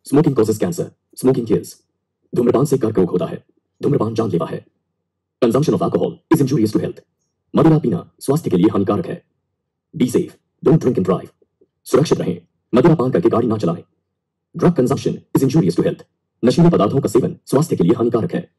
Smoking causes cancer, smoking kills. धूम्रपान से कर्क रोग होता है। धूम्रपान जानलेवा है। Consumption of alcohol is injurious to health. मदिरा पीना स्वास्थ्य के लिए हानिकारक है। Be safe, don't drink and drive. सुरक्षित रहें, मदिरा पान करके गाड़ी ना चलाएं। Drug consumption is injurious to health. नशीले पदार्थों का सेवन स्वास्थ्य के लिए हानिकारक है।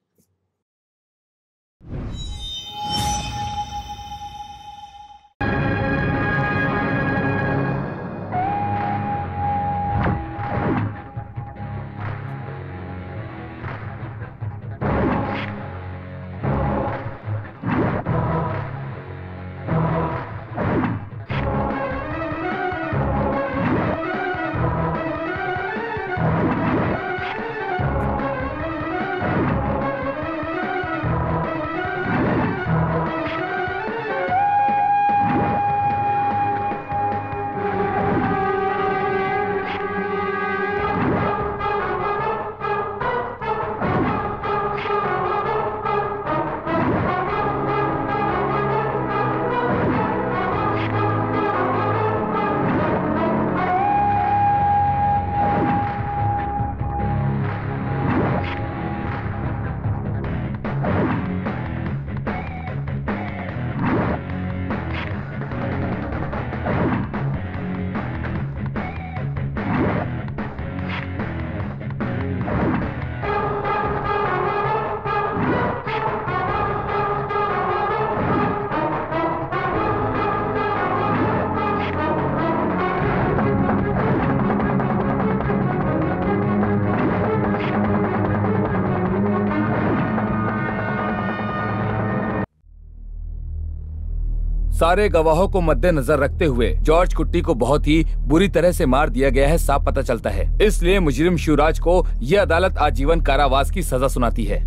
सारे गवाहों को मद्देनजर रखते हुए जॉर्ज कुट्टी को बहुत ही बुरी तरह से मार दिया गया है, साफ पता चलता है। इसलिए मुजरिम शिवराज को यह अदालत आजीवन कारावास की सजा सुनाती है।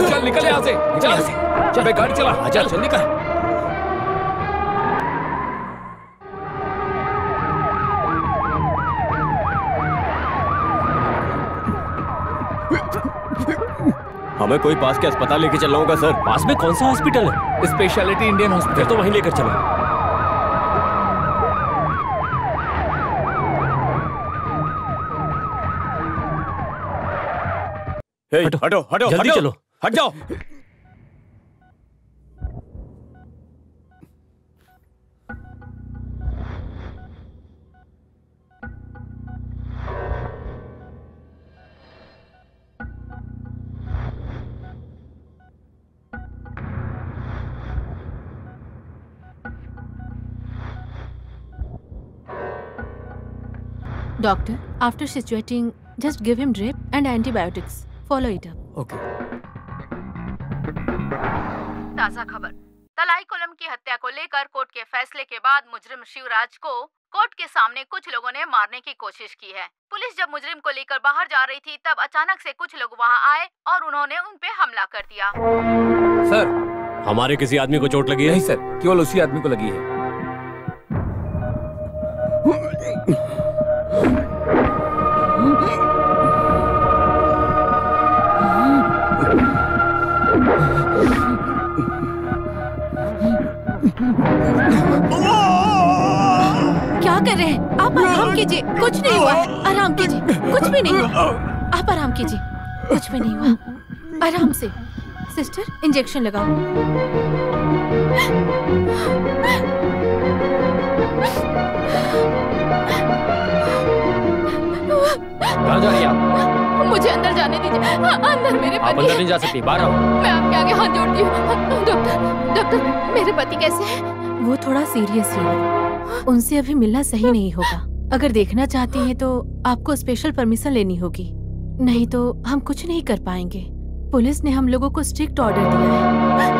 चल निकल यहाँ से, चल गाड़ी चला, चल निकल। हमें कोई पास के अस्पताल लेके चलना होगा सर। पास में कौन सा हॉस्पिटल है? Speciality Indian hospital. तो वहीं लेकर चलो। हटो हटो हटो, जल्दी चलो, हट जाओ। Doctor, after situating, just give him drip and antibiotics. Follow it up. Okay. ताज़ा खबर। तलाई कोलम की हत्या को लेकर कोर्ट के फैसले के बाद मुजरिम शिवराज को कोर्ट के सामने कुछ लोगों ने मारने की कोशिश की है। पुलिस जब मुजरिम को लेकर बाहर जा रही थी तब अचानक से कुछ लोग वहां आए और उन्होंने उन पे हमला कर दिया। सर, हमारे किसी आदमी को चोट लगी है? नहीं सर, केवल उसी आदमी को लगी है। क्या कर रहे हैं आप? आराम कीजिए, कुछ नहीं हुआ है। आराम कीजिए, कुछ भी नहीं हुआ। आप आराम कीजिए, कुछ भी नहीं हुआ। आराम से। सिस्टर, इंजेक्शन लगाओ। कहाँ जा रही हैं आप? मुझे अंदर जाने दीजिए। अंदर मेरे आप पति अंदर नहीं जा सकती, बाहर आओ। मैं आपके आगे हाथ जोड़ती हूँ। डॉक्टर, मेरे पति कैसे हैं? वो थोड़ा सीरियस है, उनसे अभी मिलना सही नहीं होगा। अगर देखना चाहती हैं तो आपको स्पेशल परमिशन लेनी होगी, नहीं तो हम कुछ नहीं कर पाएंगे। पुलिस ने हम लोगों को स्ट्रिक्ट ऑर्डर दिया है।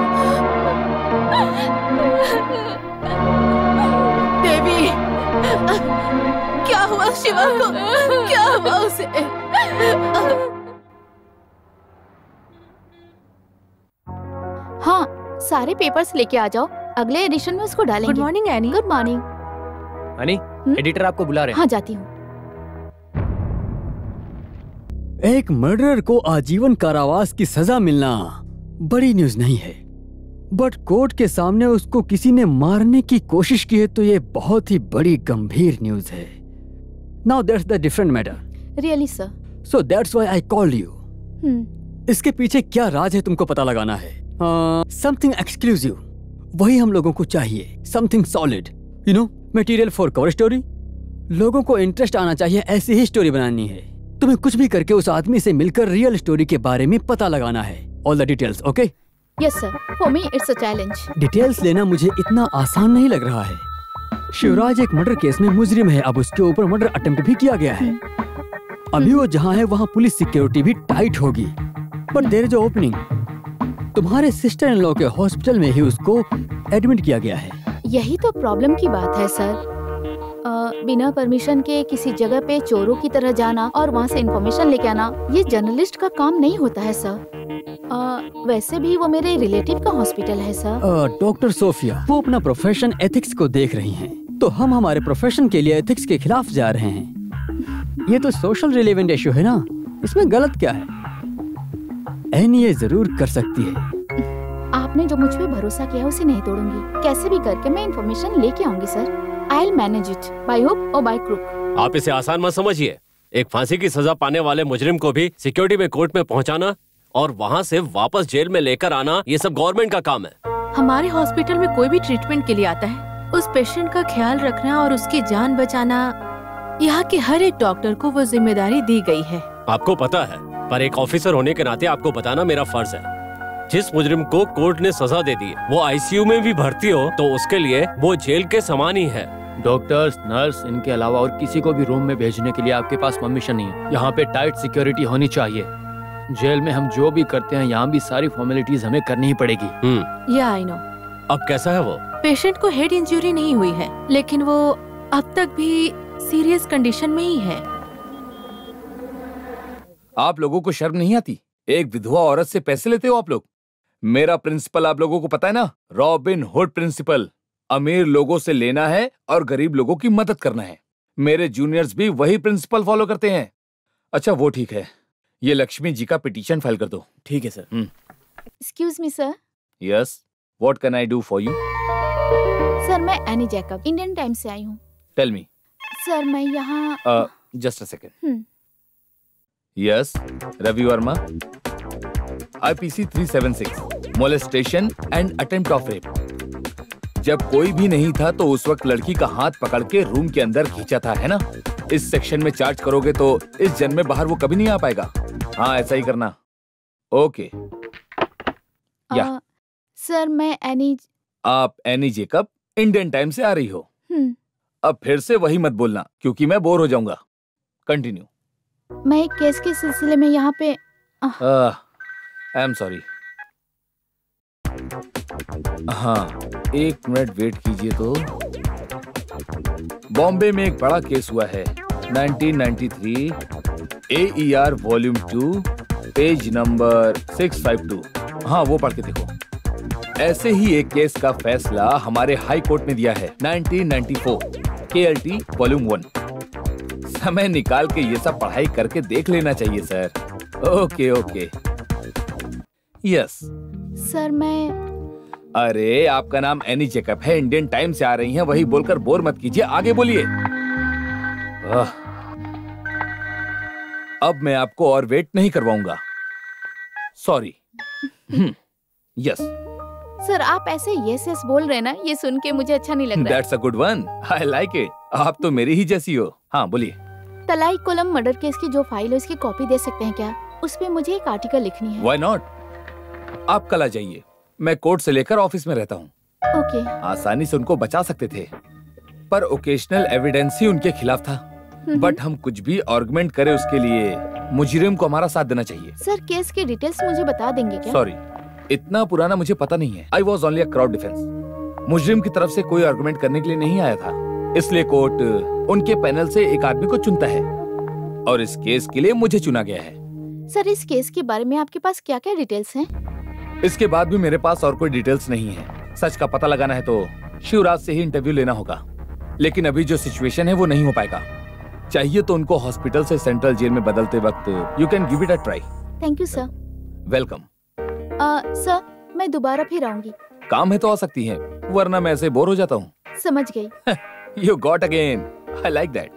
देवी, क्या हुआ शिवा को? क्या हुआ उसे? हाँ, सारे पेपर्स लेके आ जाओ, अगले एडिशन में उसको डालेंगे। Good morning any. Good morning. Honey, editor आपको बुला रहे हैं। हाँ, जाती हूँ। एक मर्डरर को आजीवन कारावास की सजा मिलना बड़ी न्यूज नहीं है, बट कोर्ट के सामने उसको किसी ने मारने की कोशिश की है तो ये बहुत ही बड़ी गंभीर न्यूज है। Now that's the different matter. Really sir. So that's why I called you. इसके पीछे क्या राज है तुमको पता लगाना है। समथिंग एक्सक्लूसिव, वही हम लोगों को चाहिए। Something solid, you know, material for cover story. लोगों को इंटरेस्ट आना चाहिए, ऐसी ही स्टोरी बनानी है। तुम्हें कुछ भी करके उस आदमी से मिलकर रियल स्टोरी के बारे में पता लगाना है। All the details, okay? Yes sir, for me it's a challenge. Details लेना मुझे इतना आसान नहीं लग रहा है। शिवराज एक मर्डर केस में मुजरिम है, अब उसके ऊपर मर्डर अटेम्प्ट भी किया गया है। अभी वो जहाँ है वहाँ पुलिस सिक्योरिटी भी टाइट होगी, बट देयर इज ओपनिंग। तुम्हारे सिस्टर इन लॉ के हॉस्पिटल में ही उसको एडमिट किया गया है। यही तो प्रॉब्लम की बात है सर। बिना परमिशन के किसी जगह पे चोरों की तरह जाना और वहाँ से इंफॉर्मेशन लेके आना, ये जर्नलिस्ट का काम नहीं होता है सर। वैसे भी वो मेरे रिलेटिव का हॉस्पिटल है सर। डॉक्टर सोफिया, वो अपना प्रोफेशन एथिक्स को देख रही हैं, तो हम हमारे प्रोफेशन के लिए एथिक्स के खिलाफ जा रहे हैं। ये तो सोशल रिलेवेंट इशू है ना, इसमें गलत क्या है? एनी ये जरूर कर सकती है। आपने जो मुझ पे भरोसा किया उसे नहीं तोड़ूंगी। कैसे भी करके मैं इंफॉर्मेशन लेके आऊंगी sir. I'll manage it by hook or by crook। आप इसे आसान मत समझिए। एक फांसी की सजा पाने वाले मुजरिम को भी सिक्योरिटी में कोर्ट में पहुंचाना और वहां से वापस जेल में लेकर आना, ये सब गवर्नमेंट का काम है। हमारे हॉस्पिटल में कोई भी ट्रीटमेंट के लिए आता है, उस पेशेंट का ख्याल रखना और उसकी जान बचाना यहाँ के हर एक डॉक्टर को वो जिम्मेदारी दी गई है। आपको पता है, पर एक ऑफिसर होने के नाते आपको बताना मेरा फर्ज है। जिस मुजरिम को कोर्ट ने सजा दे दी, वो आईसीयू में भी भर्ती हो तो उसके लिए वो जेल के समान ही है। डॉक्टर्स, नर्स, इनके अलावा और किसी को भी रूम में भेजने के लिए आपके पास परमिशन नहीं है। यहाँ पे टाइट सिक्योरिटी होनी चाहिए। जेल में हम जो भी करते हैं, यहाँ भी सारी फॉर्मेलिटीज हमें करनी ही पड़ेगी। या आई नो। अब कैसा है वो? पेशेंट को हेड इंजरी नहीं हुई है, लेकिन वो अब तक भी सीरियस कंडीशन में ही है। आप लोगों को शर्म नहीं आती? एक विधवा औरत से पैसे लेते हो आप लोग। मेरा प्रिंसिपल आप लोगों को पता है ना, रॉबिन हुड प्रिंसिपल। अमीर लोगों से लेना है और गरीब लोगों की मदद करना है। मेरे जूनियर्स भी वही प्रिंसिपल फॉलो करते हैं। अच्छा वो ठीक है, ये लक्ष्मी जी का पिटीशन फाइल कर दो। ठीक है sir. Excuse me sir. Yes, what can I do for you? Sir मैं एनी जैकब, इंडियन टाइम्स से आई हूँ। Tell me. सर मैं यहाँ just a second. Yes, Ravi Varma, IPC 376, molestation and attempt of rape. जब कोई भी नहीं था तो उस वक्त लड़की का हाथ पकड़ के रूम के अंदर खींचा था, है ना? इस सेक्शन में चार्ज करोगे तो इस जन्म में बाहर वो कभी नहीं आ पाएगा। हाँ, ऐसा ही करना। ओके। या सर मैं एनी। आप एनी जेकब, इंडियन टाइम से आ रही हो। अब फिर से वही मत बोलना क्योंकि मैं बोर हो जाऊंगा। कंटिन्यू। मैं एक केस के सिलसिले में यहाँ पे। I am sorry. हाँ, एक मिनट वेट कीजिए। तो बॉम्बे में एक बड़ा केस हुआ है, 1993, AER वॉल्यूम 2, पेज नंबर 652। हाँ, वो पढ़ के देखो। ऐसे ही एक केस का फैसला हमारे हाई कोर्ट ने दिया है, 1994, KLT वॉल्यूम 1। समय निकाल के ये सब पढ़ाई करके देख लेना चाहिए sir. Okay okay. Yes sir मैं। अरे आपका नाम एनी जेकब है, इंडियन टाइम से आ रही हैं, वही बोलकर बोर मत कीजिए, आगे बोलिए। अब मैं आपको और वेट नहीं करवाऊंगा। सॉरी। यस सर, आप ऐसे यस यस बोल रहे ना, ये सुन के मुझे अच्छा नहीं लग रहा। That's a good one, I like it. आप तो मेरी ही जैसी हो। हाँ बोलिए। तलाई कोलम मर्डर केस की जो फाइल है उसकी कॉपी दे सकते हैं क्या? उस पे मुझे एक आर्टिकल लिखनी है। Why not? आप कल आ जाइए, मैं कोर्ट से लेकर ऑफिस में रहता हूँ। ओके। आसानी से उनको बचा सकते थे, पर ओकेशनल एविडेंस ही उनके खिलाफ था। बट हम कुछ भी आर्गुमेंट करें उसके लिए मुजरिम को हमारा साथ देना चाहिए। सर, केस की डिटेल्स मुझे बता देंगे क्या? सॉरी, इतना पुराना मुझे पता नहीं है। I was only a crowd defence. मुजरिम की तरफ से कोई आर्गुमेंट करने के लिए नहीं आया था, इसलिए कोर्ट उनके पैनल से एक आदमी को चुनता है और इस केस के लिए मुझे चुना गया है। सर, इस केस के बारे में आपके पास क्या क्या डिटेल्स हैं? इसके बाद भी मेरे पास और कोई डिटेल्स नहीं है। सच का पता लगाना है तो शिवराज से ही इंटरव्यू लेना होगा, लेकिन अभी जो सिचुएशन है वो नहीं हो पाएगा। चाहिए तो उनको हॉस्पिटल से सेंट्रल जेल में बदलते वक्त you can give it a try. Thank you sir. Welcome. Sir, मैं दोबारा फिर आऊंगी। काम है तो आ सकती हैं, वरना मैं ऐसे बोर हो जाता हूँ। समझ गई। You got again, I like that.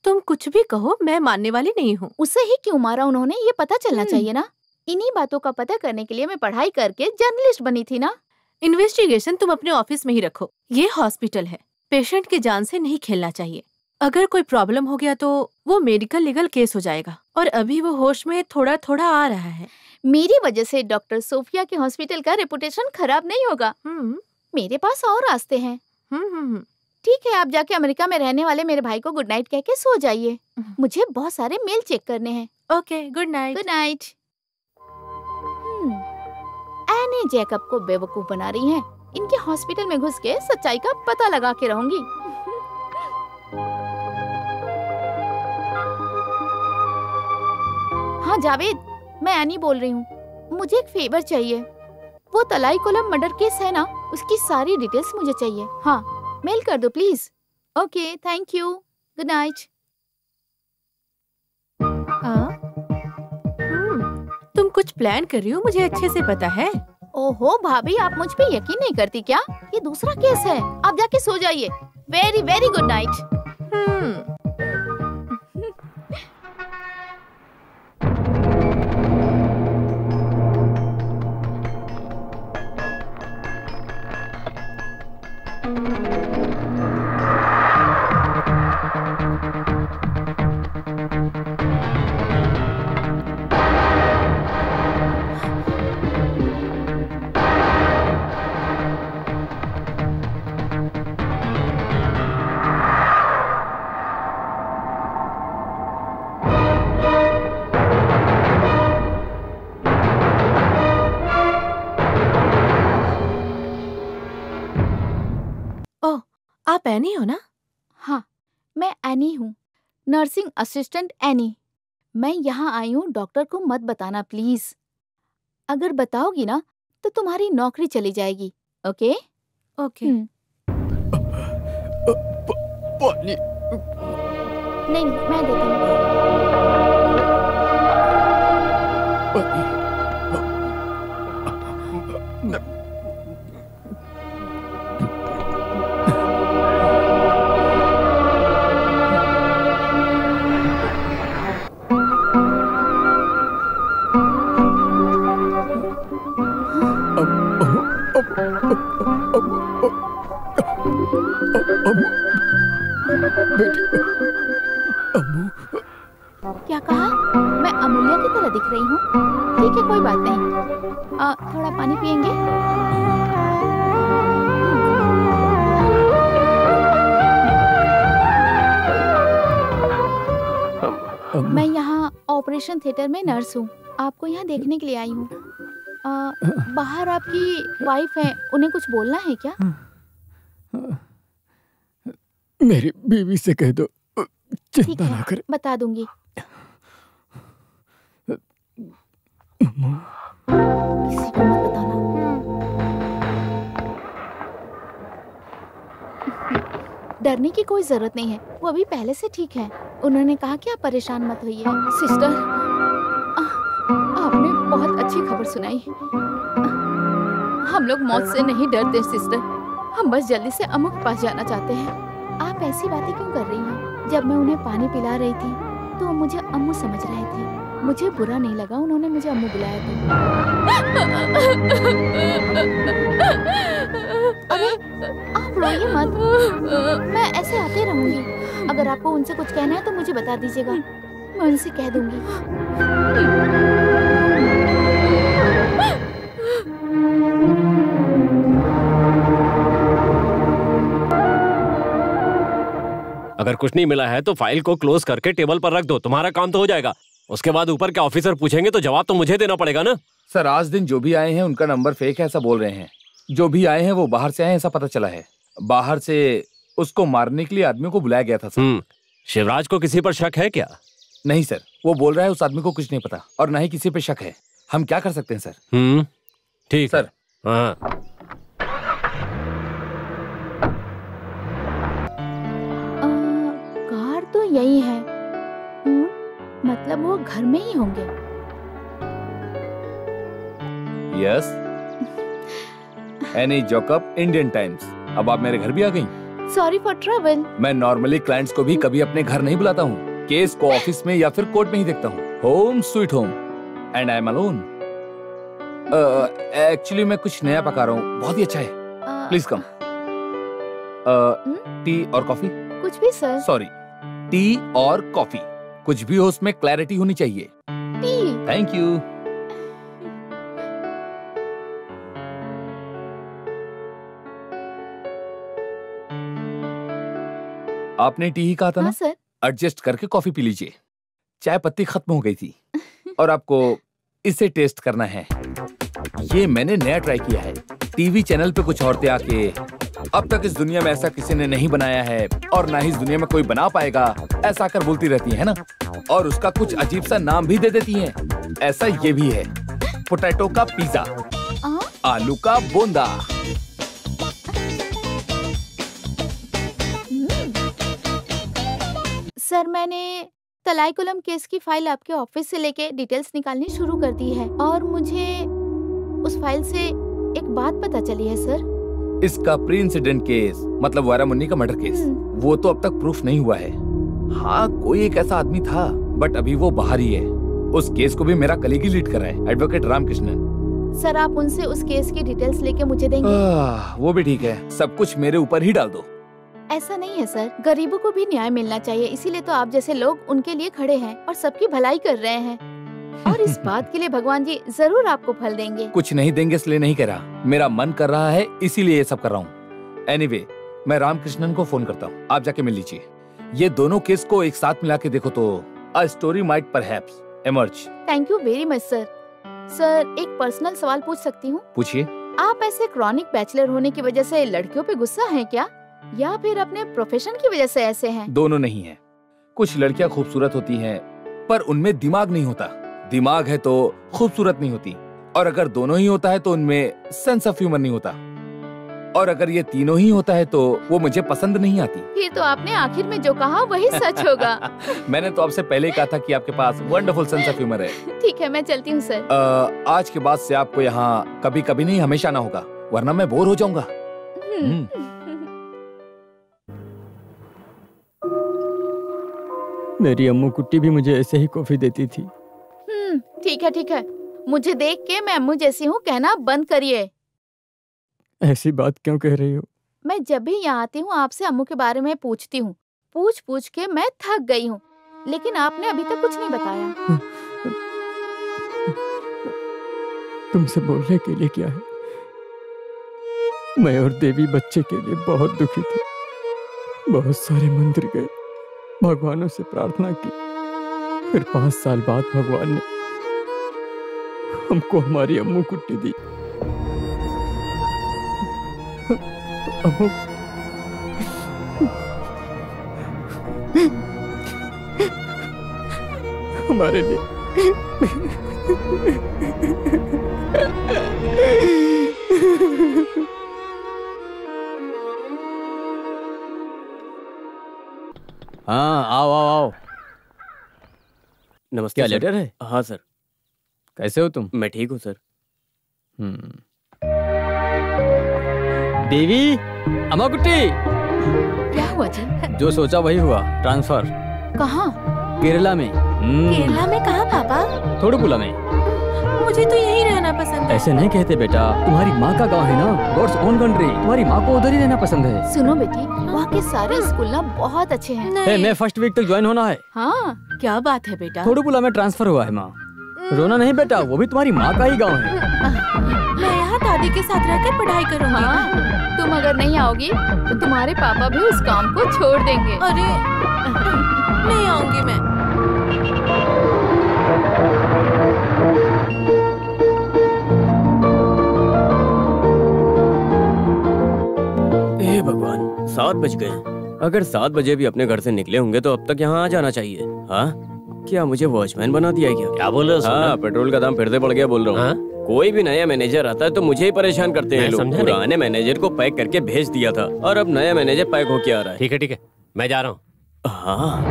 तुम कुछ भी कहो, मैं मानने वाली नहीं हूँ। उसे ही क्यों मारा उन्होंने, ये पता चलना चाहिए ना। इन्हीं बातों का पता करने के लिए मैं पढ़ाई करके जर्नलिस्ट बनी थी ना। इन्वेस्टिगेशन तुम अपने ऑफिस में ही रखो, ये हॉस्पिटल है, पेशेंट की जान से नहीं खेलना चाहिए। अगर कोई प्रॉब्लम हो गया तो वो मेडिकल लीगल केस हो जाएगा, और अभी वो होश में थोड़ा थोड़ा आ रहा है। मेरी वजह से डॉक्टर सोफिया के हॉस्पिटल का रेपुटेशन खराब नहीं होगा। मेरे पास और रास्ते हैं। ठीक है, आप जाके अमेरिका में रहने वाले मेरे भाई को गुड नाइट कह के सो जाइए। मुझे बहुत सारे मेल चेक करने हैं। Okay, good night. Good night. Any Jacob को बेवकूफ बना रही हैं। इनके हॉस्पिटल में घुस के सच्चाई का पता लगा के रहूंगी। हाँ जावेद, मैं एनी बोल रही हूँ। मुझे एक फेवर चाहिए। वो तलाई कोलम मर्डर केस है ना, उसकी सारी डिटेल्स मुझे चाहिए। हाँ, मेल कर दो please. Okay, thank you. Good night. तुम कुछ प्लान कर रही हो, मुझे अच्छे से पता है। ओहो भाभी, आप मुझ पे यकीन नहीं करती क्या? ये दूसरा केस है, आप जाके सो जाइए। Very very good night. आप एनी हो ना? हाँ, मैं एनी हूँ, नर्सिंग असिस्टेंट एनी। मैं यहाँ आई हूँ, डॉक्टर को मत बताना प्लीज। अगर बताओगी ना तो तुम्हारी नौकरी चली जाएगी। ओके? ओके। पानी। नहीं, मैं देती हूँ। क्या कहा? मैं अमूल्या की तरह दिख रही हूँ? ठीक है, कोई बात नहीं। थोड़ा पानी पियेंगे? मैं यहाँ ऑपरेशन थिएटर में नर्स हूँ। आपको यहाँ देखने के लिए आई हूँ। बाहर आपकी वाइफ है, उन्हें कुछ बोलना है क्या? मेरी बीवी से कह दो चिंता ना करे। बता दूंगी। किसी को मत बताना। डरने की कोई जरूरत नहीं है, वो अभी पहले से ठीक है। उन्होंने कहा कि आप परेशान मत होइए। सिस्टर, आपने बहुत अच्छी खबर सुनाई। हम लोग मौत से नहीं डरते सिस्टर, हम बस जल्दी से अम्मू के पास जाना चाहते हैं। आप ऐसी बातें क्यों कर रही हैं? जब मैं उन्हें पानी पिला रही थी तो वो मुझे अम्मू समझ रहे थे। मुझे बुरा नहीं लगा उन्होंने मुझे अम्मू बुलाया तो। अरे आप रोइए मत, मैं ऐसे आते रहूंगी। अगर आपको उनसे कुछ कहना है तो मुझे बता दीजिएगा, मैं उनसे कह दूंगी। अगर कुछ नहीं मिला है तो फाइल को क्लोज करके टेबल पर रख दो, तुम्हारा काम तो हो जाएगा। उसके बाद ऊपर के ऑफिसर पूछेंगे तो जवाब तो मुझे देना पड़ेगा ना। सर आज दिन जो भी आए हैं उनका नंबर फेक है ऐसा बोल रहे हैं। जो भी आए हैं वो बाहर से आए हैं ऐसा पता चला है। बाहर से उसको मारने के लिए आदमी को बुलाया गया था सर। शिवराज को किसी पर शक है क्या? नहीं सर, वो बोल रहा है उस आदमी को कुछ नहीं पता और ना ही किसी पे शक है। हम क्या कर सकते हैं सर? ठीक सर। हाँ कार तो यही है। मतलब वो घर में ही होंगे। यस। एनी जॉकअप, इंडियन टाइम्स। अब आप मेरे घर भी आ गई। Sorry for trouble. मैं नॉर्मली क्लाइंट्स को भी कभी अपने घर नहीं बुलाता हूँ। केस को ऑफिस में या फिर कोर्ट में ही देखता हूँ। Home sweet home and I am alone. Actually मैं कुछ नया पका रहा हूँ, बहुत ही अच्छा है। Please come. टी और कॉफी? कुछ भी सर। सॉरी, टी और कॉफी, कुछ भी हो उसमें क्लैरिटी होनी चाहिए। टी। Thank you. आपने टी ही कहा था ना? हाँ सर। एडजस्ट करके कॉफी पी लीजिए। चाय पत्ती खत्म हो गई थी और आपको इसे टेस्ट करना है। ये मैंने नया ट्राई किया है। टीवी चैनल पे कुछ औरतें आके अब तक इस दुनिया में ऐसा किसी ने नहीं बनाया है और ना ही इस दुनिया में कोई बना पाएगा ऐसा कर बोलती रहती है ना, और उसका कुछ अजीब सा नाम भी दे देती हैं। ऐसा ये भी है, पोटैटो का पिज्जा, आलू का बोंदा। सर मैंने तलाईकुलम केस की फाइल आपके ऑफिस से लेके डिटेल्स निकालनी शुरू कर दी है और मुझे उस फाइल से एक बात पता चली है सर। इसका प्री इंसिडेंट केस, मतलब वारा मुन्नी का मर्डर केस, वो तो अब तक प्रूफ नहीं हुआ है। हाँ कोई एक ऐसा आदमी था बट अभी वो बाहर ही है। उस केस को भी मेरा कलीग ही लीड कर रहा है, एडवोकेट रामकृष्णन। सर आप उनसे उस केस की डिटेल्स लेके मुझे देंगे? वो भी ठीक है, सब कुछ मेरे ऊपर ही डाल दो। ऐसा नहीं है सर, गरीबों को भी न्याय मिलना चाहिए, इसीलिए तो आप जैसे लोग उनके लिए खड़े हैं और सबकी भलाई कर रहे हैं। और इस बात के लिए भगवान जी जरूर आपको फल देंगे। कुछ नहीं देंगे इसलिए नहीं कह रहा, मेरा मन कर रहा है इसीलिए ये सब कर रहा हूँ। एनीवे, मैं रामकृष्णन को फोन करता हूँ, आप जाके मिल लीजिए। ये दोनों केस को एक साथ मिला के देखो तो a story might perhaps emerge. Thank you very much sir. Sir एक पर्सनल सवाल पूछ सकती हूँ? पूछिए। आप ऐसे क्रॉनिक बैचलर होने की वजह से लड़कियों पे गुस्सा है क्या, या फिर अपने प्रोफेशन की वजह से ऐसे हैं? दोनों नहीं है। कुछ लड़कियां खूबसूरत होती हैं पर उनमें दिमाग नहीं होता, दिमाग है तो खूबसूरत नहीं होती, और अगर दोनों ही होता है तो उनमें सेंस ऑफ ह्यूमर नहीं होता, और अगर ये तीनों ही होता है तो वो मुझे पसंद नहीं आती। फिर तो आपने आखिर में जो कहा वही सच होगा। मैंने तो आपसे पहले ही कहा था कि आपके पास वंडरफुल सेंस ऑफ ह्यूमर है। ठीक है मैं चलती हूँ सर। आज के बाद से आपको यहाँ कभी कभी नहीं हमेशा आना होगा, वरना मैं बोर हो जाऊंगा। मेरी अम्मू कुट्टी भी मुझे ऐसे ही कॉफी देती थी। ठीक है ठीक है, मुझे देख के मैं अम्मू जैसी हूँ कहना बंद करिए। ऐसी बात क्यों कह रही हो? मैं जब भी यहाँ आती हूँ आपसे अम्मू के बारे में पूछती हूँ, पूछ पूछ के मैं थक गई हूँ, लेकिन आपने अभी तक कुछ नहीं बताया। तुमसे बोलने के लिए क्या है? मैं और देवी बच्चे के लिए बहुत दुखी थे, बहुत सारे मंदिर गए, भगवानों से प्रार्थना की, फिर 5 साल बाद भगवान ने हमको हमारी अम्मू कुट्टी दी। अम्मू हमारे लिए हाँ आओ आओ आओ। नमस्ते। क्या लेटर है? हाँ सर। कैसे हो तुम? मैं ठीक हूँ सर। देवी, अम्मा कुट्टी। क्या हुआ जी? जो सोचा वही हुआ, ट्रांसफर। कहाँ? केरला में। केरला में कहाँ पापा? थोडुपुला में। मुझे तो यही रहना पसंद है। ऐसे नहीं कहते बेटा, तुम्हारी माँ का गाँव है ना, गॉड्स ओन कंट्री, तुम्हारी माँ को उधर ही रहना पसंद है। सुनो बेटी, वहाँ के सारे स्कूल ना बहुत अच्छे हैं। मैं फर्स्ट वीक तक ज्वाइन होना है। हाँ, क्या बात है बेटा? थोडुपुला में ट्रांसफर हुआ है माँ। रोना नहीं बेटा, वो भी तुम्हारी माँ का ही गाँव है। मैं यहाँ दादी के साथ रहकर पढ़ाई करूँगी। हाँ, तुम अगर नहीं आओगी तो तुम्हारे पापा भी उस काम को छोड़ देंगे। अरे नहीं आऊंगी मैं। हे भगवान, 7 बज गए। अगर 7 बजे भी अपने घर से निकले होंगे तो अब तक यहाँ आ जाना चाहिए। हाँ, क्या मुझे वॉचमैन बना दिया क्या? क्या बोल रहे हो? हाँ, पेट्रोल का दाम फिर से बढ़ गया बोल रहा हूँ। कोई भी नया मैनेजर आता है तो मुझे ही परेशान करते हैं लोग। पुराने मैनेजर को पैक करके भेज दिया था और अब नया मैनेजर पैक होके आ रहा है। ठीक है, मैं जा रहा हूँ। हाँ,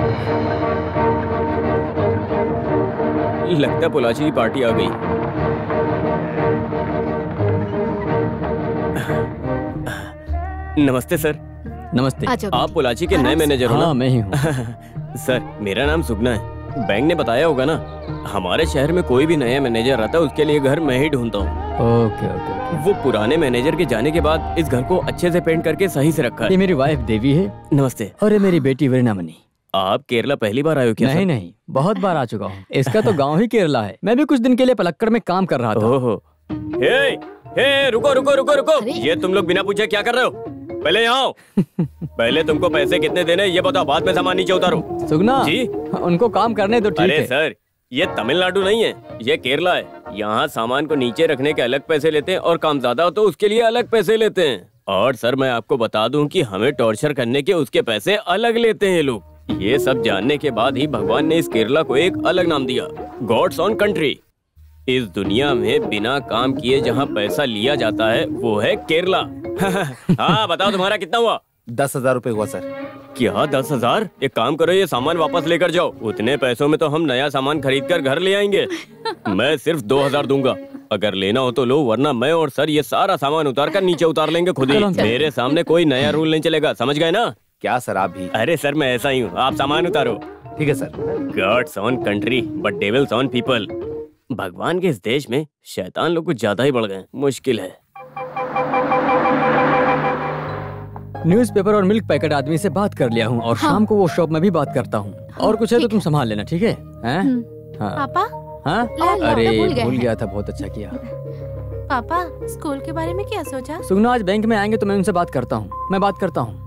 लगता है पुलाची की पार्टी आ गई। नमस्ते सर। नमस्ते। आप पुलाची के नए मैनेजर हो ना? हाँ, मैं ही हूँ। सर, मेरा नाम सुगना है। बैंक ने बताया होगा ना, हमारे शहर में कोई भी नया मैनेजर आता है उसके लिए घर मैं ही ढूंढता हूँ। ओके। वो पुराने मैनेजर के जाने के बाद इस घर को अच्छे से पेंट करके सही से रखा है। ये मेरी वाइफ देवी है। नमस्ते। और ये मेरी बेटी वीरनामणि। आप केरला पहली बार आए हो क्या? नहीं, बहुत बार आ चुका हूँ। इसका तो गाँव ही केरला है। मैं भी कुछ दिन के लिए पलक्कड़ में काम कर रहा था। ओहो। हे, रुको। ये तुम लोग बिना पूछे क्या कर रहे हो? पहले यहाँ आओ। पहले तुमको पैसे कितने देने ये बताओ, बाद में सामान नीचे उतारो। सुगना जी, उनको काम करने दो। ठीक है। अरे सर, ये तमिलनाडु नहीं है, ये केरला है। यहाँ सामान को नीचे रखने के अलग पैसे लेते हैं और काम ज्यादा हो तो उसके लिए अलग पैसे लेते हैं। और सर, मैं आपको बता दूं कि हमें टॉर्चर करने के उसके पैसे अलग लेते हैं लोग। ये सब जानने के बाद ही भगवान ने इस केरला को एक अलग नाम दिया, गॉड्स ओन कंट्री। इस दुनिया में बिना काम किए जहाँ पैसा लिया जाता है वो है केरला। हाँ, बताओ तुम्हारा कितना हुआ? 10,000 रुपए हुआ सर। क्या 10,000? एक काम करो, ये सामान वापस लेकर जाओ। उतने पैसों में तो हम नया सामान खरीद कर घर ले आएंगे। मैं सिर्फ 2,000 दूंगा। अगर लेना हो तो लो, वरना मैं और सर ये सारा सामान उतार कर नीचे उतार लेंगे खुद ही। मेरे सामने कोई नया रूल नहीं चलेगा, समझ गए ना? क्या सर आप भी? अरे सर, मैं ऐसा ही हूँ। आप सामान उतारो। ठीक है sir. God's own country but devil's own people. भगवान के इस देश में शैतान लोग कुछ ज्यादा ही बढ़ गए। मुश्किल है। न्यूज़पेपर और मिल्क पैकेट आदमी से बात कर लिया हूँ और शाम को वो शॉप में भी बात करता हूँ। और कुछ है तो तुम संभाल लेना, ठीक है? पापा? हाँ, अरे भूल गया था। बहुत अच्छा किया। पापा, स्कूल के बारे में क्या सोचा? सुगना आज बैंक में आएंगे तो मैं उनसे बात करता हूँ। मैं बात करता हूँ।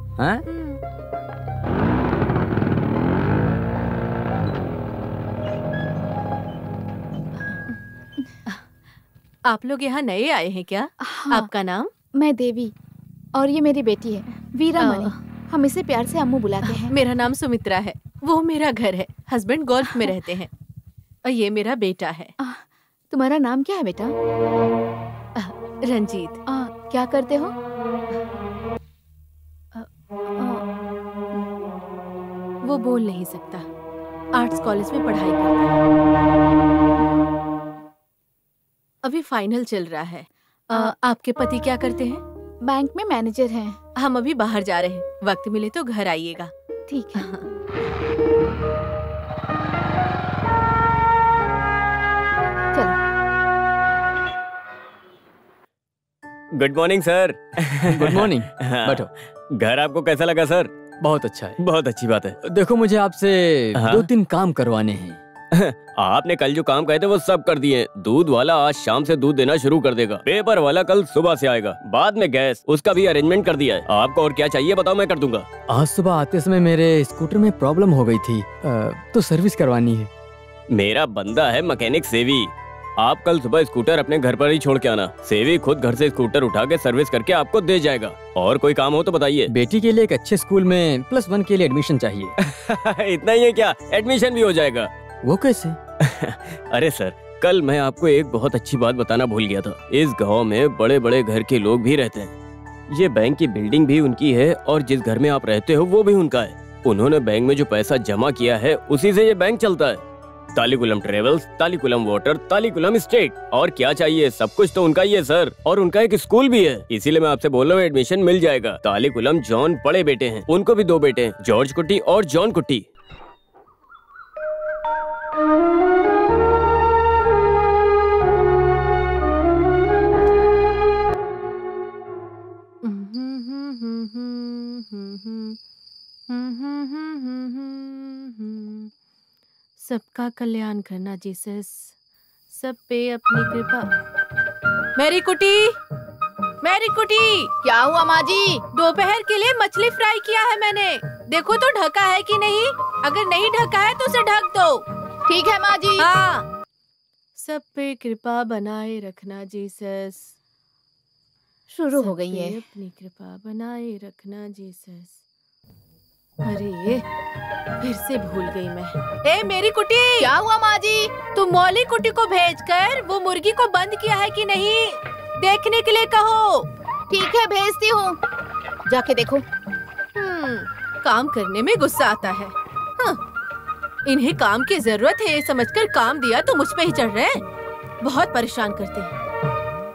आप लोग यहाँ नए आए हैं क्या? हाँ। आपका नाम? मैं देवी और ये मेरी बेटी है वीरामणि। हम इसे प्यार से अम्मू बुलाते हैं। मेरा नाम सुमित्रा है। वो मेरा घर है। हस्बैंड गोल्फ में रहते हैं। और ये मेरा बेटा है। तुम्हारा नाम क्या है बेटा? रंजीत। क्या करते हो? वो बोल नहीं सकता। आर्ट्स कॉलेज में पढ़ाई करता है। अभी फाइनल चल रहा है। आपके पति क्या करते हैं? बैंक में मैनेजर हैं। हम अभी बाहर जा रहे हैं। वक्त मिले तो घर आइएगा। ठीक है। चलो। Good morning sir. Good morning. बैठो। घर आपको कैसा लगा सर? बहुत अच्छा है। बहुत अच्छी बात है। देखो, मुझे आपसे 2-3 काम करवाने हैं। आपने कल जो काम कहे थे वो सब कर दिए। दूध वाला आज शाम से दूध देना शुरू कर देगा। पेपर वाला कल सुबह से आएगा। बाद में गैस, उसका भी अरेंजमेंट कर दिया है। आपको और क्या चाहिए बताओ, मैं कर दूंगा। आज सुबह आते समय मेरे स्कूटर में प्रॉब्लम हो गई थी, तो सर्विस करवानी है। मेरा बंदा है मैकेनिक सेवी। आप कल सुबह स्कूटर अपने घर पर ही छोड़ के आना। सेवी खुद घर से स्कूटर उठा के सर्विस करके आपको दे जाएगा। और कोई काम हो तो बताइए। बेटी के लिए एक अच्छे स्कूल में +1 के लिए एडमिशन चाहिए। इतना ही है क्या? एडमिशन भी हो जाएगा। वो कैसे? अरे सर, कल मैं आपको एक बहुत अच्छी बात बताना भूल गया था। इस गांव में बड़े बड़े घर के लोग भी रहते हैं। ये बैंक की बिल्डिंग भी उनकी है और जिस घर में आप रहते हो वो भी उनका है। उन्होंने बैंक में जो पैसा जमा किया है उसी से ये बैंक चलता है। तालिकुलम ट्रेवल्स, तालिकुलम वाटर, तालिकुलम स्टेट। और क्या चाहिए, सब कुछ तो उनका ही है सर। और उनका एक स्कूल भी है, इसीलिए मैं आपसे बोल रहा हूँ एडमिशन मिल जाएगा। तालिकुलम जॉन बड़े बेटे हैं, उनको भी 2 बेटे हैं, जॉर्ज कुट्टी और जॉन कुट्टी। सबका कल्याण करना जीसस, सब पे अपनी कृपा। मेरी कुटी, मेरी कुटी। क्या हुआ माँ जी? दोपहर के लिए मछली फ्राई किया है मैंने, देखो तो ढका है कि नहीं। अगर नहीं ढका है तो उसे ढक दो। ठीक है माँ जी। हाँ, सब पे कृपा बनाए रखना जीसस। शुरू हो गई है। अपनी कृपा बनाए रखना जीसस। अरे फिर से भूल गई मैं। ए मेरी कुटी। क्या हुआ माँ जी? तुम मौली कुटी को भेजकर वो मुर्गी को बंद किया है कि नहीं, देखने के लिए कहो। ठीक है, भेजती हूँ, जाके देखो। काम करने में गुस्सा आता है। हाँ, इन्हें काम की जरूरत है समझकर काम दिया तो मुझ पे ही चढ़ रहे हैं, बहुत परेशान करते हैं।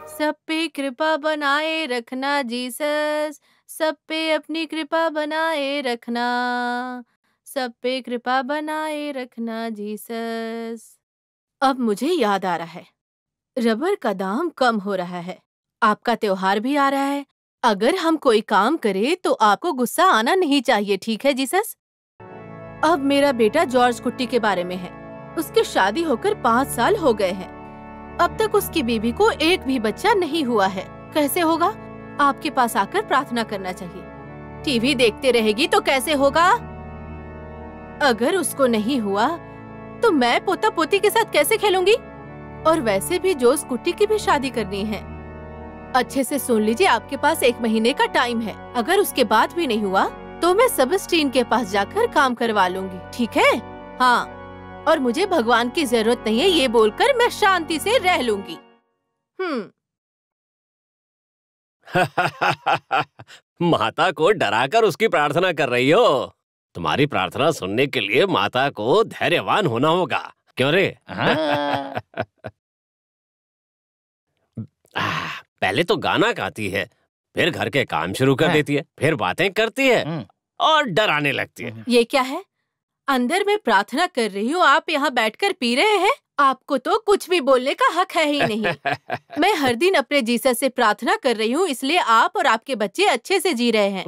सब पे कृपा बनाए रखना जीसस, सब पे अपनी कृपा बनाए रखना, सब पे कृपा बनाए रखना जीसस। अब मुझे याद आ रहा है, रबर का दाम कम हो रहा है, आपका त्योहार भी आ रहा है। अगर हम कोई काम करें तो आपको गुस्सा आना नहीं चाहिए, ठीक है जीसस? अब मेरा बेटा जॉर्ज कुट्टी के बारे में है। उसकी शादी होकर 5 साल हो गए हैं। अब तक उसकी बीवी को एक भी बच्चा नहीं हुआ है। कैसे होगा? आपके पास आकर प्रार्थना करना चाहिए। टीवी देखते रहेगी तो कैसे होगा? अगर उसको नहीं हुआ तो मैं पोता पोती के साथ कैसे खेलूंगी? और वैसे भी जोस कुट्टी की भी शादी करनी है। अच्छे से सुन लीजिए, आपके पास 1 महीने का टाइम है। अगर उसके बाद भी नहीं हुआ तो मैं सबस्टीन के पास जाकर काम करवा लूंगी, ठीक है? हाँ, और मुझे भगवान की जरूरत नहीं है ये बोलकर मैं शांति से रह लूंगी। माता को डराकर उसकी प्रार्थना कर रही हो। तुम्हारी प्रार्थना सुनने के लिए माता को धैर्यवान होना होगा, क्यों रे? पहले तो गाना गाती है, फिर घर के काम शुरू कर देती है, फिर बातें करती है और डराने लगती है। ये क्या है? अंदर मैं प्रार्थना कर रही हूँ, आप यहाँ बैठकर पी रहे हैं। आपको तो कुछ भी बोलने का हक है ही नहीं। मैं हर दिन अपने जीसस से प्रार्थना कर रही हूँ, इसलिए आप और आपके बच्चे अच्छे से जी रहे हैं।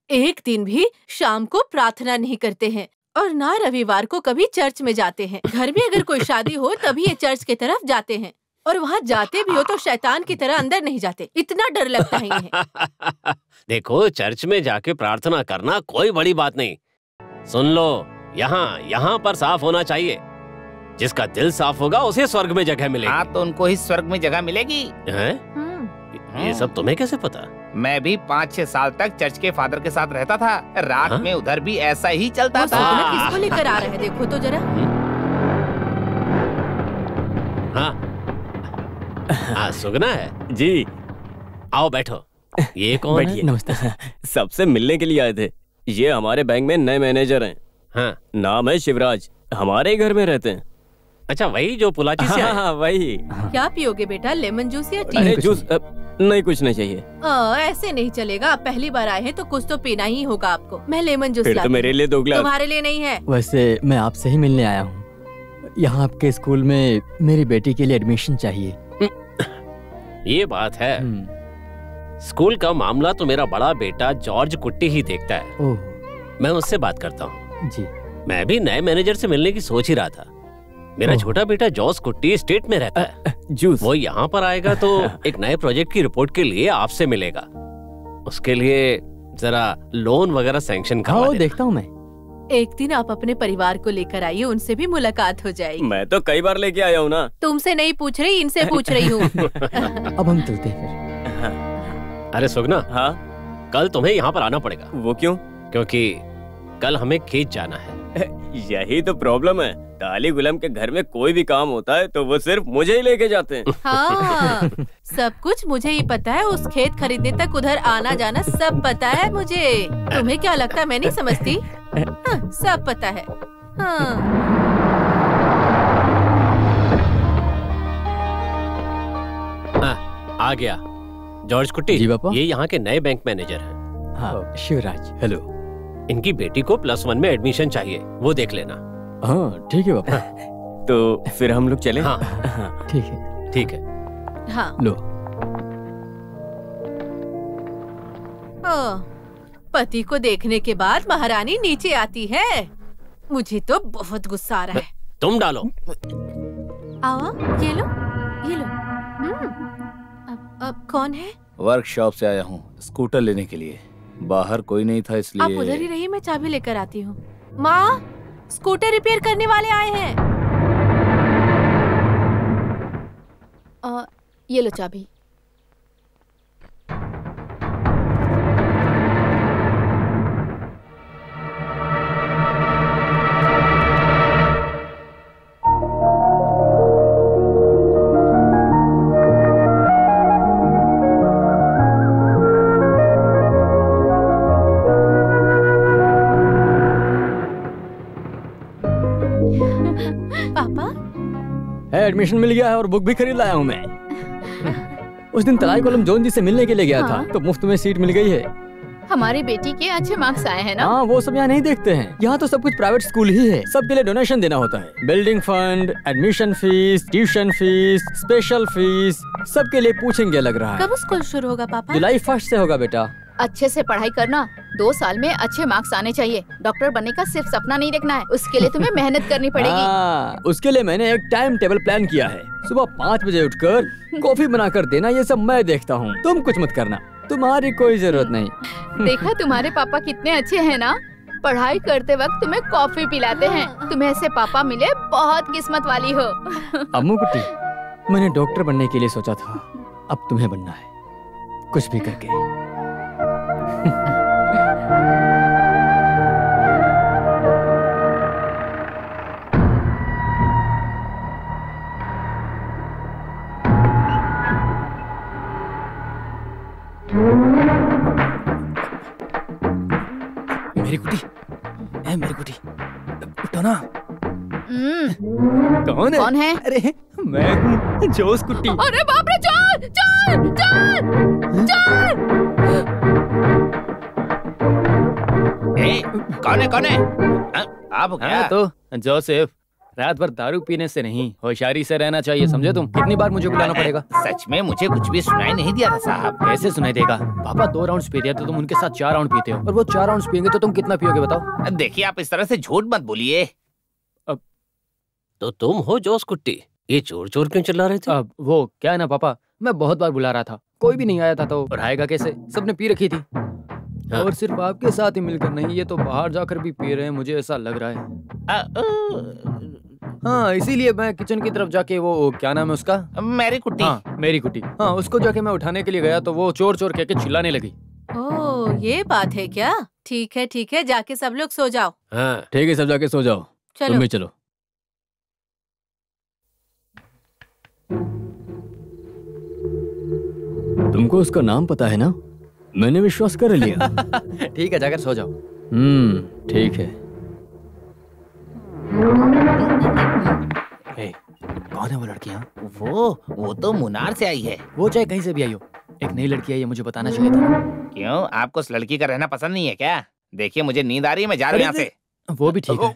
एक दिन भी शाम को प्रार्थना नहीं करते हैं और ना रविवार को कभी चर्च में जाते हैं। घर में अगर कोई शादी हो तभी ये चर्च की तरफ जाते हैं, और वहाँ जाते भी हो तो शैतान की तरह अंदर नहीं जाते। इतना डर लगता है इन्हें। देखो, चर्च में जाके प्रार्थना करना कोई बड़ी बात नहीं। सुन लो, यहाँ पर साफ होना चाहिए। जिसका दिल साफ होगा उसे स्वर्ग में जगह मिलेगी। हाँ, तो उनको ही स्वर्ग में जगह मिलेगी। ये सब तुम्हें कैसे पता? मैं भी 5-6 साल तक चर्च के फादर के साथ रहता था। रात में उधर भी ऐसा ही चलता था। किसको लेकर आ रहे हैं, देखो तो जरा। हाँ, सुगना है जी। आओ बैठो। ये कौन है? नमस्ते। सबसे मिलने के लिए आए थे। ये हमारे बैंक में नए मैनेजर हैं। हाँ, नाम है शिवराज, हमारे घर में रहते हैं। अच्छा, वही जो पुलाची से आए? हाँ, वही। क्या पियोगे बेटा, लेमन जूस या टी? अरे जूस नहीं, कुछ नहीं चाहिए। ऐसे नहीं चलेगा, आप पहली बार आए हैं तो कुछ तो पीना ही होगा आपको। मैं लेमन जूस फिर तो मेरे लिए 2 गिलास। तुम्हारे लिए नहीं है। वैसे मैं आपसे ही मिलने आया हूँ। यहाँ आपके स्कूल में मेरी बेटी के लिए एडमिशन चाहिए। ये बात है। स्कूल का मामला तो मेरा बड़ा बेटा जॉर्ज कुट्टी ही देखता है। मैं उससे बात करता हूँ। जी। मैं भी नए मैनेजर से मिलने की सोच ही रहा था। मेरा छोटा बेटा जॉर्ज कुट्टी स्टेट में रहता है। जूस। वो यहाँ पर आएगा तो एक नए प्रोजेक्ट की रिपोर्ट के लिए आपसे मिलेगा। उसके लिए जरा लोन वगैरह सैंक्शन करवा देना। देखता हूँ मैं। एक दिन आप अपने परिवार को लेकर आइए, उनसे भी मुलाकात हो जाएगी। मैं तो कई बार लेके आया हूँ ना। तुमसे नहीं पूछ रही, इनसे पूछ रही हूँ। अब हम चलते हैं अरे सुगना, हाँ, कल तुम्हें यहाँ पर आना पड़ेगा। वो क्यों? क्योंकि कल हमें खेत जाना है। यही तो प्रॉब्लम है। तालिकुलम के घर में कोई भी काम होता है तो वो सिर्फ मुझे ही लेके जाते हैं। हाँ, सब कुछ मुझे ही पता है। उस खेत खरीदने तक उधर आना जाना सब पता है मुझे। तुम्हें क्या लगता है मैं नहीं समझती? हाँ, सब पता है। हाँ। आ गया। जॉर्ज कुट्टी जी पापा। ये यहाँ के नए बैंक मैनेजर हैं। हाँ शिवराज, हेलो। इनकी बेटी को +1 में एडमिशन चाहिए, वो देख लेना। हाँ ठीक है पापा। तो फिर हम लोग चले। हाँ ठीक है। ठीक है। हाँ लो। पति को देखने के बाद महारानी नीचे आती है। मुझे तो बहुत गुस्सा आ रहा है। तुम डालो। आओ, ये लो, ये लो। अब कौन है? वर्कशॉप से आया हूँ स्कूटर लेने के लिए। बाहर कोई नहीं था इसलिए। आप उधर ही रहिए, मैं चाबी लेकर आती हूँ। माँ, स्कूटर रिपेयर करने वाले आए हैं। ये लो चाबी। एडमिशन मिल गया है और बुक भी खरीद लाया हूँ मैं। उस दिन तलाई कोलम जॉन जी से मिलने के लिए गया था तो मुफ्त में सीट मिल गई है। हमारी बेटी के अच्छे मार्क्स आए हैं ना? हाँ, वो सब यहाँ नहीं देखते हैं। यहाँ तो सब कुछ प्राइवेट स्कूल ही है। सबके लिए डोनेशन देना होता है। Building fund, admission fees, tuition fees, special fees, सबके लिए पूछेंगे लग रहा है। कब स्कूल शुरू होगा पापा? जुलाई 1 से होगा बेटा। अच्छे से पढ़ाई करना, 2 साल में अच्छे मार्क्स आने चाहिए। डॉक्टर बनने का सिर्फ सपना नहीं देखना है, उसके लिए तुम्हें मेहनत करनी पड़ेगी। उसके लिए मैंने एक टाइम टेबल प्लान किया है। सुबह 5 बजे उठकर कॉफी बनाकर देना, ये सब मैं देखता हूँ। तुम कुछ मत करना, तुम्हारी कोई जरूरत नहीं। देखा तुम्हारे पापा कितने अच्छे हैं ना, पढ़ाई करते वक्त तुम्हें कॉफी पिलाते हैं। तुम्हें ऐसे पापा मिले, बहुत किस्मत वाली हो। अम्मू कुट्टी, मैंने डॉक्टर बनने के लिए सोचा था, अब तुम्हें बनना है, कुछ भी करके। मेरी कुटी, मेरी कुटी, उठो ना। कौन है? कौन है? अरे मैं हूँ जोश कुट्टी। अरे बाप रे, चोर चोर चोर चोर! कौन है कौन है? आप क्या? हाँ, तो जोसेफ, रात भर दारू पीने से नहीं, होशियारी से रहना चाहिए, समझे तुम? कितनी बार मुझे बुलाना पड़ेगा? सच में मुझे कुछ भी सुनाई नहीं दिया था साहब। कैसे सुनाई देगा? पापा 2 राउंड पी रहे थे, तुम उनके साथ 4 राउंड पीते हो, और वो 4 राउंड पियेंगे तो तुम कितना पियोगे बताओ? देखिए, आप इस तरह से झूठ मत बोलिए। अब तो तुम हो जोश कुट्टी, ये चोर चोर क्यों चिल्ला रहे थे? अब वो क्या है ना पापा, मैं बहुत बार बुला रहा था, कोई भी नहीं आया था, तो पढ़ाएगा कैसे? सबने पी रखी थी। हाँ। और सिर्फ आपके साथ ही मिलकर नहीं, ये तो बाहर जाकर भी पी रहे हैं, मुझे ऐसा लग रहा है। हाँ, इसीलिए मैं किचन की तरफ जाके वो क्या नाम है उसका, मेरी कुट्टी। हाँ, मेरी कुट्टी, हाँ, उसको जाके मैं उठाने के लिए गया तो वो चोर चोर कह के चिल्लाने लगी। ओह, ये बात है क्या? ठीक है, जाके सब लोग सो जाओ। हाँ ठीक है, सब जाके सो जाओ। चलो। तुम भी चलो। तुमको उसका नाम पता है ना? मैंने विश्वास कर लिया। ठीक है, जाकर सो जाओ। ठीक है। कौन है वो लड़कियाँ? वो तो मुनार से आई है। वो चाहे कहीं से भी आई हो, एक नई लड़की आई है, मुझे बताना चाहिए था। क्यों, आपको उस लड़की का रहना पसंद नहीं है क्या? देखिए, मुझे नींद आ रही है, मैं जा रहा हूँ यहाँ से। वो भी ठीक है।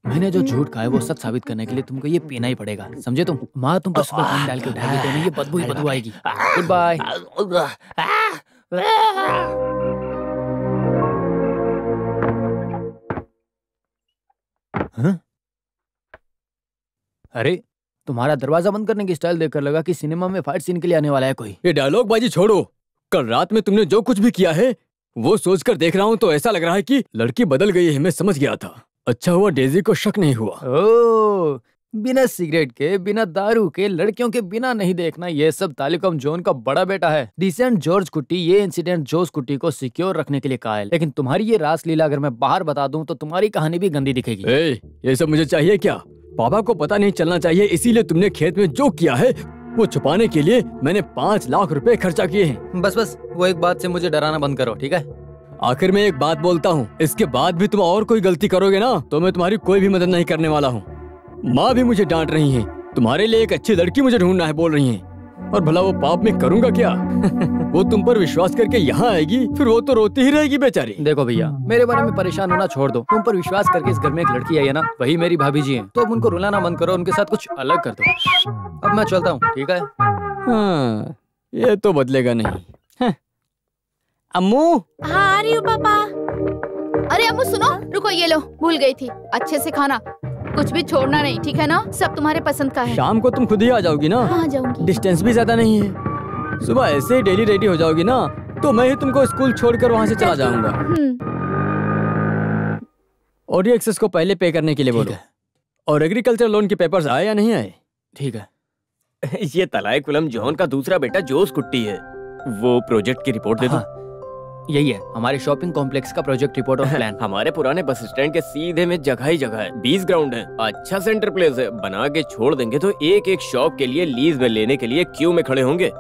मैंने जो झूठ कहा है वो सच साबित करने के लिए तुमको ये पीना ही पड़ेगा, समझे तुम? माँ तुम पर सुबह पानी डाल के उठाएगी तो नहीं, ये बदबू ही बदबू आएगी। Good bye. अरे, तुम्हारा दरवाजा बंद करने की स्टाइल देखकर लगा कि सिनेमा में फाइट सीन के लिए आने वाला है कोई। ये डायलॉग बाजी छोड़ो। कल रात में तुमने जो कुछ भी किया है वो सोचकर देख रहा हूँ तो ऐसा लग रहा है कि लड़की बदल गई है। मैं समझ गया था। अच्छा हुआ डेजी को शक नहीं हुआ। ओह, बिना सिगरेट के, बिना दारू के, लड़कियों के बिना नहीं देखना, ये सब तालिकम जॉन का बड़ा बेटा है। डिसेंट जॉर्ज कुट्टी ये इंसिडेंट जोश कुट्टी को सिक्योर रखने के लिए कहा है, लेकिन तुम्हारी ये रासलीला अगर मैं बाहर बता दूं तो तुम्हारी कहानी भी गंदी दिखेगी। ये सब मुझे चाहिए क्या? पापा को पता नहीं चलना चाहिए, इसीलिए तुमने खेत में जो किया है वो छुपाने के लिए मैंने 5 लाख रुपए खर्चा किए हैं। बस वो एक बात से मुझे डराना बंद करो, ठीक है? आखिर में एक बात बोलता हूँ, इसके बाद भी तुम और कोई गलती करोगे ना तो मैं तुम्हारी कोई भी मदद नहीं करने वाला हूँ। माँ भी मुझे डांट रही है। तुम्हारे लिए एक अच्छी लड़की मुझे ढूंढना है बोल रही है। और भला वो पाप मैं करूंगा क्या? वो तुम पर विश्वास करके यहाँ आएगी, फिर वो तो रोती ही रहेगी बेचारी। देखो भैया, मेरे बारे में परेशान होना छोड़ दो। तुम पर विश्वास करके इस घर में एक लड़की आई है ना, वही मेरी भाभी जी हैं। तो अब उनको रुलाना बंद करो, उनके साथ कुछ अलग कर दो। अब मैं चलता हूँ, ठीक है? हाँ, ये तो बदलेगा नहीं। अम्मू। हाँ आ रही हूँ पापा। अरे अम्मू सुनो, रुको, ये लो, भूल गई थी। अच्छे से खाना, कुछ भी छोड़ना नहीं, ठीक है ना? सब तुम्हारे पसंद का है। शाम को तुम खुद ही आ जाओगी ना? हाँ जाऊंगी। डिस्टेंस भी ज्यादा नहीं है। सुबह ऐसे ही डेली रेडी हो जाओगी ना, तो मैं ही तुमको स्कूल छोड़कर वहाँ से चला जाऊंगा। और ये एक्सेस को पहले पे करने के लिए बोलो। और एग्रीकल्चर लोन के पेपर्स आए या नहीं आए? ठीक है। ये तलाई कुलम जॉन का दूसरा बेटा जोस कुट्टी है। वो प्रोजेक्ट की रिपोर्ट दे दो। यही है हमारे शॉपिंग कॉम्प्लेक्स का प्रोजेक्ट रिपोर्ट और प्लान। हमारे पुराने बस स्टैंड के सीधे में जगह ही जगह है। 20 ग्राउंड है, अच्छा सेंटर प्लेस है। बना के छोड़ देंगे तो एक एक शॉप के लिए लीज में लेने के लिए क्यू में खड़े होंगे।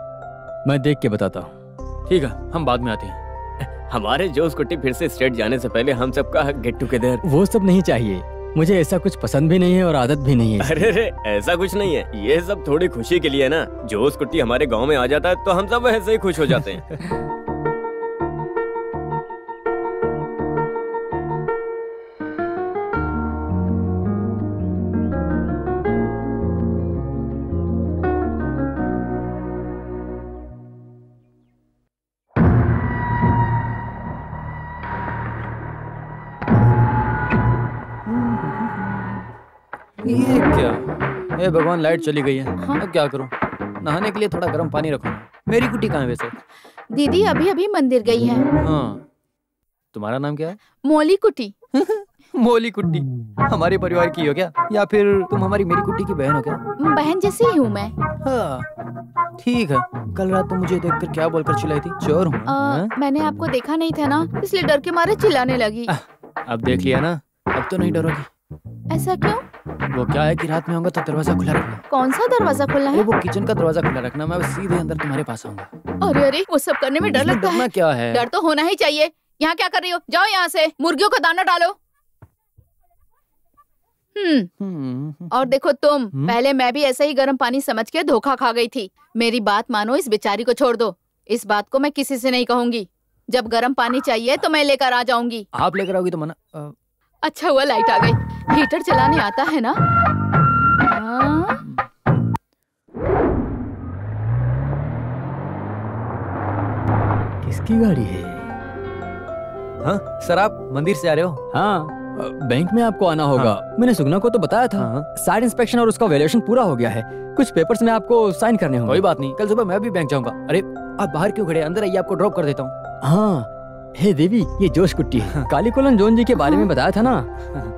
मैं देख के बताता हूँ। ठीक है, हम बाद में आते हैं। हमारे जोस कुट्टी फिर से स्टेट जाने से पहले हम सबका गेट टुगेदर। वो सब नहीं चाहिए मुझे, ऐसा कुछ पसंद भी नहीं है और आदत भी नहीं है। अरे ऐसा कुछ नहीं है, ये सब थोड़ी खुशी के लिए ना। जोस कुट्टी हमारे गाँव में आ जाता है तो हम सब ऐसे ही खुश हो जाते हैं। ये क्या? हे भगवान, लाइट चली गई है। हाँ? अब क्या करूं? नहाने के लिए थोड़ा गर्म पानी रखो। मेरी कुटी कहाँ है वैसे? दीदी अभी अभी मंदिर गई है। हाँ। तुम्हारा नाम क्या है? मोली कुटी। मोली कुट्टी हमारे परिवार की हो क्या, या फिर तुम हमारी मेरी कुट्टी की बहन हो क्या? बहन जैसी ही हूँ मैं। हाँ, ठीक है। कल रात तुम मुझे देखकर क्या बोलकर चिल्लाई थी? चोर हूँ। मैंने आपको देखा नहीं था ना, इसलिए डर के मारे चिल्लाने लगी। अब देख लिया ना, अब तो नहीं डरोगी। ऐसा क्यों? वो क्या है कि रात में आऊंगा तो दरवाजा खुला रखना। कौन सा दरवाजा खुला है? वो किचन का दरवाजा खुला रखना, मैं सीधे अंदर तुम्हारे पास आऊंगा। अरे अरे, वो सब करने में डर लगता है। क्या है? डर तो होना ही चाहिए। यहाँ क्या कर रही हो? जाओ यहाँ से, मुर्गियों का दाना डालो। और देखो तुम, पहले मैं भी ऐसा ही गर्म पानी समझ के धोखा खा गई थी। मेरी बात मानो, इस बेचारी को छोड़ दो। इस बात को मैं किसी से नहीं कहूंगी। जब गर्म पानी चाहिए तो मैं लेकर आ जाऊंगी। आप लेकर आओगी तो मना। अच्छा हुआ लाइट आ गई। हीटर चलाने आता है ना? किसकी गाड़ी है? हाँ सर, आप मंदिर से आ रहे हो? हाँ, बैंक में आपको आना होगा। मैंने सुगना को तो बताया था। साइड इंस्पेक्शन और उसका वैल्यूएशन पूरा हो गया है। कुछ पेपर्स में आपको साइन करने होंगे। कोई बात नहीं, कल सुबह मैं भी बैंक जाऊंगा। अरे आप बाहर क्यों खड़े? अंदर आइए, आपको ड्रॉप कर देता हूँ। हाँ, हे देवी, ये जोश कुट्टी है। काली कोलन जॉन जी के बारे में बताया था ना?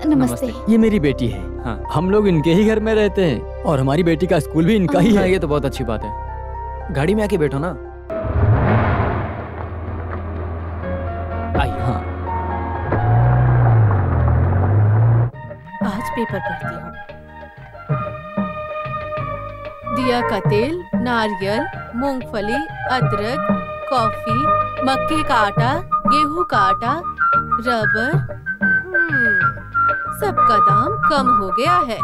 नमस्ते। ये मेरी बेटी है। हम लोग इनके ही घर में रहते हैं और हमारी बेटी का स्कूल भी इनका ही है। ये तो बहुत अच्छी बात है। गाड़ी में आके बैठो ना। हाँ, आज पेपर पढ़ती हूँ। दिया का तेल, नारियल, मूंगफली, अदरक, कॉफी, मक्के का आटा, गेहूं का आटा, रबर। सबका दाम कम हो गया है।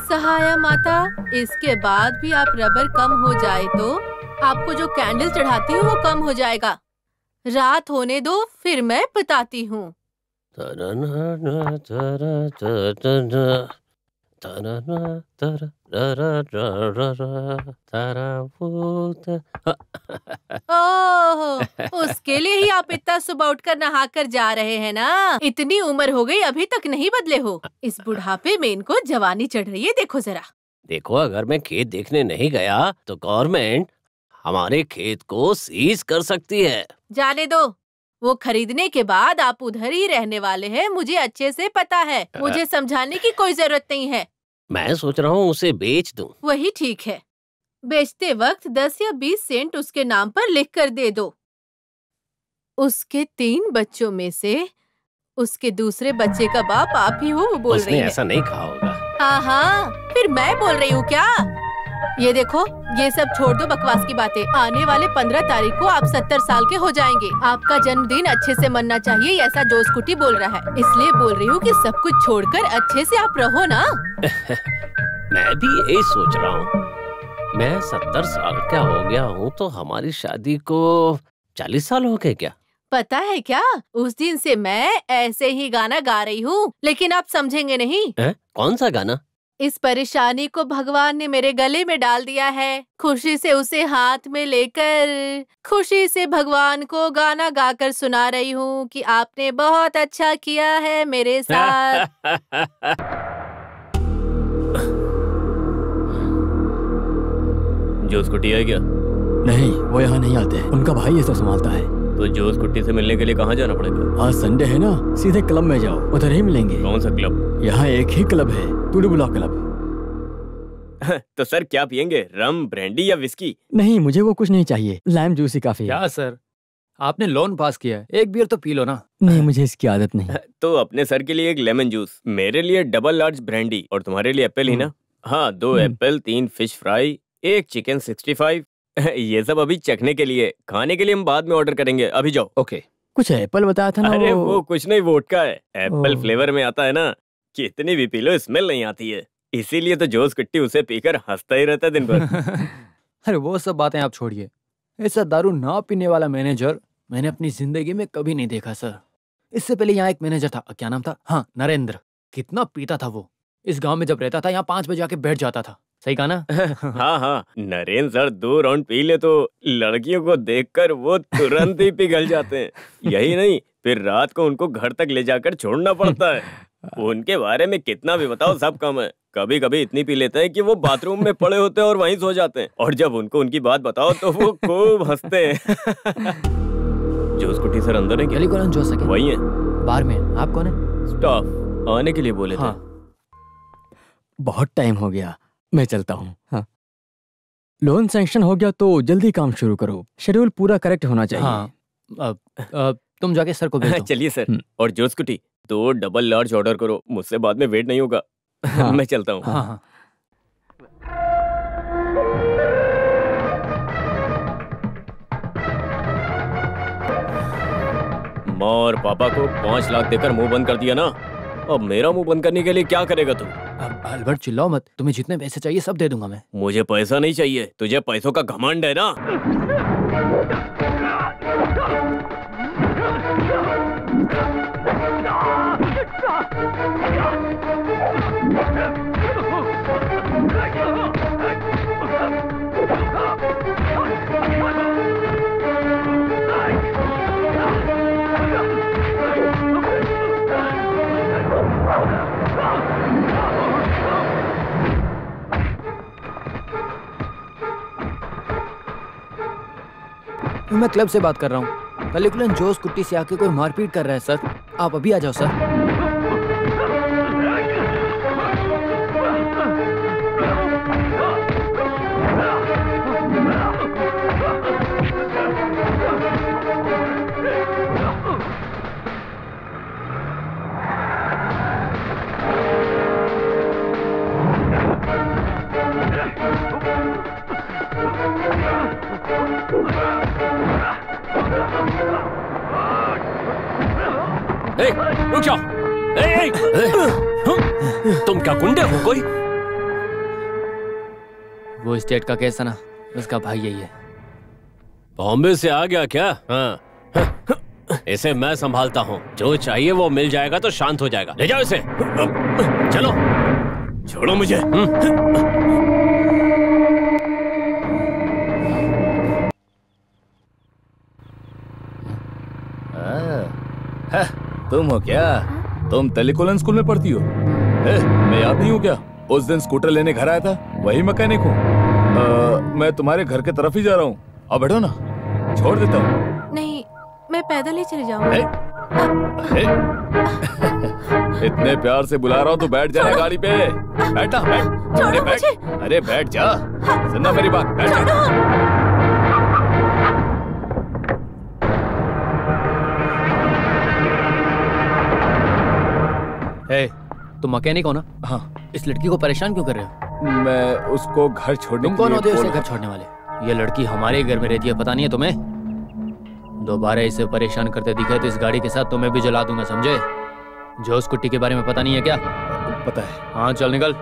सहाया माता, इसके बाद भी आप रबर कम हो जाए तो आपको जो कैंडल चढ़ाती हूँ वो कम हो जाएगा। रात होने दो, फिर मैं बताती हूँ। ओह, उसके लिए ही आप इतना सुबह उठकर नहा कर जा रहे हैं ना? इतनी उम्र हो गई, अभी तक नहीं बदले हो। इस बुढ़ापे में इनको जवानी चढ़ रही है, देखो जरा। देखो, अगर मैं खेत देखने नहीं गया तो गवर्नमेंट हमारे खेत को सीज कर सकती है। जाने दो, वो खरीदने के बाद आप उधर ही रहने वाले हैं, मुझे अच्छे से पता है। मुझे समझाने की कोई जरूरत नहीं है। मैं सोच रहा हूँ उसे बेच दूं। वही ठीक है। बेचते वक्त 10 या 20 सेंट उसके नाम पर लिख कर दे दो। उसके 3 बच्चों में से उसके दूसरे बच्चे का बाप आप ही हो, वो बोल रही है। उसने ऐसा नहीं कहा होगा। हाँ, फिर मैं बोल रही हूँ क्या? ये देखो, ये सब छोड़ दो बकवास की बातें। आने वाले 15 तारीख को आप 70 साल के हो जाएंगे। आपका जन्मदिन अच्छे से मनना चाहिए, ऐसा जोश कुटी बोल रहा है। इसलिए बोल रही हूँ कि सब कुछ छोड़कर अच्छे से आप रहो ना। मैं भी यही सोच रहा हूँ। मैं 70 साल का हो गया हूँ तो हमारी शादी को 40 साल हो गए क्या? पता है क्या, उस दिन से मैं ऐसे ही गाना गा रही हूँ, लेकिन आप समझेंगे नहीं। कौन सा गाना? इस परेशानी को भगवान ने मेरे गले में डाल दिया है, खुशी से उसे हाथ में लेकर खुशी से भगवान को गाना गाकर सुना रही हूँ कि आपने बहुत अच्छा किया है मेरे साथ। जोस कुट्टी है क्या? नहीं, वो यहाँ नहीं आते, उनका भाई ये सब संभालता है। तो जोस कुट्टी से मिलने के लिए कहाँ जाना पड़ेगा? आज संडे है ना, सीधे क्लब में जाओ, उधर ही मिलेंगे। कौन सा क्लब? यहाँ एक ही क्लब है, टूडू ब्लॉक क्लब। तो सर क्या पियेंगे, रम, ब्रांडी या विस्की? नहीं, मुझे वो कुछ नहीं चाहिए, लाइम जूस ही काफी है। क्या सर, आपने लोन पास किया है, एक बियर तो पी लो ना। नहीं, मुझे इसकी आदत नहीं। तो अपने सर के लिए एक लेमन जूस, मेरे लिए डबल लार्ज ब्रांडी, और तुम्हारे लिए एप्पल ही ना? हाँ, 2 एप्पल, 3 फिश फ्राई, 1 चिकन 65। ये सब अभी चखने के लिए, खाने के लिए हम बाद में ऑर्डर करेंगे, अभी जाओ। ओके। कुछ एप्पल बताया था ना? अरे वो कुछ नहीं, वोडका है, एप्पल फ्लेवर में आता है ना, कितनी भी पी लो स्मेल नहीं आती है, इसीलिए तो जोस कुट्टी उसे पीकर हंसता ही रहता है दिन भर। अरे वो सब बातें आप छोड़िए, ऐसा दारू ना पीने वाला मैनेजर मैंने अपनी जिंदगी में कभी नहीं देखा सर। इससे पहले यहाँ एक मैनेजर था, क्या नाम था? हाँ, नरेंद्र। कितना पीता था वो, इस गांव में जब रहता था यहाँ 5 बजे आके बैठ जाता था। सही कहा ना? हाँ, नरेंद्र सर 2 राउंड पी ले तो लड़कियों को देखकर वो तुरंत ही पिघल जाते हैं। यही नहीं, फिर रात को उनको घर तक ले जाकर छोड़ना पड़ता है। उनके बारे में कितना भी बताओ सब कम है। कभी कभी इतनी पी लेते हैं कि वो बाथरूम में पड़े होते हैं और वहीं सो जाते हैं, और जब उनको उनकी बात बताओ तो वो खूब हंसते हैं। जोस कुट्टी सर अंदर है क्या? टेलीकॉलन जोस है, वही है बार में। आप कौन है? स्टाफ आने के लिए बोले थे। बहुत टाइम हो गया, मैं चलता हूँ। हाँ, लोन सैंक्शन हो गया तो जल्दी काम शुरू करो, शेड्यूल पूरा करेक्ट होना चाहिए। हाँ, तुम जाके सर को भेज दो। चलिए सर। और जोस कुट्टी 2 डबल लार्ज ऑर्डर करो, मुझसे बाद में वेट नहीं होगा। हाँ। मैं चलता हूँ। हाँ। माँ और पापा को 5 लाख देकर मुंह बंद कर दिया ना, अब मेरा मुंह बंद करने के लिए क्या करेगा तू? अल्बर्ट चिल्लाओ मत, तुम्हें जितने पैसे चाहिए सब दे दूंगा मैं। मुझे पैसा नहीं चाहिए, तुझे पैसों का घमंड है ना। मैं क्लब से बात कर रहा हूँ, टेलीकॉलन जोस कुट्टी से आके कोई मारपीट कर रहा है सर, आप अभी आ जाओ सर। रुक जाओ। तुम क्या गुंडे हो कोई? वो स्टेट का केस है ना, उसका भाई यही है। बॉम्बे से आ गया क्या? हाँ, इसे मैं संभालता हूँ, जो चाहिए वो मिल जाएगा तो शांत हो जाएगा। ले जाओ इसे। चलो। छोड़ो मुझे। तुम हो क्या? तुम टेलीकॉलन स्कूल में पढ़ती हो? मैं याद नहीं हूँ क्या? उस दिन स्कूटर लेने घर आया था, वही मैकेनिक हूँ। मैं तुम्हारे घर के तरफ ही जा रहा हूँ, अब बैठो ना, छोड़ देता हूँ। नहीं, मैं पैदल ही चले जाऊंगी। इतने प्यार से बुला रहा हूँ तो बैठ जाना गाड़ी पे। बैठना, बैठ। अरे बैठ, अरे बैठ जा। सुनना मेरी बात, बैठ जा। तुम मैकेनिक हो ना? हाँ। इस लड़की को परेशान क्यों कर रहे हो? मैं उसको घर छोड़ने तुम कौन होते हो उसे घर छोड़ने वाले? ये लड़की हमारे घर में रहती है, पता नहीं है तुम्हें? दोबारा इसे परेशान करते दिखे तो इस गाड़ी के साथ तुम्हें भी जला दूंगा, समझे? जोस कुट्टी के बारे में पता नहीं है क्या? पता है। हाँ, चल निकल।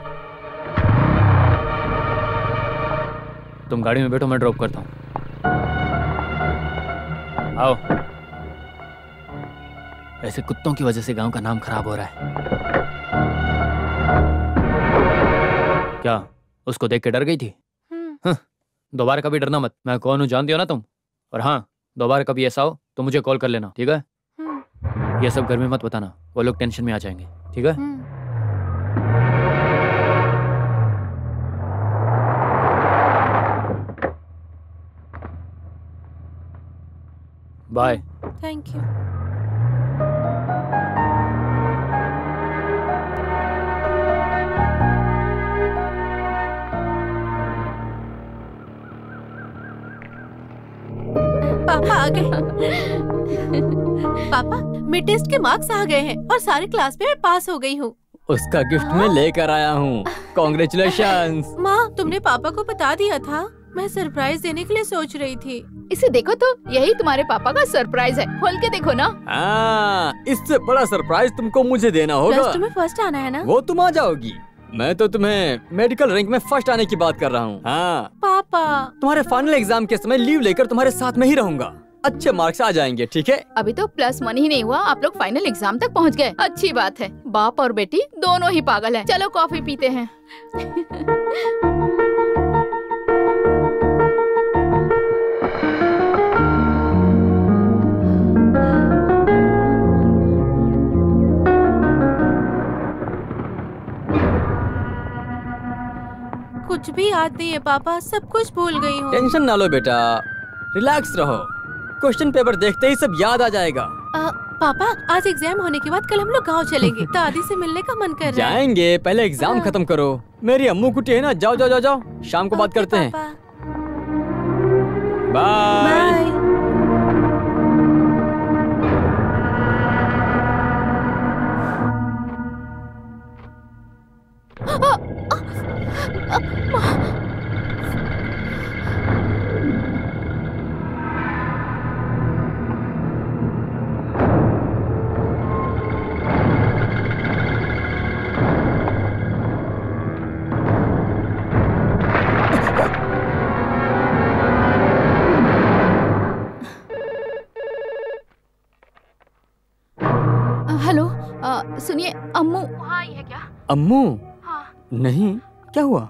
तुम गाड़ी में बैठो, मैं ड्रॉप करता हूँ। आओ। ऐसे कुत्तों की वजह से गांव का नाम खराब हो रहा है। क्या उसको देख के डर गई थी? दोबारा कभी डरना मत। मैं कौन हूँ जानती हो ना तुम? और हाँ, दोबारा कभी ऐसा हो तो मुझे कॉल कर लेना, ठीक है? ये सब घर में मत बताना, वो लोग टेंशन में आ जाएंगे, ठीक है? बाय। Thank you. पापा आ गए। पापा, मिड टेस्ट के मार्क्स आ गए हैं और सारी क्लास में मैं पास हो गई हूँ। उसका गिफ्ट मैं लेकर आया हूँ। कॉन्ग्रेचुलेशंस। माँ, तुमने पापा को बता दिया था? मैं सरप्राइज देने के लिए सोच रही थी। इसे देखो तो, यही तुम्हारे पापा का सरप्राइज है। खोल के देखो ना। इससे बड़ा सरप्राइज तुमको मुझे देना होगा। प्लस 2 में फर्स्ट आना है ना? वो तुम आ जाओगी। मैं तो तुम्हें मेडिकल रैंक में फर्स्ट आने की बात कर रहा हूँ। हाँ पापा, तुम्हारे फाइनल एग्जाम के समय लीव लेकर तुम्हारे साथ में ही रहूंगा। अच्छे मार्क्स आ जाएंगे, ठीक है? अभी तो +1 ही नहीं हुआ, आप लोग फाइनल एग्जाम तक पहुंच गए। अच्छी बात है। बाप और बेटी दोनों ही पागल हैं। चलो कॉफी पीते हैं। कुछ भी याद नहीं है पापा, सब कुछ भूल गई हूँ। टेंशन ना लो बेटा, रिलैक्स रहो। क्वेश्चन पेपर देखते ही सब याद आ जाएगा। पापा, आज एग्जाम होने के बाद कल हम लोग गांव चलेंगे। दादी से मिलने का मन कर रहा है। जाएंगे, पहले एग्जाम खत्म करो। मेरी अम्मू कुटी है ना, जाओ जाओ जाओ जाओ, शाम को बात करते हैं। बाय। हेलो, सुनिए, अम्मू वहाँ आई है क्या? अम्मू? हाँ। नहीं, क्या हुआ?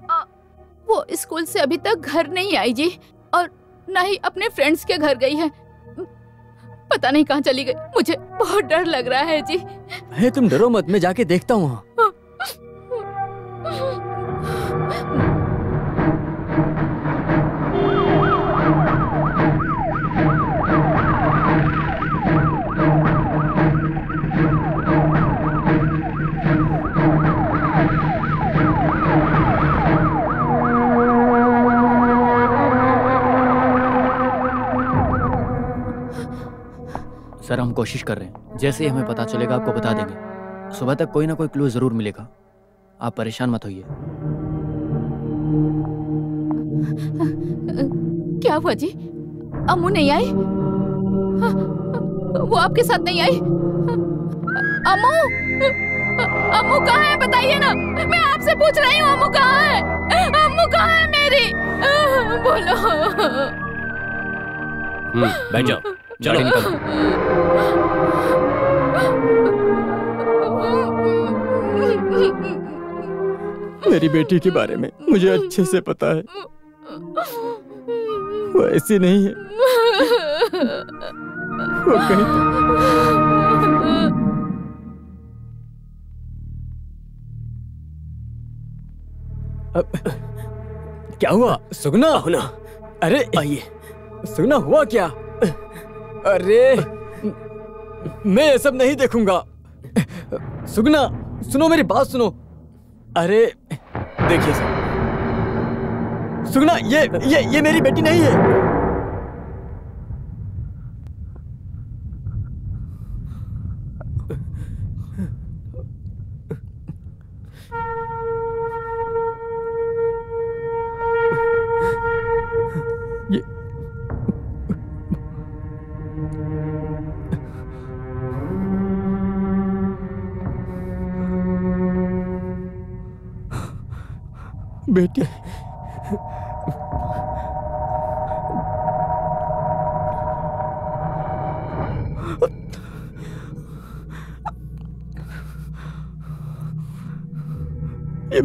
वो स्कूल से अभी तक घर नहीं आई जी, और न ही अपने फ्रेंड्स के घर गई है। पता नहीं कहाँ चली गई। मुझे बहुत डर लग रहा है जी। है, तुम डरो मत, मैं जाके देखता हूँ। सर, हम कोशिश कर रहे हैं। जैसे ही हमें पता चलेगा आपको बता देंगे। सुबह तक कोई ना कोई क्लू जरूर मिलेगा, आप परेशान मत होइए। क्या हुआ जी? अम्मू नहीं आई? वो आपके साथ नहीं आई? अम्मू, अम्मू कहाँ है? बताइए ना, मैं आपसे पूछ रही हूँ। अम्मू कहाँ है? अम्मू कहाँ है मेरी? बोलो। बैठ जाओ, चलो मेरी बेटी के बारे में मुझे अच्छे से पता है, वो ऐसी नहीं है। वो कहीं क्या हुआ? सुगना? अरे आइए। सुगना, हुआ क्या? अरे मैं ये सब नहीं देखूंगा। सुगना सुनो, मेरी बात सुनो। अरे देखिए सर, सुगना, ये मेरी बेटी नहीं है। बेटी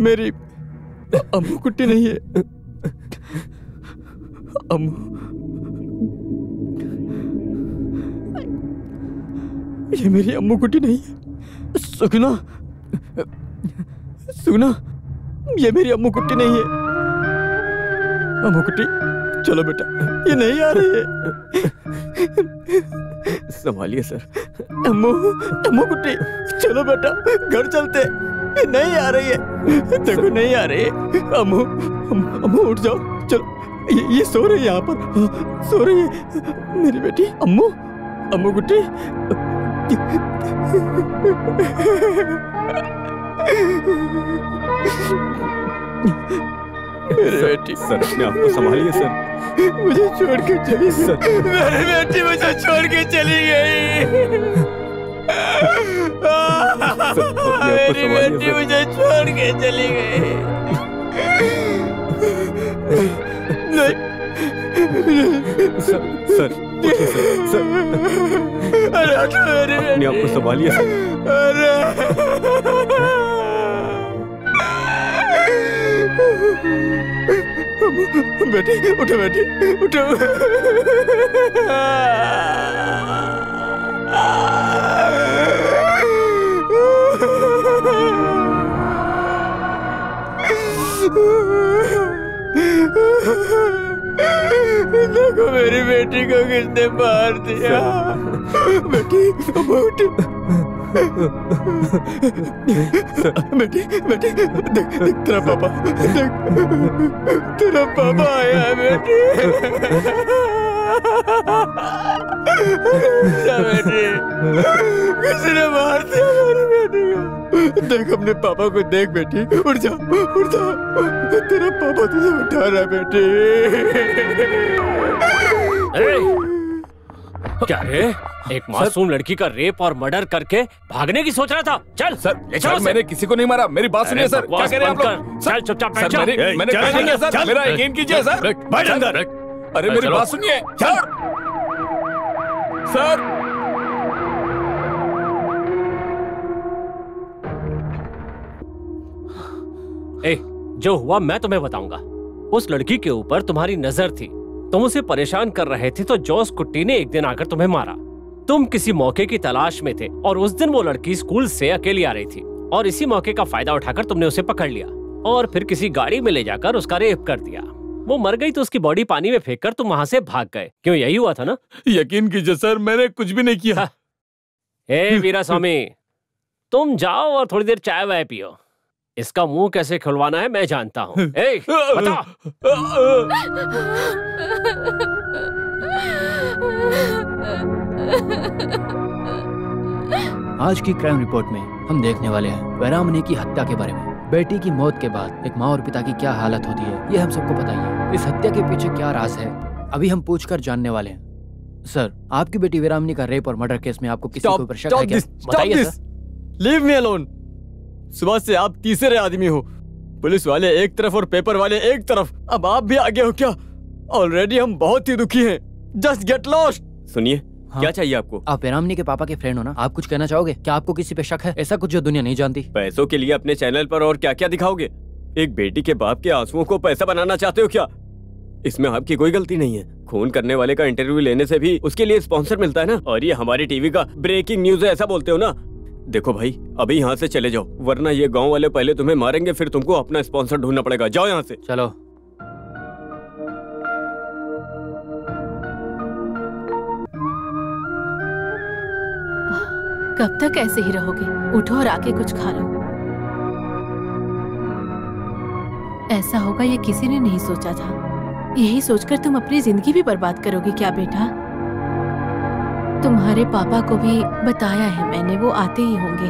मेरी अम्मू कुट्टी नहीं है। अम्मू, ये मेरी अम्मू कुट्टी नहीं है। सुगना, सुगना, ये मेरी अम्मू कुट्टी नहीं है। अम्मू कुट्टी, चलो बेटा, ये नहीं आ रही है। संभालिए सर। अम्मू, अम्मू कुट्टी, चलो बेटा, घर चलते। ये नहीं आ रही है, देखो नहीं आ रही है। अम्मू, अम्मू उठ जाओ, चलो। ये सो रही है यहाँ पर, हाँ, सो रही है मेरी बेटी। अम्मू, अम्मू कुट्टी। मेरी बेटी। सर अपने आप को संभालिए सर। मुझे छोड़ के चली सर। मेरी बेटी मुझे छोड़ के चली गई। मेरी बेटी मुझे छोड़ के चली गई। नहीं सर, सर, सर, अरे मेरी अपने आप को संभालिए सर। अरे बेटी, उठो बेटी, उठो। देखो मेरी बेटी को किसने मार दिया। बेटी, उठ। बेटी, बेटी, देख, देख तेरा पापा, देख तेरा पापा आया है बेटी। बेटी, किसी ने मार दिया मेरी बेटी को। देख अपने पापा को देख बेटी, उठ जा, उठ जा, तेरा पापा तुझे उठा रहा है बेटी। क्या रे, एक मासूम लड़की का रेप और मर्डर करके भागने की सोच रहा था? चल सर, सर मैंने किसी को नहीं मारा। मेरी बात सुनिए सर। क्या कह रहे हैं आप लोग? चल चुपचाप बैठ जा। मैंने कहा नहीं है सर, मेरा यकीन कीजिए सर। बैठ अंदर। अरे मेरी बात सुनिए सर। सर, जो हुआ मैं तुम्हें बताऊंगा। उस लड़की के ऊपर तुम्हारी नजर थी, तुम उसे परेशान कर रहे थे तो जोस कुट्टी ने एक दिन आकर तुम्हें मारा। तुम किसी मौके की तलाश में थे और उस दिन वो लड़की स्कूल से अकेली आ रही थी और इसी मौके का फायदा उठाकर तुमने उसे पकड़ लिया और फिर किसी गाड़ी में ले जाकर उसका रेप कर दिया। वो मर गई तो उसकी बॉडी पानी में फेंककर तुम वहां से भाग गए। क्यों, यही हुआ था ना? यकीन कीजिए सर, मैंने कुछ भी नहीं किया। हे वीरा स्वामी, तुम जाओ और थोड़ी देर चाय वाय पियो। इसका मुंह कैसे खुलवाना है मैं जानता हूँ। बता। आज की क्राइम रिपोर्ट में हम देखने वाले हैं वैरामनी की हत्या के बारे में। बेटी की मौत के बाद एक माँ और पिता की क्या हालत होती है, ये हम सबको पता ही है। इस हत्या के पीछे क्या राज है, अभी हम पूछकर जानने वाले हैं। सर, आपकी बेटी वैरामनी का रेप और मर्डर केस में आपको किसी के ऊपर शक है क्या? बताइए सर। Leave me alone. सुबह से आप तीसरे आदमी हो। पुलिस वाले एक तरफ और पेपर वाले एक तरफ, अब आप भी आगे हो क्या? ऑलरेडी हम बहुत ही दुखी हैं। Just get lost. सुनिए, हाँ? क्या चाहिए आपको? आप वैरामनी के पापा के फ्रेंड हो ना, आप कुछ कहना चाहोगे? क्या आपको किसी पे शक है? ऐसा कुछ जो दुनिया नहीं जानती? पैसों के लिए अपने चैनल पर और क्या क्या दिखाओगे? एक बेटी के बाप के आंसुओं को पैसा बनाना चाहते हो क्या? इसमें आपकी कोई गलती नहीं है। खून करने वाले का इंटरव्यू लेने से भी उसके लिए स्पॉन्सर मिलता है ना। और ये हमारी टीवी का ब्रेकिंग न्यूज है, ऐसा बोलते हो ना? देखो भाई, अभी यहाँ से चले जाओ, वरना ये गांव वाले पहले तुम्हें मारेंगे, फिर तुमको अपना स्पॉन्सर ढूंढना पड़ेगा। जाओ यहाँ से। चलो। कब तक ऐसे ही रहोगे? उठो और आके कुछ खा लो। ऐसा होगा ये किसी ने नहीं सोचा था। यही सोचकर तुम अपनी जिंदगी भी बर्बाद करोगे क्या बेटा? तुम्हारे पापा को भी बताया है मैंने, वो आते ही होंगे।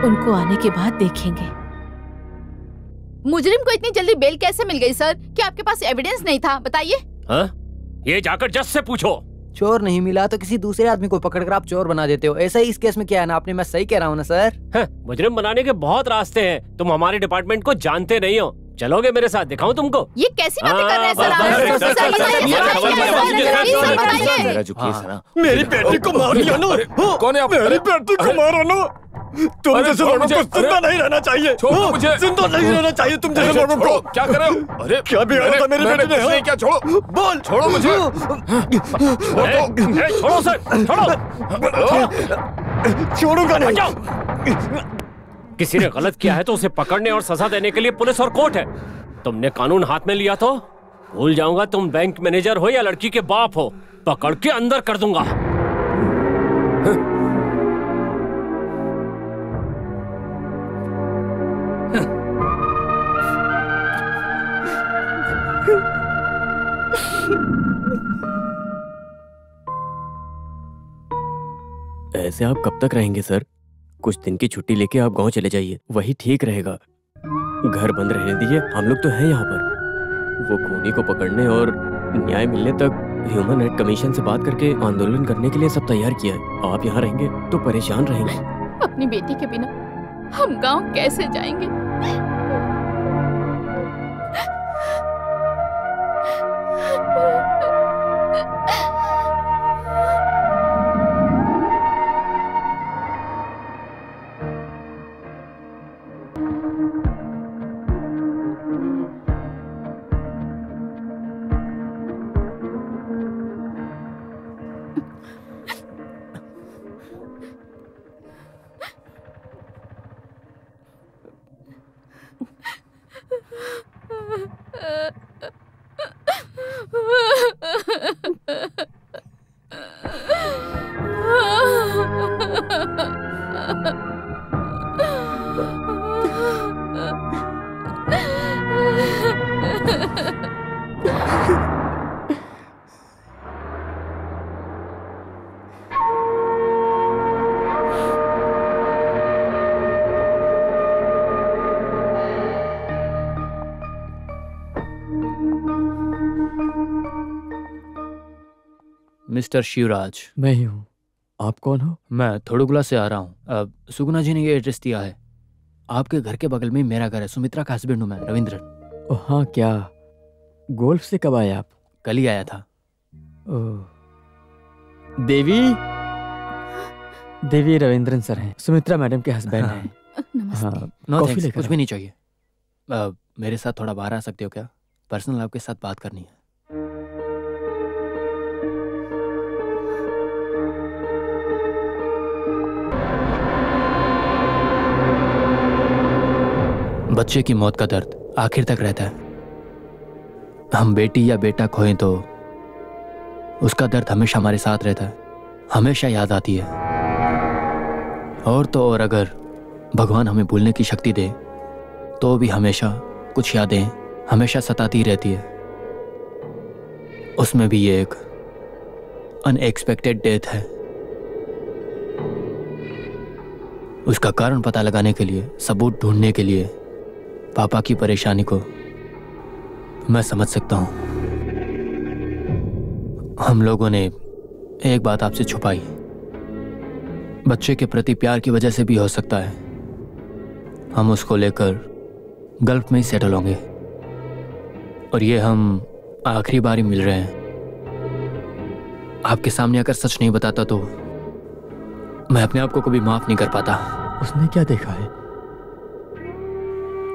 उनको आने के बाद देखेंगे। मुजरिम को इतनी जल्दी बेल कैसे मिल गई सर? क्या आपके पास एविडेंस नहीं था? बताइए। हाँ? ये जाकर जज से पूछो। चोर नहीं मिला तो किसी दूसरे आदमी को पकड़कर आप चोर बना देते हो। ऐसा ही इस केस में क्या है ना आपने? मैं सही कह रहा हूँ ना सर? मुजरिम बनाने के बहुत रास्ते हैं, तुम हमारे डिपार्टमेंट को जानते नहीं हो। चलोगे मेरे साथ, दिखाऊं तुमको? ये कैसी बातें कर रहे हैं सर? मेरी बेटी को मार दिया ना। कौन है आप? मेरी बेटी को मारा ना। तुम जैसे लड़कों को जिंदा नहीं रहना चाहिए। छोड़ो मुझे, जिंदा नहीं रहना चाहिए तुम जैसे लड़कों को। क्या कर रहे हो? अरे क्या बिगाड़ा था मेरे बेटे ने? क्या? छोड़ो, बोल, छोड़ो मुझे। छोड़ो सर, छोड़ो। छोड़ूंगा नहीं। किसी ने गलत किया है तो उसे पकड़ने और सजा देने के लिए पुलिस और कोर्ट है। तुमने कानून हाथ में लिया तो भूल जाऊंगा तुम बैंक मैनेजर हो या लड़की के बाप हो, पकड़ के अंदर कर दूंगा। ऐसे आप कब तक रहेंगे सर? कुछ दिन की छुट्टी लेके आप गांव चले जाइए, वही ठीक रहेगा। घर बंद रहने दीजिए, हम लोग तो हैं यहाँ पर। वो खूनी को पकड़ने और न्याय मिलने तक ह्यूमन राइट कमीशन से बात करके आंदोलन करने के लिए सब तैयार किया है। आप यहाँ रहेंगे तो परेशान रहेंगे। अपनी बेटी के बिना हम गांव कैसे जाएंगे? मिस्टर शिवराज। मैं ही हूँ। आप कौन हो? मैं थोड़ुगला से आ रहा हूँ। सुगुना जी ने ये एड्रेस दिया है। आपके घर के बगल में ही मेरा घर है। सुमित्रा का हस्बैंड हूँ मैं, रविंद्रन। ओह हाँ, क्या गोल्फ से कब आए आप? कल ही आया था। ओह, देवी रविंद्रन सर हैं, सुमित्रा मैडम के हस्बैंड हैं। नमस्ते। नो थैंक्स, कुछ भी नहीं चाहिए। मेरे साथ थोड़ा बाहर आ सकते हो क्या? पर्सनल आपके साथ बात करनी है। बच्चे की मौत का दर्द आखिर तक रहता है। हम बेटी या बेटा खोएं तो उसका दर्द हमेशा हमारे साथ रहता है, हमेशा याद आती है। और तो और अगर भगवान हमें भूलने की शक्ति दे तो भी हमेशा कुछ यादें हमेशा सताती रहती है। उसमें भी ये एक अनएक्सपेक्टेड डेथ है। उसका कारण पता लगाने के लिए, सबूत ढूंढने के लिए पापा की परेशानी को मैं समझ सकता हूं। हम लोगों ने एक बात आपसे छुपाई। बच्चे के प्रति प्यार की वजह से भी हो सकता है। हम उसको लेकर गल्फ में ही सेटल होंगे और ये हम आखिरी बार ही मिल रहे हैं। आपके सामने अगर सच नहीं बताता तो मैं अपने आप को कभी माफ नहीं कर पाता। उसने क्या देखा है?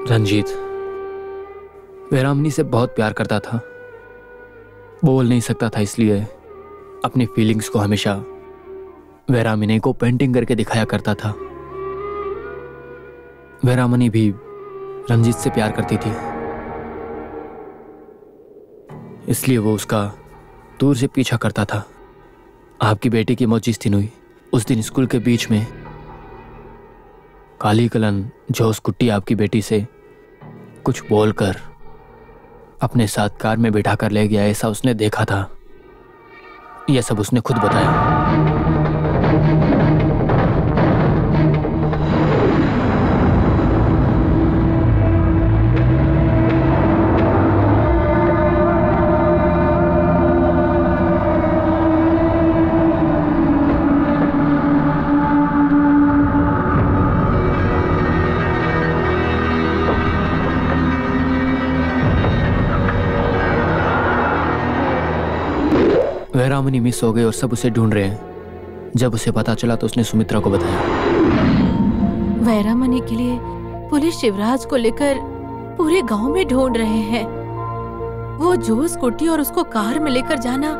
रंजीत वीरामनी से बहुत प्यार करता था। बोल नहीं सकता था, इसलिए अपनी फीलिंग्स को हमेशा वीरामनी को पेंटिंग करके दिखाया करता था। वीरामनी भी रंजीत से प्यार करती थी, इसलिए वो उसका दूर से पीछा करता था। आपकी बेटी की मौत जिस दिन हुई, उस दिन स्कूल के बीच में काली कलन जोस कुट्टी आपकी बेटी से कुछ बोलकर अपने साथ कार में बिठा कर ले गया, ऐसा उसने देखा था। यह सब उसने खुद बताया। वीरामनी मिस हो गई और सब उसे ढूंढ रहे हैं। जब उसे पता चला तो उसने सुमित्रा को बताया। वैरामनी के लिए पुलिस शिवराज को लेकर पूरे गांव में ढूंढ रहे हैं। वो जो स्कूटी और उसको कार में लेकर जाना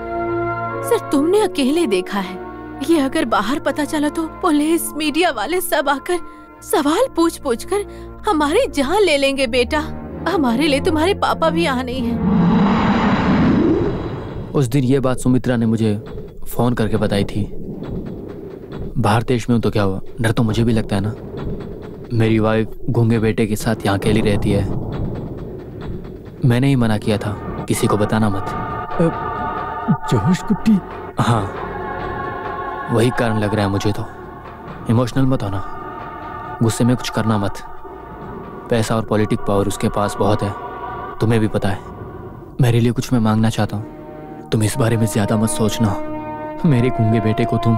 सिर्फ तुमने अकेले देखा है। ये अगर बाहर पता चला तो पुलिस मीडिया वाले सब आकर सवाल पूछ पूछ कर हमारी जान ले लेंगे। बेटा, हमारे लिए तुम्हारे पापा भी यहाँ नहीं हैं। उस दिन ये बात सुमित्रा ने मुझे फोन करके बताई थी। बाहर देश में हूं तो क्या हुआ, डर तो मुझे भी लगता है ना। मेरी वाइफ गूंगे बेटे के साथ यहाँ अकेली रहती है। मैंने ही मना किया था किसी को बताना मत। जोश कुट्टी? हाँ, वही कारण लग रहा है मुझे तो। इमोशनल मत होना, गुस्से में कुछ करना मत। पैसा और पॉलिटिक पावर उसके पास बहुत है, तुम्हें भी पता है। मेरे लिए कुछ मैं मांगना चाहता हूँ, तुम इस बारे में ज्यादा मत सोचना। मेरे गूंगे बेटे को तुम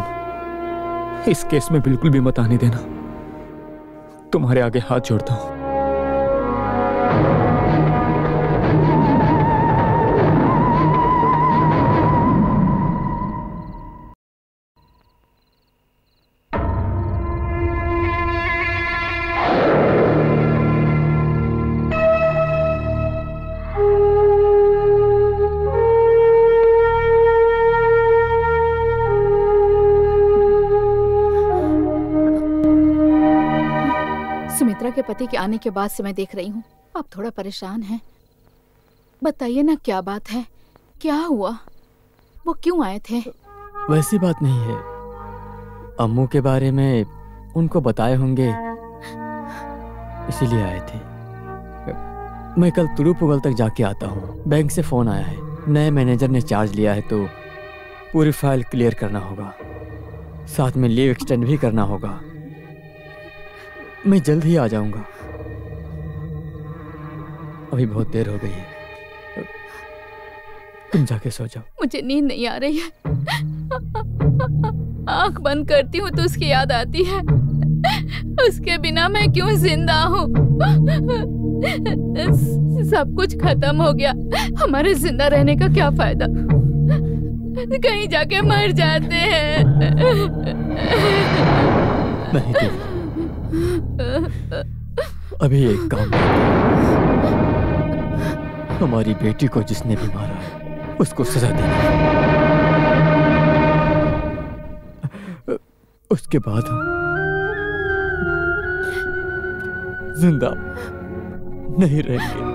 इस केस में बिल्कुल भी मत आने देना। तुम्हारे आगे हाथ जोड़ता हूँ। सुमित्रा के पति के आने के बाद से मैं देख रही हूँ आप थोड़ा परेशान हैं। बताइए ना क्या बात है, क्या हुआ, वो क्यों आए थे? वैसी बात नहीं है, अम्मू के बारे में उनको बताए होंगे इसीलिए आए थे। मैं कल तुरुपुगल तक जाके आता हूँ। बैंक से फोन आया है, नए मैनेजर ने चार्ज लिया है तो पूरी फाइल क्लियर करना होगा, साथ में लीव एक्सटेंड भी करना होगा। मैं जल्द ही आ जाऊंगा, अभी बहुत देर हो गई है, तुम जाके सो जाओ। मुझे नींद नहीं आ रही है, आंख बंद करती हूँ तो उसकी याद आती है। उसके बिना मैं क्यों जिंदा हूँ? सब कुछ खत्म हो गया, हमारे जिंदा रहने का क्या फायदा? कहीं जाके मर जाते हैं। नहीं देव, अभी एक काम, हमारी बेटी को जिसने भी मारा है उसको सजा देना, उसके बाद हम जिंदा नहीं रहेंगे।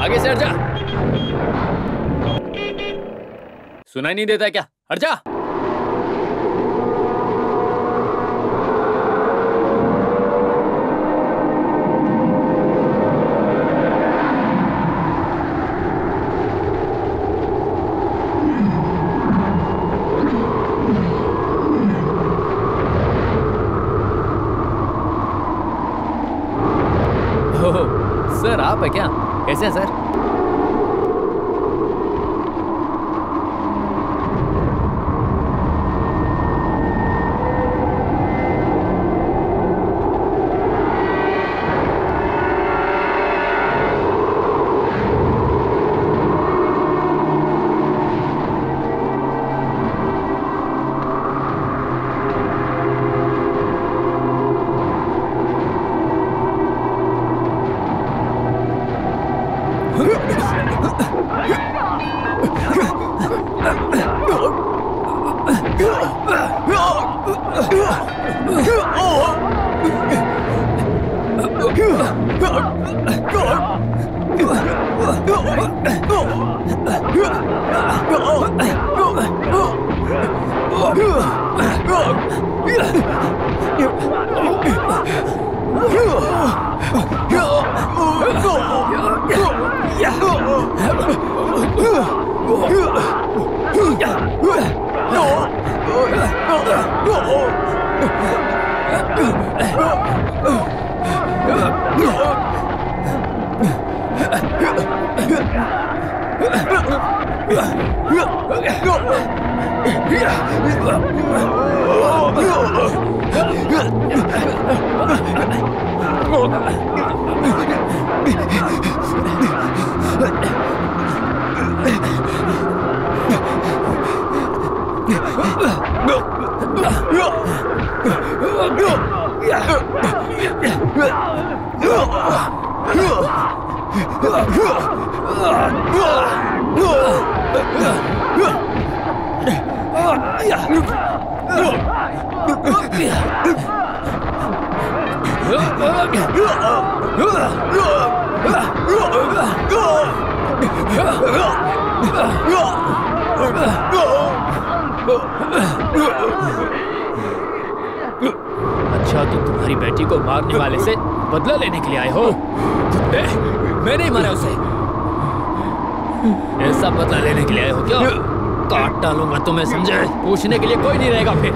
आगे से हट जा। सुनाई नहीं देता क्या? हट जा। सर आप है क्या? कैसे हैं सर? अच्छा, तुम तुम्हारी बेटी को मारने वाले से बदला लेने के लिए आए हो? मैं नहीं मारा उसे। ऐसा बदला लेने के लिए आए हो क्या? काट डालूंगा तुम्हें, समझे? पूछने के लिए कोई नहीं रहेगा फिर।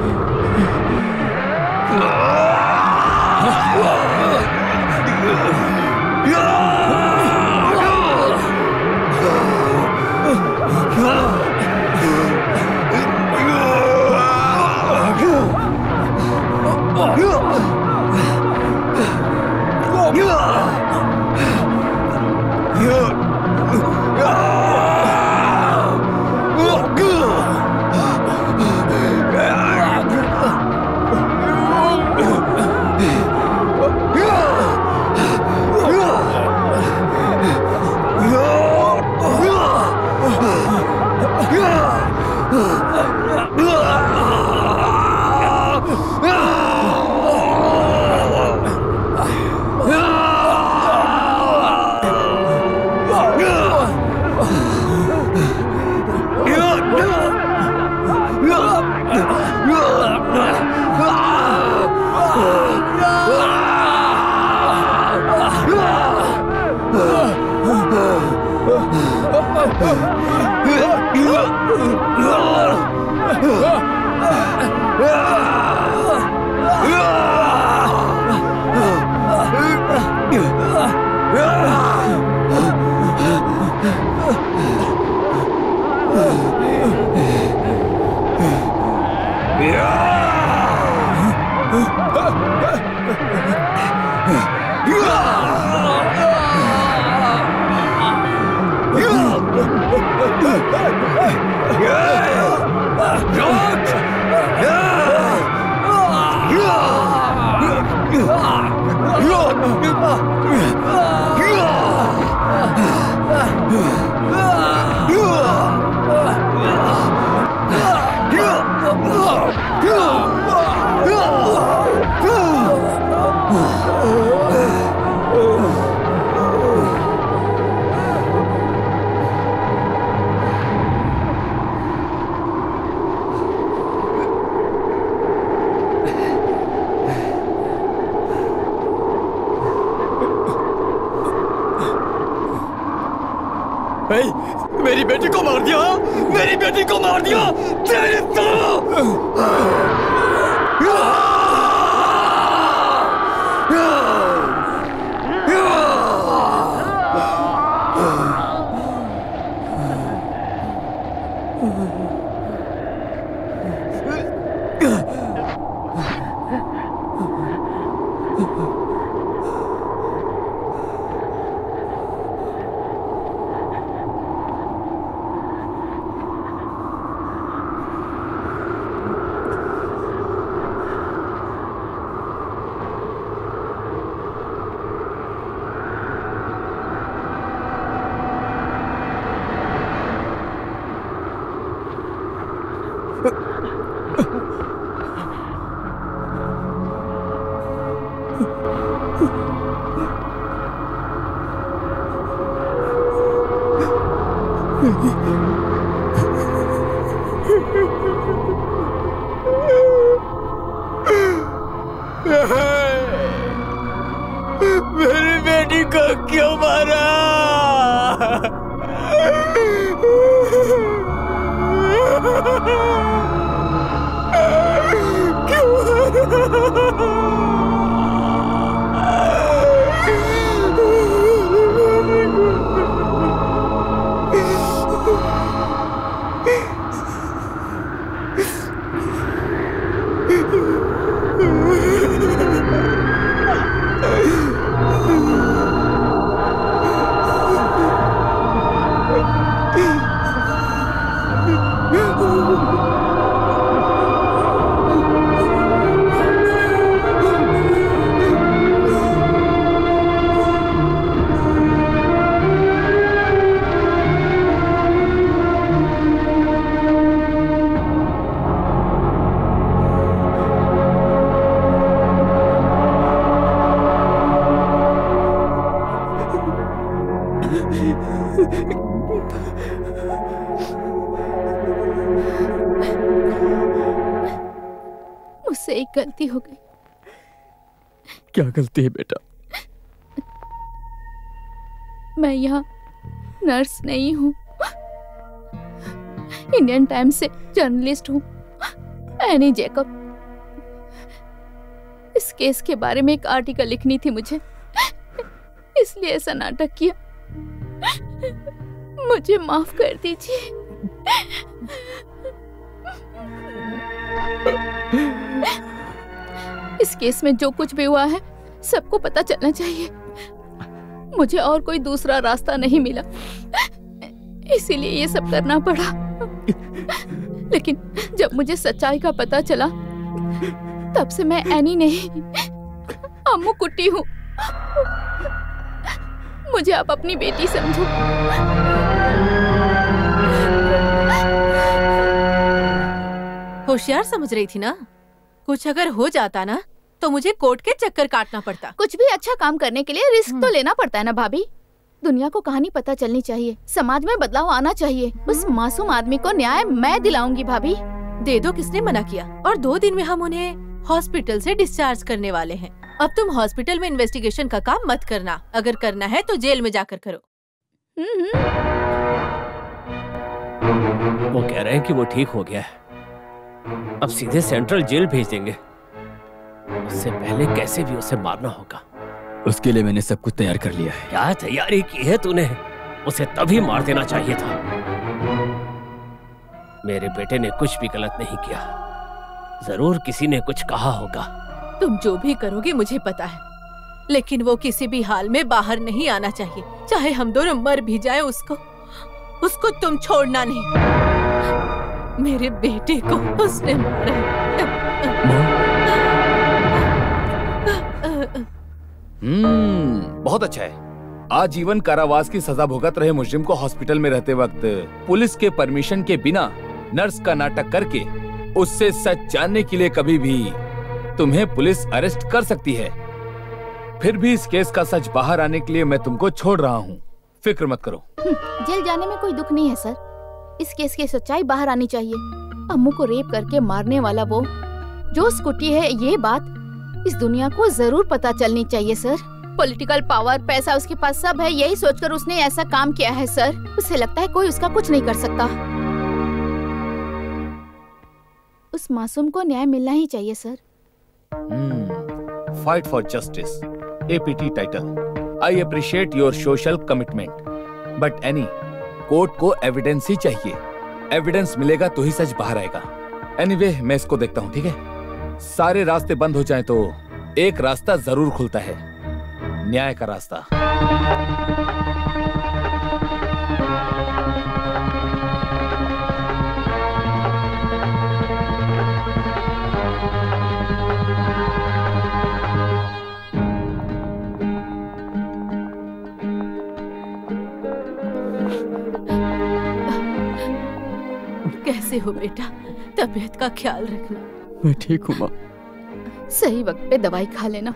मेरी बेटी को मार दिया, मेरी बेटी को मार दिया, तेरे मेरी बेटी को क्यों मारा? मुझसे एक गलती हो गई। क्या गलती है बेटा? मैं यहाँ नर्स नहीं हूँ, इंडियन टाइम्स से जर्नलिस्ट हूँ, एनी जैकब। इस केस के बारे में एक आर्टिकल लिखनी थी मुझे, इसलिए ऐसा नाटक किया। मुझे माफ कर दीजिए। इस केस में जो कुछ भी हुआ है सबको पता चलना चाहिए। मुझे और कोई दूसरा रास्ता नहीं मिला, इसीलिए ये सब करना पड़ा। लेकिन जब मुझे सच्चाई का पता चला तब से मैं एनी नहीं, अम्मू कुट्टी हूँ। मुझे आप अपनी बेटी समझो। होशियार समझ रही थी ना, कुछ अगर हो जाता ना तो मुझे कोर्ट के चक्कर काटना पड़ता। कुछ भी अच्छा काम करने के लिए रिस्क तो लेना पड़ता है ना भाभी। दुनिया को कहानी पता चलनी चाहिए, समाज में बदलाव आना चाहिए। उस मासूम आदमी को न्याय मैं दिलाऊंगी भाभी। दे दो, किसने मना किया? और 2 दिन में हम उन्हें हॉस्पिटल से डिस्चार्ज करने वाले हैं। अब तुम हॉस्पिटल में इन्वेस्टिगेशन का काम मत करना, अगर करना है तो जेल में जाकर करो। वो कह रहे हैं कि वो ठीक हो गया है, अब सीधे सेंट्रल जेल भेज देंगे। उससे पहले कैसे भी उसे मारना होगा। उसके लिए मैंने सब कुछ तैयार कर लिया है। क्या तैयारी की है तूने? उसे तभी मार देना चाहिए था। मेरे बेटे ने कुछ भी गलत नहीं किया, जरूर किसी ने कुछ कहा होगा। तुम जो भी करोगे मुझे पता है, लेकिन वो किसी भी हाल में बाहर नहीं आना चाहिए। चाहे हम दोनों मर भी जाएं, उसको तुम छोड़ना नहीं। मेरे बेटे को उसने मारा। बहुत अच्छा है। आजीवन कारावास की सजा भुगत रहे मुजरिम को हॉस्पिटल में रहते वक्त पुलिस के परमिशन के बिना नर्स का नाटक करके उससे सच जानने के लिए कभी भी तुम्हें पुलिस अरेस्ट कर सकती है। फिर भी इस केस का सच बाहर आने के लिए मैं तुमको छोड़ रहा हूँ, फिक्र मत करो। जेल जाने में कोई दुख नहीं है सर। इस केस की सच्चाई बाहर आनी चाहिए। अम्मू को रेप करके मारने वाला वो जो स्कूटी है, ये बात इस दुनिया को जरूर पता चलनी चाहिए सर। पॉलिटिकल पावर, पैसा उसके पास सब है, यही सोचकर उसने ऐसा काम किया है सर। उसे लगता है कोई उसका कुछ नहीं कर सकता। उस मासूम को न्याय मिलना ही चाहिए sir. Fight for justice, APT title. I appreciate your social commitment, but any, court को एविडेंस ही चाहिए। एविडेंस मिलेगा तो ही सच बाहर आएगा। एनीवे, मैं इसको देखता हूँ, ठीक है? सारे रास्ते बंद हो जाएं तो एक रास्ता जरूर खुलता है, न्याय का रास्ता। कैसे हो बेटा? तबीयत का ख्याल रखना। मैं ठीक हूँ माँ। सही वक्त पे दवाई खा लेना।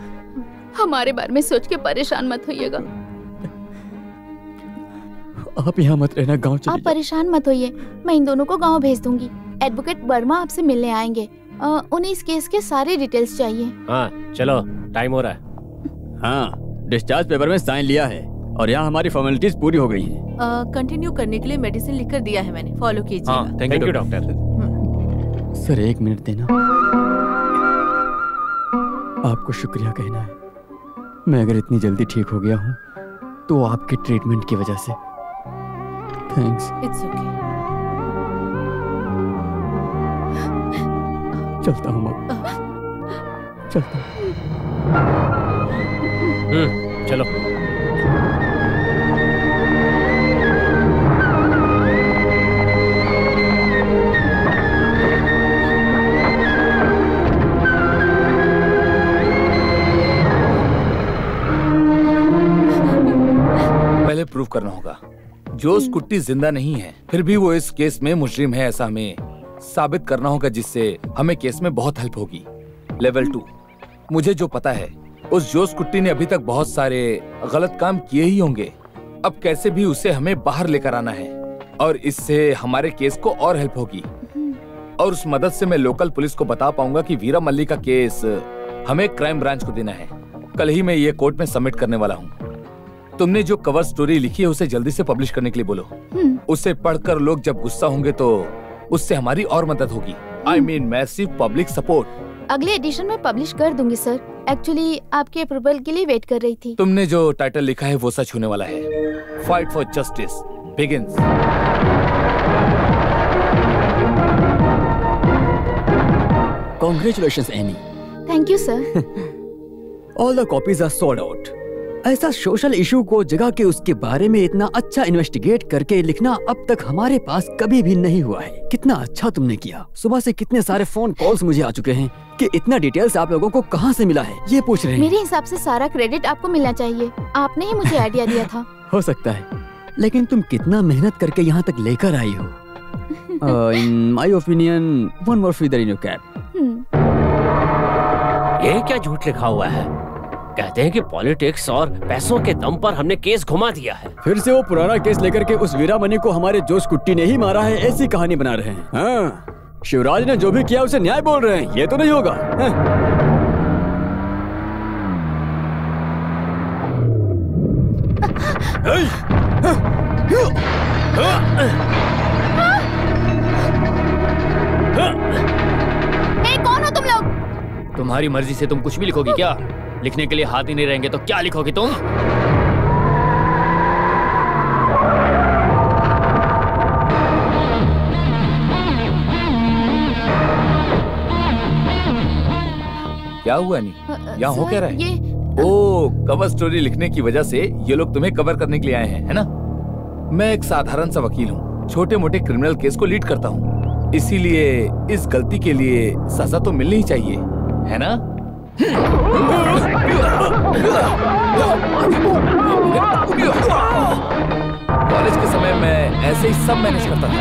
हमारे बारे में सोच के परेशान मत होइएगा। आप यहाँ मत रहना, गांव चलिए। आप परेशान मत होइए, मैं इन दोनों को गांव भेज दूंगी। एडवोकेट वर्मा आपसे मिलने आएंगे। उन्हें इस केस के सारे डिटेल्स चाहिए। हाँ चलो, टाइम हो रहा है। हाँ, डिस्चार्ज पेपर में साइन लिया है और यहाँ हमारी फॉर्मेलिटीज पूरी हो गई हैं। कंटिन्यू करने के लिए मेडिसिन लिखकर दिया है मैंने, फॉलो कीजिए। हाँ, thank you doctor. Sir 1 minute देना, आपको शुक्रिया कहना है। मैं अगर इतनी जल्दी ठीक हो गया हूँ तो आपके ट्रीटमेंट की वजह से। थैंक्स। It's okay. चलता हूँ माँ, चलता हूँ। चलो। पहले प्रूव करना होगा जो स्कूटी जिंदा नहीं है, फिर भी वो इस केस में मुजरिम है, ऐसा हमें साबित करना होगा, जिससे हमें केस में बहुत हेल्प होगी। लेवल 2, मुझे जो पता है उस जोस कुट्टी ने अभी तक बहुत सारे गलत काम किए ही होंगे। अब कैसे भी उसे हमें बाहर लेकर आना है और इससे हमारे केस को और हेल्प होगी। और उस मदद से मैं लोकल पुलिस को बता पाऊंगा कि वीरा मल्ली का केस हमें क्राइम ब्रांच को देना है। कल ही मैं ये कोर्ट में सबमिट करने वाला हूँ। तुमने जो कवर स्टोरी लिखी है उसे जल्दी से पब्लिश करने के लिए बोलो। उसे पढ़कर लोग जब गुस्सा होंगे तो उससे हमारी और मदद होगी। I mean massive public support. अगले एडिशन में पब्लिश कर दूंगी सर। एक्चुअली आपके अप्रूवल के लिए वेट कर रही थी। तुमने जो टाइटल लिखा है वो सच होने वाला है। Fight for justice begins. Congratulations, Annie. Thank you sir. All the copies are sold out. ऐसा सोशल इशू को जगह के उसके बारे में इतना अच्छा इन्वेस्टिगेट करके लिखना अब तक हमारे पास कभी भी नहीं हुआ है। कितना अच्छा तुमने किया। सुबह से कितने सारे फोन कॉल्स मुझे आ चुके हैं कि इतना डिटेल्स आप लोगों को कहां से मिला है ये पूछ रहे हैं। मेरे हिसाब से सारा क्रेडिट आपको मिलना चाहिए। आपने ही मुझे आइडिया दिया था। हो सकता है, लेकिन तुम कितना मेहनत करके यहाँ तक लेकर आई हो। In my opinion, one more feather in your cap. ये क्या झूठ लिखा हुआ है? कहते हैं कि पॉलिटिक्स और पैसों के दम पर हमने केस घुमा दिया है। फिर से वो पुराना केस लेकर के उस वीरा मनी को हमारे जोश कुट्टी ने ही मारा है, ऐसी कहानी बना रहे हैं। हाँ, शिवराज ने जो भी किया उसे न्याय बोल रहे हैं। ये तो नहीं होगा। कौन हो तुम लोग? तुम्हारी मर्जी से तुम कुछ भी लिखोगी क्या? लिखने के लिए हाथ ही नहीं रहेंगे तो क्या लिखोगी तुम? क्या हुआ नहीं? यहाँ हो क्या रहा है? ओ, कवर स्टोरी लिखने की वजह से ये लोग तुम्हें कवर करने के लिए आए हैं, है ना? मैं एक साधारण सा वकील हूँ, छोटे मोटे क्रिमिनल केस को लीड करता हूँ, इसीलिए इस गलती के लिए सजा तो मिलनी ही चाहिए, है ना? कॉलेज के समय मैं ऐसे ही सब मैनेज करता था।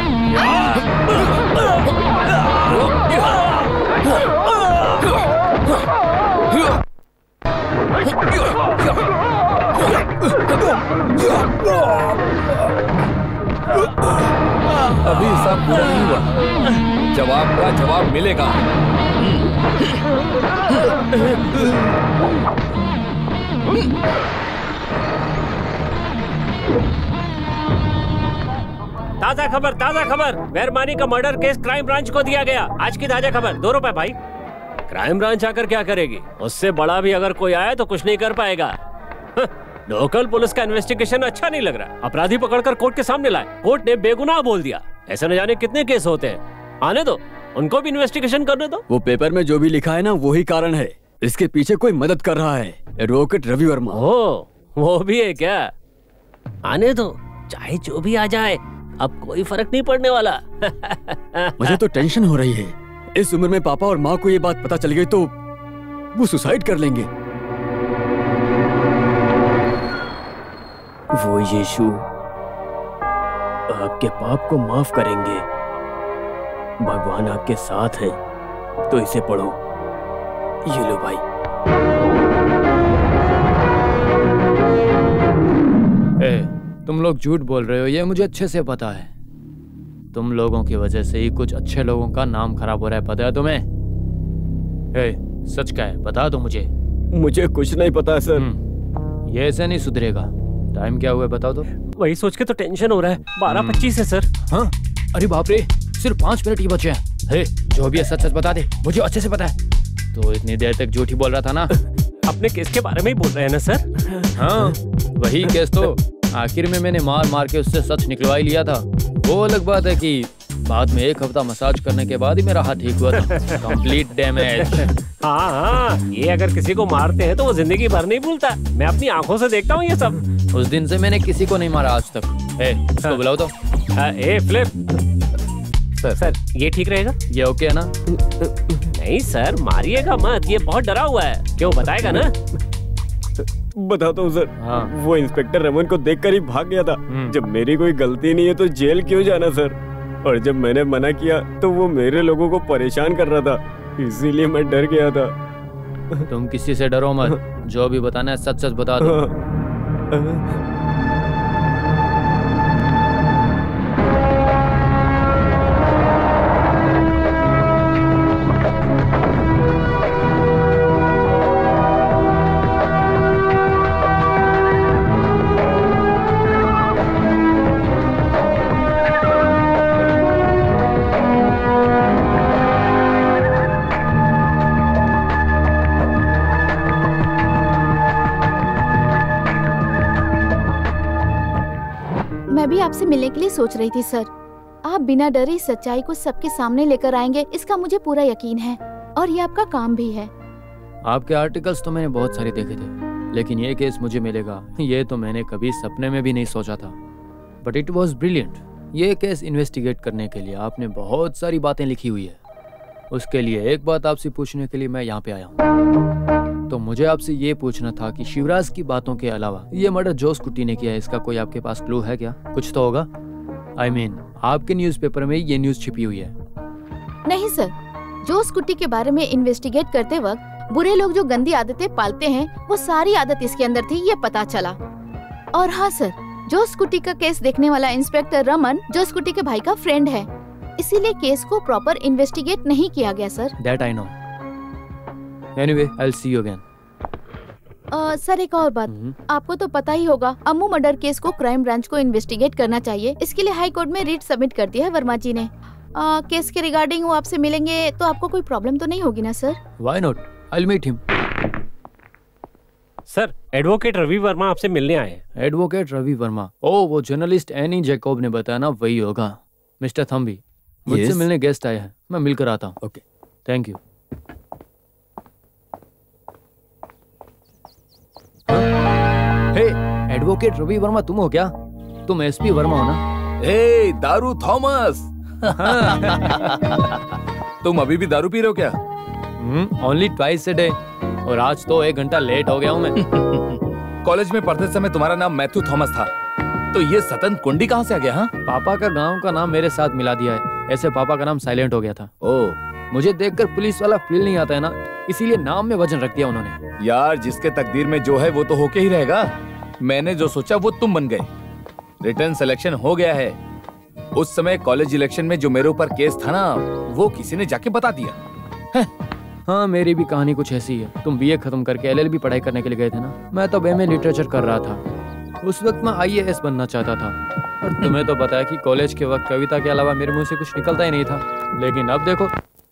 अभी सब पूरा नहीं हुआ, जवाब का जवाब मिलेगा। ताजा खबर, वेरमानी का मर्डर केस क्राइम ब्रांच को दिया गया। आज की ताजा खबर। 2 रुपए भाई। क्राइम ब्रांच आकर क्या करेगी? उससे बड़ा भी अगर कोई आया तो कुछ नहीं कर पाएगा। लोकल पुलिस का इन्वेस्टिगेशन अच्छा नहीं लग रहा। अपराधी पकड़कर कोर्ट के सामने लाए, कोर्ट ने बेगुनाह बोल दिया। ऐसे न जाने कितने केस होते हैं। आने दो, उनको भी इन्वेस्टिगेशन करने दो। वो पेपर में जो भी लिखा है ना, वही कारण है। इसके पीछे कोई मदद कर रहा है, एडवोकेट रवि वर्मा। ओ, वो भी है क्या? आने दो, चाहे जो भी आ जाए, अब कोई फर्क नहीं पड़ने वाला। मुझे तो टेंशन हो रही है। इस उम्र में पापा और माँ को ये बात पता चल गई तो वो सुसाइड कर लेंगे। वो यीशु आपके पाप को माफ करेंगे। भगवान आपके साथ है, तो इसे पढ़ो। ये लो भाई। तुम लोग झूठ बोल रहे हो, ये मुझे अच्छे से पता है। तुम लोगों की वजह से ही कुछ अच्छे लोगों का नाम खराब हो रहा है, पता है तुम्हें? सच क्या है, बता दो मुझे। मुझे कुछ नहीं पता सर। ये ऐसे नहीं सुधरेगा। टाइम क्या हुआ है बताओ तो। वही सोच के तो टेंशन हो रहा है। 12:25 है सर। हाँ, अरे बाप रे, सिर्फ 5 मिनट ही बचे हैं। जो भी है सच सच बता दे, मुझे अच्छे से पता है। तो इतनी देर तक झूठ ही बोल रहा था ना। अपने केस के बारे में ही बोल रहे हैं ना सर? हाँ, वही केस तो आखिर में मैंने मार मार के उससे सच निकलवा ही लिया था। वो अलग बात है कि बाद में 1 हफ्ता मसाज करने के बाद ही मेरा हाथ ठीक हुआ था। Complete damage. हाँ, ये अगर किसी को मारते हैं तो वो जिंदगी भर नहीं भूलता। मैं अपनी आंखों से देखता हूँ ये सब। उस दिन से मैंने किसी को नहीं मारा आज तक। इसको बुलाओ तो। फ्लिप। सर ये ठीक रहेगा? ये ओके है ना? नहीं सर, मारिएगा मत, ये बहुत डरा हुआ है। क्यों, बताएगा ना? बताता हूँ सर। हाँ। वो इंस्पेक्टर रमन को देखकर ही भाग गया था। जब मेरी कोई गलती नहीं है तो जेल क्यों जाना सर? और जब मैंने मना किया तो वो मेरे लोगों को परेशान कर रहा था, इसीलिए मैं डर गया था। तुम किसी से डरो मत, जो भी बताना है सच सच बता दो। आपसे मिलने के लिए सोच रही थी सर। आप बिना डरे इस सच्चाई को सबके सामने लेकर आएंगे, इसका मुझे पूरा यकीन है, और ये आपका काम भी है। आपके आर्टिकल्स तो मैंने बहुत सारे देखे थे, लेकिन ये केस मुझे मिलेगा ये तो मैंने कभी सपने में भी नहीं सोचा था। But it was brilliant. ये केस इन्वेस्टिगेट करने के लिए आपने बहुत सारी बातें लिखी हुई है। उसके लिए एक बात आपसे पूछने के लिए मैं यहाँ पे आया हूँ। तो मुझे आपसे ये पूछना था कि शिवराज की बातों के अलावा ये मर्डर जोस कुट्टी ने किया है, इसका कोई आपके पास क्लू है क्या? कुछ तो होगा। I mean, आपके न्यूज़पेपर में ये न्यूज़ छिपी हुई है। नहीं सर, जोस कुट्टी के बारे में इन्वेस्टिगेट करते वक्त बुरे लोग जो गंदी आदतें पालते हैं वो सारी आदत इसके अंदर थी, ये पता चला। और हाँ सर, जोस कुट्टी का केस देखने वाला इंस्पेक्टर रमन जोस कुट्टी के भाई का फ्रेंड है, इसीलिए केस को प्रॉपर इन्वेस्टिगेट नहीं किया गया sir. That I know. Anyway, I'll see you again. Sir एक और बात, आपको तो पता ही होगा अम्मू मर्डर केस को क्राइम ब्रांच को इन्वेस्टिगेट करना चाहिए। इसके लिए हाई कोर्ट में रिट सबमिट कर दिया है वर्मा जी ने। केस के रिगार्डिंग वो आपसे मिलेंगे तो आपको कोई प्रॉब्लम तो नहीं होगी ना sir? Why not? I'll meet him. Sir, advocate Ravi Varma आपसे मिलने आए हैं। एडवोकेट रवि वर्मा? ओह, वो जर्नलिस्ट एनी जैकोब ने बताया ना, वही होगा। मिस्टर थम्बी, मुझसे मिलने गेस्ट आए हैं, मैं मिलकर आता हूँ। Okay, thank you. Advocate Ravi Varma तुम हो क्या? तुम एसपी वर्मा हो ना? हे दारू थॉमस। तुम अभी भी दारू पी रहे हो क्या? ओनली ट्वाइस अ डे, और आज तो 1 घंटा लेट हो गया हूँ मैं। कॉलेज में पढ़ते समय तुम्हारा नाम मैथ्यू थॉमस था, तो ये सतन कुंडी कहाँ से आ गया? हाँ, पापा का गांव का नाम मेरे साथ मिला दिया है, ऐसे पापा का नाम साइलेंट हो गया था। ओह, मुझे देखकर पुलिस वाला फील नहीं आता है ना, इसीलिए नाम में वजन रख दिया उन्होंने। यार, जिसके तकदीर में जो है वो तो होके ही रहेगा। मैंने जो सोचा वो तुम बन गए। रिटर्न सिलेक्शन हो गया है। उस समय कॉलेज इलेक्शन में जो मेरे ऊपर केस था ना, वो किसी ने जाके बता दिया। हाँ, मेरी भी कहानी कुछ ऐसी है। तुम बीए खत्म करके एलएलबी पढ़ाई करने के लिए गए थे ना, मैं तो एमए लिटरेचर कर रहा था। उस वक्त मैं आईएएस बनना चाहता था, और तुम्हें तो पता है कि कॉलेज के वक्त कविता के अलावा मेरे मुंह से कुछ निकलता ही नहीं था। लेकिन अब देखो,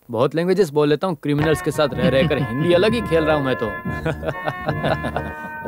बहुत लैंग्वेजेस बोल लेता हूँ, क्रिमिनल्स के साथ रह रहकर हिंदी अलग ही खेल रहा हूँ मैं तो।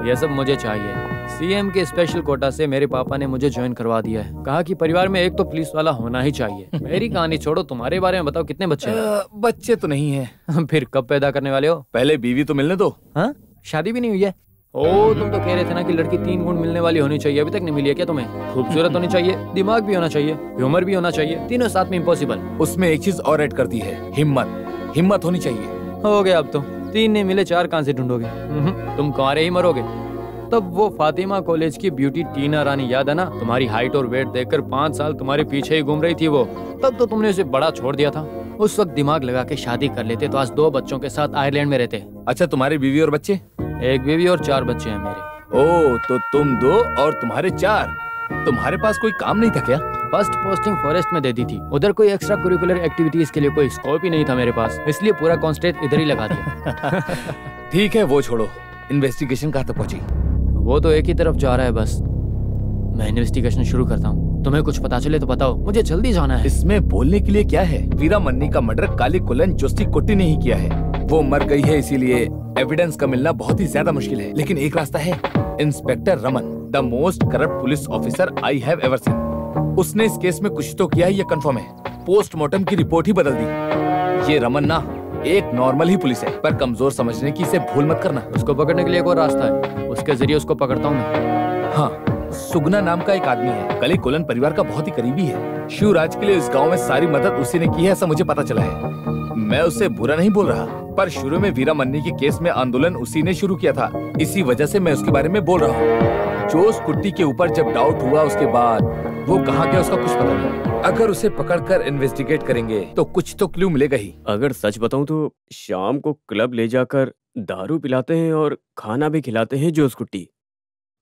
ये सब मुझे चाहिए। सीएम के स्पेशल कोटा से मेरे पापा ने मुझे ज्वाइन करवा दिया है। कहा कि परिवार में एक तो पुलिस वाला होना ही चाहिए। मेरी कहानी छोड़ो, तुम्हारे बारे में बताओ, कितने बच्चे हैं? बच्चे तो नहीं है। फिर कब पैदा करने वाले हो? पहले बीवी तो मिलने दो। हाँ, शादी भी नहीं हुई है? ओ, तुम तो कह रहे थे ना कि लड़की 3 गुण मिलने वाली होनी चाहिए, अभी तक नहीं मिली है क्या तुम्हें? खूबसूरत होनी चाहिए, दिमाग भी होना चाहिए, ह्यूमर भी होना चाहिए, तीनों साथ में इम्पॉसिबल। उसमें एक चीज और ऐड कर दी है, हिम्मत होनी चाहिए। हो गया, अब तो 3 नहीं मिले 4 कहां से ढूंढोगे? तुम कुंवारे ही मरोगे। तब वो फातिमा कॉलेज की ब्यूटी टीना रानी याद है ना? तुम्हारी हाइट और वेट देखकर 5 साल तुम्हारे पीछे ही घूम रही थी वो। तब तो तुमने उसे बड़ा छोड़ दिया था। उस वक्त दिमाग लगा के शादी कर लेते तो आज 2 बच्चों के साथ आयरलैंड में रहते। अच्छा, तुम्हारी बीवी और बच्चे? 1 बीवी और 4 बच्चे हैं मेरे। ओ, तो तुम 2 और तुम्हारे 4। तुम्हारे पास कोई काम नहीं था क्या? फर्स्ट पोस्टिंग फॉरेस्ट में दे दी थी, उधर कोई एक्स्ट्रा करिकुलर एक्टिविटीज के लिए कोई स्कोप ही नहीं था मेरे पास, इसलिए पूरा कॉन्सेंट्रेट इधर ही लगा दिया। ठीक है वो छोड़ो, इन्वेस्टिगेशन कहाँ तक पहुंची? वो तो एक ही तरफ जा रहा है बस। मैं इन्वेस्टिगेशन शुरू करता हूँ, तुम्हें कुछ पता चले तो बताओ, मुझे जल्दी जाना है। इसमें बोलने के लिए क्या है? वीरा मन्नी का मर्डर काली कुलन जोस्टी कुट्टी ने ही किया है। वो मर गई है, इसीलिए एविडेंस का मिलना बहुत ही ज्यादा मुश्किल है। लेकिन एक रास्ता है, inspector Raman, the most corrupt police officer I have ever seen. उसने इस केस में कुछ तो किया है, ये कंफर्म है। पोस्टमार्टम की रिपोर्ट ही बदल दी। ये रमन ना एक नॉर्मल ही पुलिस है, पर कमजोर समझने की इसे भूल मत करना। उसको पकड़ने के लिए एक और रास्ता है, उसके जरिए उसको पकड़ता हूँ मैं। हाँ, सुगना नाम का एक आदमी है, कली कुलन परिवार का बहुत ही करीबी है। शिवराज के लिए इस गांव में सारी मदद उसी ने की है, ऐसा मुझे पता चला है। मैं उससे बुरा नहीं बोल रहा, पर शुरू में वीरा मन्नी के केस में आंदोलन उसी ने शुरू किया था, इसी वजह से मैं उसके बारे में बोल रहा हूँ। जोस कुट्टी के ऊपर जब डाउट हुआ, उसके बाद वो कहाँ गया उसका कुछ पता नहीं। अगर उसे पकड़कर इन्वेस्टिगेट करेंगे तो कुछ तो क्लू मिलेगा ही। अगर सच बताऊं तो शाम को क्लब ले जाकर दारू पिलाते हैं और खाना भी खिलाते हैं जोस कुट्टी।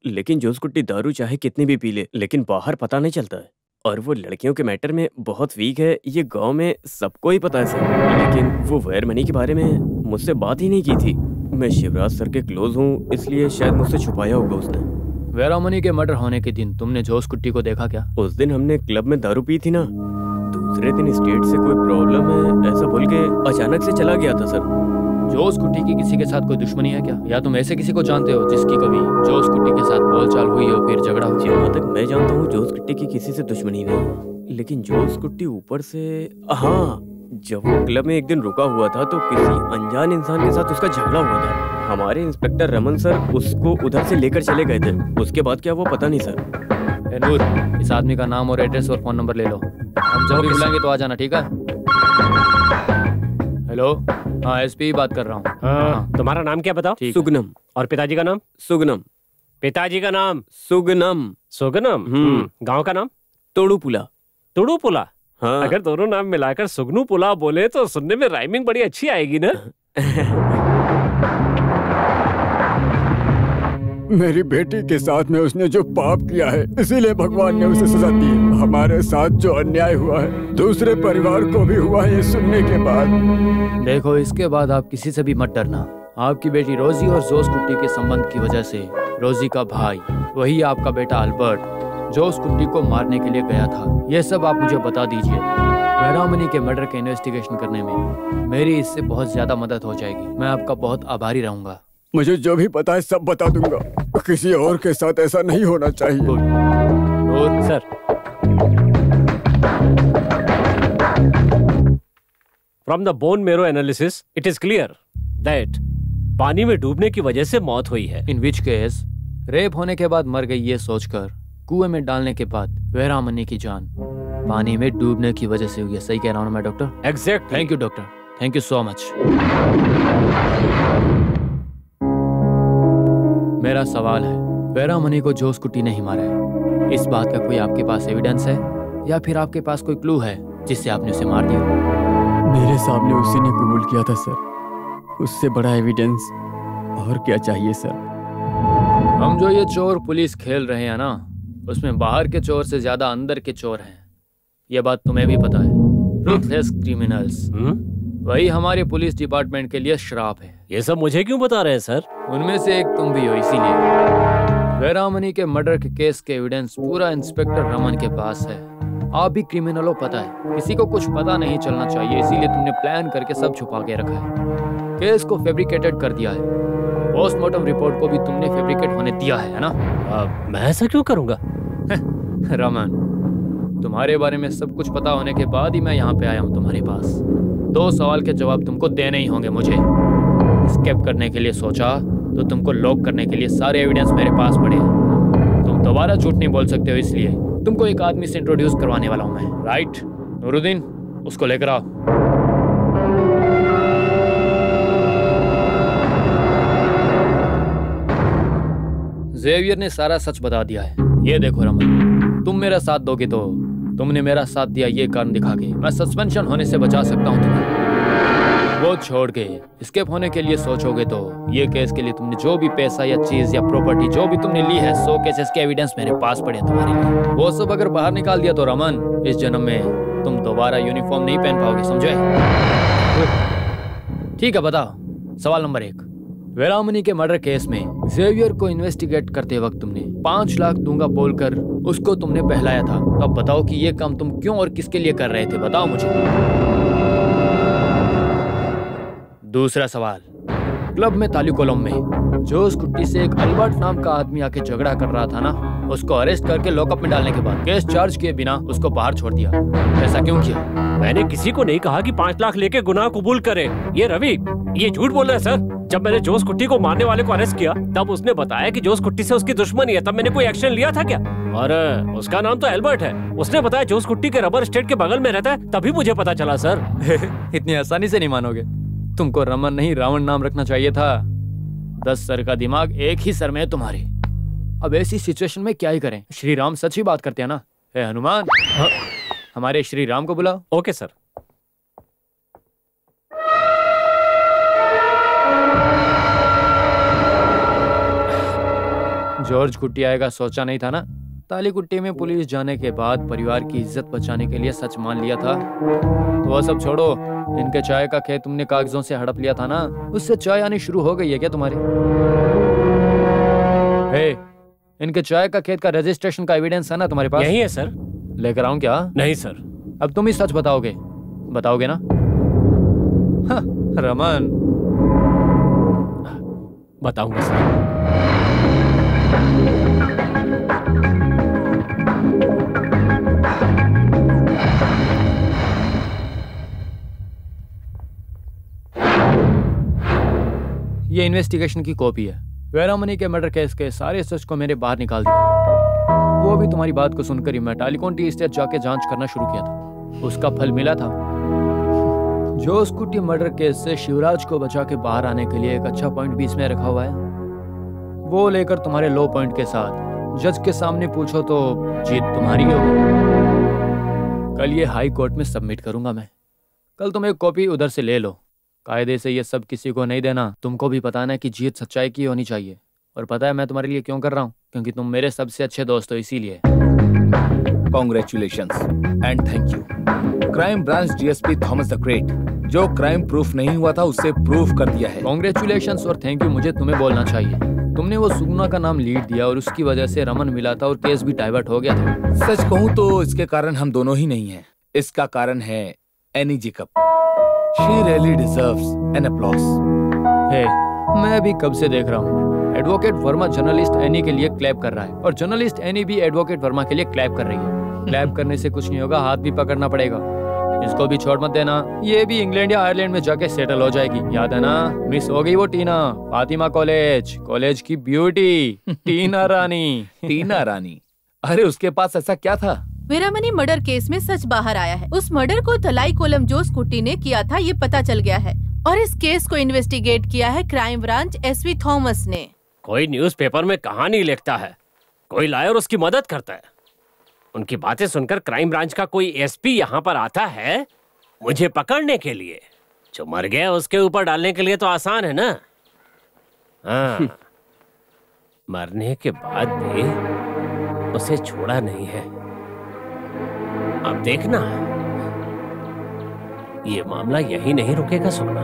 लेकिन जोस कुट्टी दारू चाहे कितनी भी पी ले, लेकिन बाहर पता नहीं चलता है। और वो लड़कियों के मैटर में बहुत वीक है, ये गांव में सबको ही पता है सर। लेकिन वो वेयर मनी के बारे में मुझसे बात ही नहीं की थी। मैं शिवराज सर के क्लोज हूँ, इसलिए शायद मुझसे छुपाया होगा उसने। वेरा मनी के मर्डर होने के दिन तुमने जोस कुट्टी को देखा क्या? उस दिन हमने क्लब में दारू पी थी ना, दूसरे दिन स्टेट से कोई प्रॉब्लम है ऐसा बोल के अचानक से चला गया था सर। जोस कुट्टी की किसी के साथ कोई दुश्मनी है क्या? या तुम ऐसे किसी को जानते हो जिसकी कभी जोस कुट्टी के साथ बोलचाल हुई हो फिर झगड़ा हो? जहाँ तक मैं जानता हूँ जोस कुट्टी की किसी से दुश्मनी नहीं, लेकिन जोस कुट्टी ऊपर से, हाँ, जब वो क्लब में एक दिन रुका हुआ था तो किसी अनजान इंसान के साथ उसका झगड़ा हुआ था। हमारे इंस्पेक्टर रमन सर उसको उधर से लेकर चले गए थे, उसके बाद क्या वो पता नहीं सर। नूर, इस आदमी का नाम और एड्रेस और फोन नंबर ले लो, हम जब भी बुलाएंगे तो आ जाना, ठीक है? हेलो, हाँ एसपी बात कर रहा हूँ। हाँ, तुम्हारा नाम क्या बताओ? सुगनम। और पिताजी का नाम? सुगनम। पिताजी का नाम? सुगनम। सुगनम। गांव का नाम? तोड़ूपुला। तोड़ूपुला? हाँ। अगर दोनों नाम मिलाकर सुगनू पुला बोले तो सुनने में राइमिंग बड़ी अच्छी आएगी ना। मेरी बेटी के साथ में उसने जो पाप किया है, इसीलिए भगवान ने उसे सजा दी है। हमारे साथ जो अन्याय हुआ है दूसरे परिवार को भी हुआ है, ये सुनने के बाद। देखो, इसके बाद आप किसी से भी मत डरना। आपकी बेटी रोजी और जोस कुट्टी के संबंध की वजह से रोजी का भाई, वही आपका बेटा अल्बर्ट, जोस कुट्टी को मारने के लिए गया था। ये सब आप मुझे बता दीजिए। वेरा मनी के मर्डर के इन्वेस्टिगेशन करने में मेरी इससे बहुत ज्यादा मदद हो जाएगी। मैं आपका बहुत आभारी रहूंगा। मुझे जो भी पता है सब बता दूंगा, किसी और के साथ ऐसा नहीं होना चाहिए। और sir, from the bone marrow analysis it is clear that पानी में डूबने की वजह से मौत हुई है। इन विच केस रेप होने के बाद मर गई ये सोचकर कुएं में डालने के बाद वेरा मनी की जान पानी में डूबने की वजह से हुई है। सही कह रहा हूँ मैं doctor? Exact. Thank you doctor, thank you so much. मेरा सवाल है, वेरा मनी को जोस कुट्टी ने ही मारा है, इस बात का कोई आपके पास एविडेंस है या फिर आपके पास कोई क्लू है जिससे आपने उसे मार दिया? मेरे सामने उसी ने कबूल किया था सर, उससे बड़ा एविडेंस और क्या चाहिए सर? हम जो ये चोर पुलिस खेल रहे हैं ना, उसमें बाहर के चोर से ज्यादा अंदर के चोर हैं। ये बात तुम्हें भी पता है। रूथलेस क्रिमिनल्स, वही हमारे पुलिस डिपार्टमेंट के लिए श्राप है। ये सब मुझे क्यों बता रहे हैं सर? उनमें से एक तुम भी हो, इसीलिए। वेरा मनी के मर्डर के केस के एविडेंस पूरा इंस्पेक्टर रमन के पास है। आप भी क्रिमिनल हो, पता है, किसी को कुछ पता नहीं चलना चाहिए, इसीलिए तुमने प्लान करके सब छुपा के रखा है। केस को फैब्रिकेटेड कर दिया है। पोस्टमार्टम रिपोर्ट को भी तुमने फैब्रिकेट होने दिया है ना? मैं ऐसा क्यों करूंगा? रमन, तुम्हारे बारे में सब कुछ पता होने के बाद ही मैं यहाँ पे आया हूँ तुम्हारे पास। 2 सवाल के जवाब तुमको देने ही होंगे मुझे। एस्केप करने के लिए सोचा तो तुमको लॉक करने के लिए सारे एविडेंस मेरे पास पड़े। तुम दोबारा झूठ नहीं बोल सकते हो, इसलिए तुमको एक आदमी से इंट्रोड्यूस करवाने वाला हूँ मैं। राइट नूरुद्दीन, उसको लेकर आओ। जेवियर ने सारा सच बता दिया है। ये देखो रमन, तुम मेरा साथ दोगे तो तुमने मेरा साथ दिया ये कारण दिखा के मैं सस्पेंशन होने से बचा सकता हूँ तुम्हें। वो छोड़ के एस्केप होने के लिए सोचोगे तो ये केस के लिए तुमने जो भी पैसा या चीज या प्रॉपर्टी जो भी तुमने ली है 100 केसेस के एविडेंस मेरे पास पड़े हैं तुम्हारे लिए। वो सब अगर बाहर निकाल दिया तो रमन इस जन्म में तुम दोबारा यूनिफॉर्म नहीं पहन पाओगे, समझे? ठीक है, बताओ। सवाल नंबर 1, वेरामनी के मर्डर केस में जेवियर को इन्वेस्टिगेट करते वक्त तुमने 5 लाख दूंगा बोलकर उसको तुमने बहलाया था, तो अब बताओ कि ये काम तुम क्यों और किसके लिए कर रहे थे, बताओ मुझे। दूसरा सवाल, क्लब में ताली कोलम में जो स्कूटी से एक अल्बर्ट नाम का आदमी आके झगड़ा कर रहा था ना, उसको अरेस्ट करके लॉकअप में डालने के बाद केस चार्ज किए बिना उसको बाहर छोड़ दिया, ऐसा क्यों किया? मैंने किसी को नहीं कहा कि 5 लाख लेके गुनाह कबूल करे। ये रवि ये झूठ बोल रहा है सर। जब मैंने जोस कुट्टी को मारने वाले को अरेस्ट किया तब उसने बताया कि जोस कुट्टी से उसकी दुश्मनी है, तब मैंने कोई एक्शन लिया था क्या? और उसका नाम तो एल्बर्ट है। उसने बताया जोस कुट्टी के रबर स्टेट के बगल में रहता है, तभी मुझे पता चला सर। इतनी आसानी से नहीं मानोगे। तुमको रमन नहीं रावण नाम रखना चाहिए था। 10 सर का दिमाग एक ही सर में है तुम्हारे। अब ऐसी सिचुएशन में क्या ही करें? श्री राम सच ही बात करते हैं ना। हे हनुमान, हमारे श्री राम को बुलाओ। Okay sir. जॉर्ज कुट्टी आएगा सोचा नहीं था ना। ताली कुट्टी में पुलिस जाने के बाद परिवार की इज्जत बचाने के लिए सच मान लिया था। तो वह सब छोड़ो, इनके चाय का खेत तुमने कागजों से हड़प लिया था ना, उससे चाय आनी शुरू हो गई है क्या तुम्हारी? हे, इनके चाय का खेत का रजिस्ट्रेशन का एविडेंस है ना तुम्हारे पास? यही है सर। लेकर आऊं क्या? नहीं सर। अब तुम ही सच बताओगे ना? हाँ, रमन। बताऊंगा सर। ये इन्वेस्टिगेशन की कॉपी है। वेरामनी के मर्डर केस के सारे सच को मैंने बाहर निकाल दिया। वो भी तुम्हारी बात को सुनकर ही मैं टालीकोंटी स्टेट जाके जांच करना शुरू किया था। उसका फल मिला था। जो स्कूटी मर्डर केस से शिवराज को बचा के बाहर आने के लिए एक अच्छा पॉइंट भी इसमें रखा हुआ है। वो लेकर तुम्हारे लो पॉइंट के साथ जज के सामने पूछो तो जीत तुम्हारी होगी। कल ये हाई कोर्ट में सबमिट करूंगा मैं। कल तुम एक कॉपी उधर से ले लो। कायदे से ये सब किसी को नहीं देना। तुमको भी पता है कि जीत सच्चाई की होनी चाहिए। और पता है मैं तुम्हारे लिए क्यों कर रहा हूँ? क्योंकि तुम मेरे सबसे अच्छे दोस्त हो, इसीलिए। Congratulations and thank you crime branch DSP Thomas the great. जो क्राइम प्रूफ नहीं हुआ था उससे प्रूफ कर दिया है। कॉन्ग्रेचुलेशंस और थैंक यू मुझे तुम्हें बोलना चाहिए। तुमने वो सुगना का नाम लीड दिया और उसकी वजह से रमन मिला था और केस भी डाइवर्ट हो गया था। सच कहूँ तो इसके कारण हम दोनों ही नहीं हैं। इसका कारण है any Jacob. She really deserves an applause. Hey, मैं भी कब से देख रहा हूँ एडवोकेट वर्मा जर्नलिस्ट एनी के लिए क्लैप कर रहा है और जर्नलिस्ट एनी भी एडवोकेट वर्मा के लिए क्लैप कर रही है। क्लैप करने से कुछ नहीं होगा, हाथ भी पकड़ना पड़ेगा। इसको भी छोड़ मत देना। ये भी इंग्लैंड या आयरलैंड में जाके सेटल हो जाएगी। याद है ना? मिस हो गई वो टीना, फातिमा कॉलेज की ब्यूटी टीना रानी। टीना रानी? अरे उसके पास ऐसा क्या था? वेरामनी मर्डर केस में सच बाहर आया है। उस मर्डर को तलाई कोलम जोस कुट्टी ने किया था, ये पता चल गया है। और इस केस को इन्वेस्टिगेट किया है क्राइम ब्रांच एसवी थॉमस ने। कोई न्यूज़पेपर में कहानी लिखता है, कोई लायर उसकी मदद करता है। उनकी बातें सुनकर क्राइम ब्रांच का कोई एसपी यहाँ पर आता है मुझे पकड़ने के लिए। जो मर गया उसके ऊपर डालने के लिए तो आसान है ना। हाँ, मरने के बाद भी उसे छोड़ा नहीं है। अब देखना, ये मामला यही नहीं रुकेगा सुगना।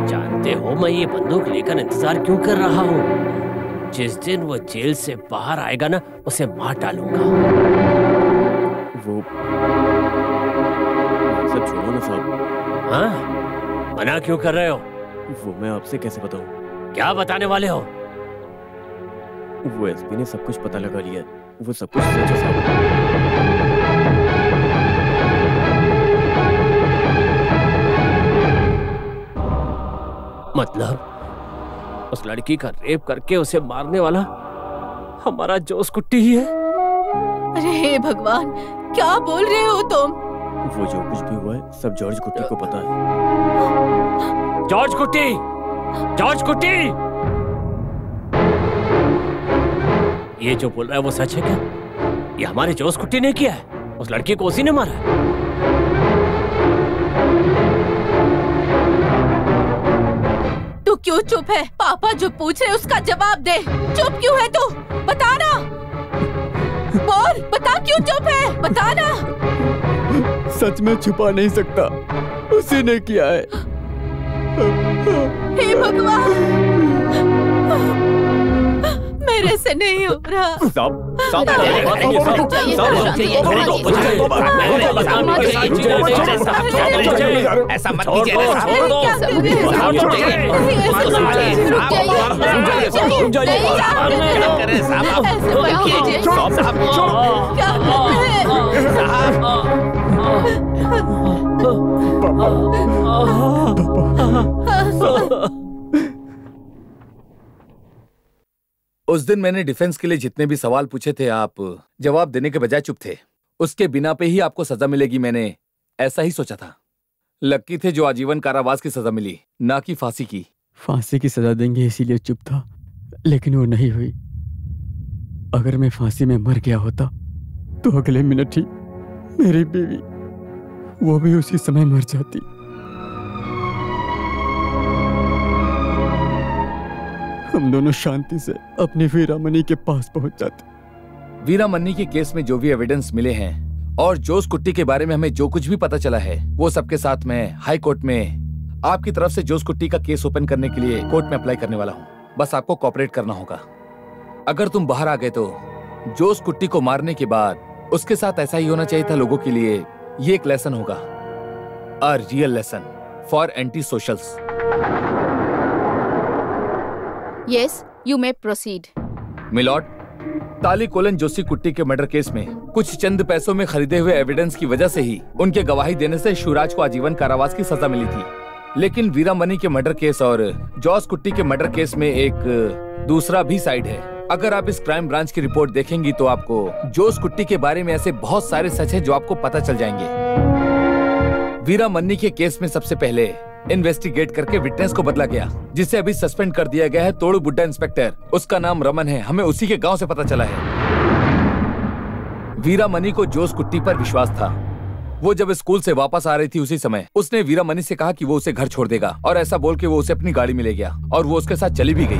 जानते हो मैं ये बंदूक लेकर इंतजार क्यों कर रहा हूँ? जिस दिन वो जेल से बाहर आएगा ना, उसे मार डालूंगा। वो सब छोड़ो ना साहब। हाँ, मना क्यों कर रहे हो? वो मैं आपसे कैसे बताऊं? क्या बताने वाले हो? वो एसपी ने सब कुछ पता लगा लिया। वो सब कुछ सच है साहब। मतलब उस लड़की का रेप करके उसे मारने वाला हमारा जोस कुट्टी ही है? अरे हे भगवान, क्या बोल रहे हो तुम? वो जो कुछ भी हुआ है सब जॉर्ज कुट्टी को पता है। जॉर्ज कुट्टी! जॉर्ज कुट्टी! ये जो बोल रहा है वो सच है क्या? ये हमारे जोस कुट्टी ने किया है? उस लड़की को उसी ने मारा है? तू क्यों चुप है? पापा जो पूछ रहे उसका जवाब दे। चुप क्यों है तू? बता ना, बोल, बता क्यों चुप है? बता ना। सच में छुपा नहीं सकता, उसी ने किया है। हे भगवान, मेरे से नहीं हो रहा। ऐसा मत कीजिए। उस दिन मैंने डिफेंस के लिए जितने भी सवाल पूछे थे, आप जवाब देने के बजाय चुप थे। उसके बिना पे ही आपको सजा मिलेगी, मैंने ऐसा ही सोचा था। लक्की थे जो आजीवन कारावास की सजा मिली, ना कि फांसी की। फांसी की सजा देंगे इसीलिए चुप था, लेकिन वो नहीं हुई। अगर मैं फांसी में मर गया होता तो अगले मिनट ही मेरी बीवी वो भी उसी समय मर जाती। हम दोनों शांति से अपनी वीरामणि के पास पहुंच जाते। वीरामणि के केस में जो भी एविडेंस मिले हैं और जोस कुट्टी के बारे में हमें जो कुछ भी पता चला है, वो सबके साथ मैं हाई कोर्ट में आपकी तरफ से जोस कुट्टी का केस ओपन करने के लिए कोर्ट में अप्लाई करने वाला हूँ। बस आपको कोऑपरेट करना होगा। अगर तुम बाहर आ गए तो जोस कुट्टी को मारने के बाद उसके साथ ऐसा ही होना चाहिए था। लोगों के लिए ये एक लेसन होगा, a real lesson for anti socials. Yes, you may proceed. Milord, ताली कोलन जोशी कुट्टी के मर्डर केस में कुछ चंद पैसों में खरीदे हुए एविडेंस की वजह से ही उनके गवाही देने से शिवराज को आजीवन कारावास की सजा मिली थी। लेकिन वीरामणि के मर्डर केस और जॉस कुट्टी के मर्डर केस में एक दूसरा भी साइड है। अगर आप इस क्राइम ब्रांच की रिपोर्ट देखेंगी तो आपको जोस कुट्टी के बारे में ऐसे बहुत सारे सच है जो आपको पता चल जाएंगे। वीरामणि के केस में सबसे पहले इन्वेस्टिगेट करके विटनेस को बदला गया, जिसे अभी सस्पेंड कर दिया गया है। तोड़ू बुड्ढा इंस्पेक्टर, उसका नाम रमन है, हमें उसी के गांव से पता चला है। वीरामणि को जोस कुट्टी पर विश्वास था। वो जब स्कूल से वापस आ रही थी उसी समय उसने वीरामणि से कहा कि वो उसे घर छोड़ देगा, और ऐसा बोल के वो उसे अपनी गाड़ी में ले गया और वो उसके साथ चली भी गई।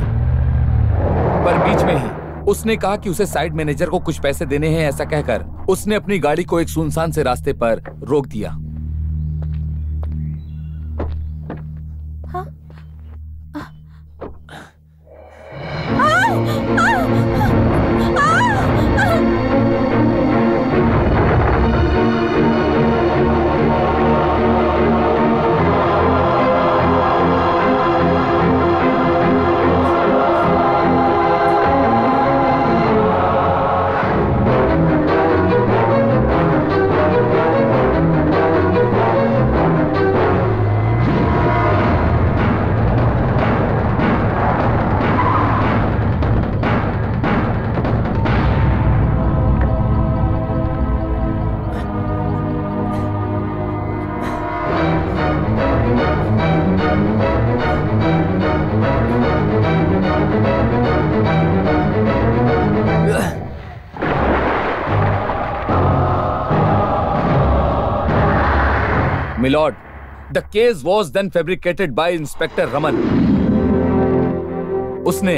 पर बीच में ही उसने कहा कि उसे साइड मैनेजर को कुछ पैसे देने हैं। ऐसा कहकर उसने अपनी गाड़ी को एक सुनसान से रास्ते पर रोक दिया। Milord, the case was then fabricated by Inspector Raman. उसने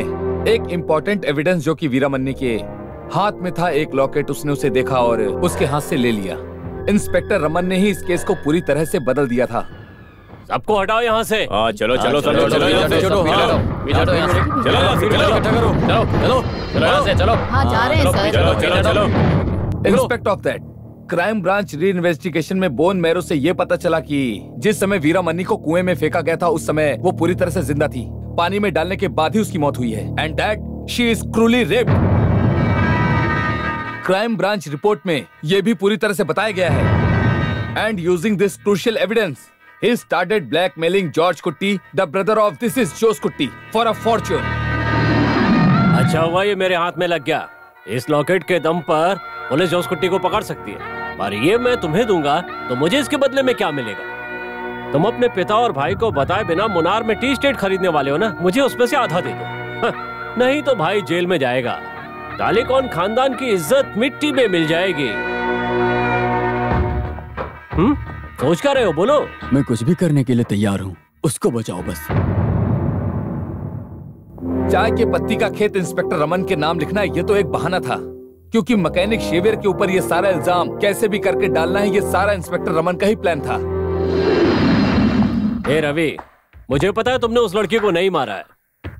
एक इम्पोर्टेंट एविडेंस जो कि वीरामणि के हाथ में था, एक लॉकेट, उसने उसे देखा और उसके हाथ से ले लिया। इंस्पेक्टर रमन ने ही इस केस को पूरी तरह से बदल दिया था। सबको हटाओ यहाँ से। हाँ चलो चलो चलो चलो जा रहे हैं sir. Inspect of that crime branch री इन्वेस्टिगेशन में बोन मैरो से ये पता चला कि जिस समय वीरामणि को कुएं में फेंका गया था उस समय वो पूरी तरह से जिंदा थी। पानी में डालने के बाद ही उसकी मौत हुई है। And that she is cruelly raped. Crime branch report में ये भी पूरी तरह से बताया गया है। And using this crucial evidence he started blackmailing George Kutti, the brother of this is Jose Kutti, for a fortune. अच्छा हुआ ये मेरे हाथ में लग गया। इस लॉकेट के दम पर पुलिस जोस कुट्टी को पकड़ सकती है, पर ये मैं तुम्हें दूंगा तो मुझे इसके बदले में क्या मिलेगा? तुम अपने पिता और भाई को बताए बिना मुनार में टी स्टेट खरीदने वाले हो ना, मुझे उसमें से आधा दे दो। नहीं तो भाई जेल में जाएगा। तालिकॉन खानदान की इज्जत मिट्टी में मिल जाएगी। सोच क्या रहे हो, बोलो। मैं कुछ भी करने के लिए तैयार हूँ, उसको बचाओ बस। चाय के पत्ती का खेत इंस्पेक्टर रमन के नाम लिखना ये तो एक बहाना था, क्योंकि मैकेनिक शेवियर के ऊपर ये सारा इल्जाम कैसे भी करके डालना है, ये सारा इंस्पेक्टर रमन का ही प्लान था। ए रवि, मुझे पता है तुमने उस लड़की को नहीं मारा है।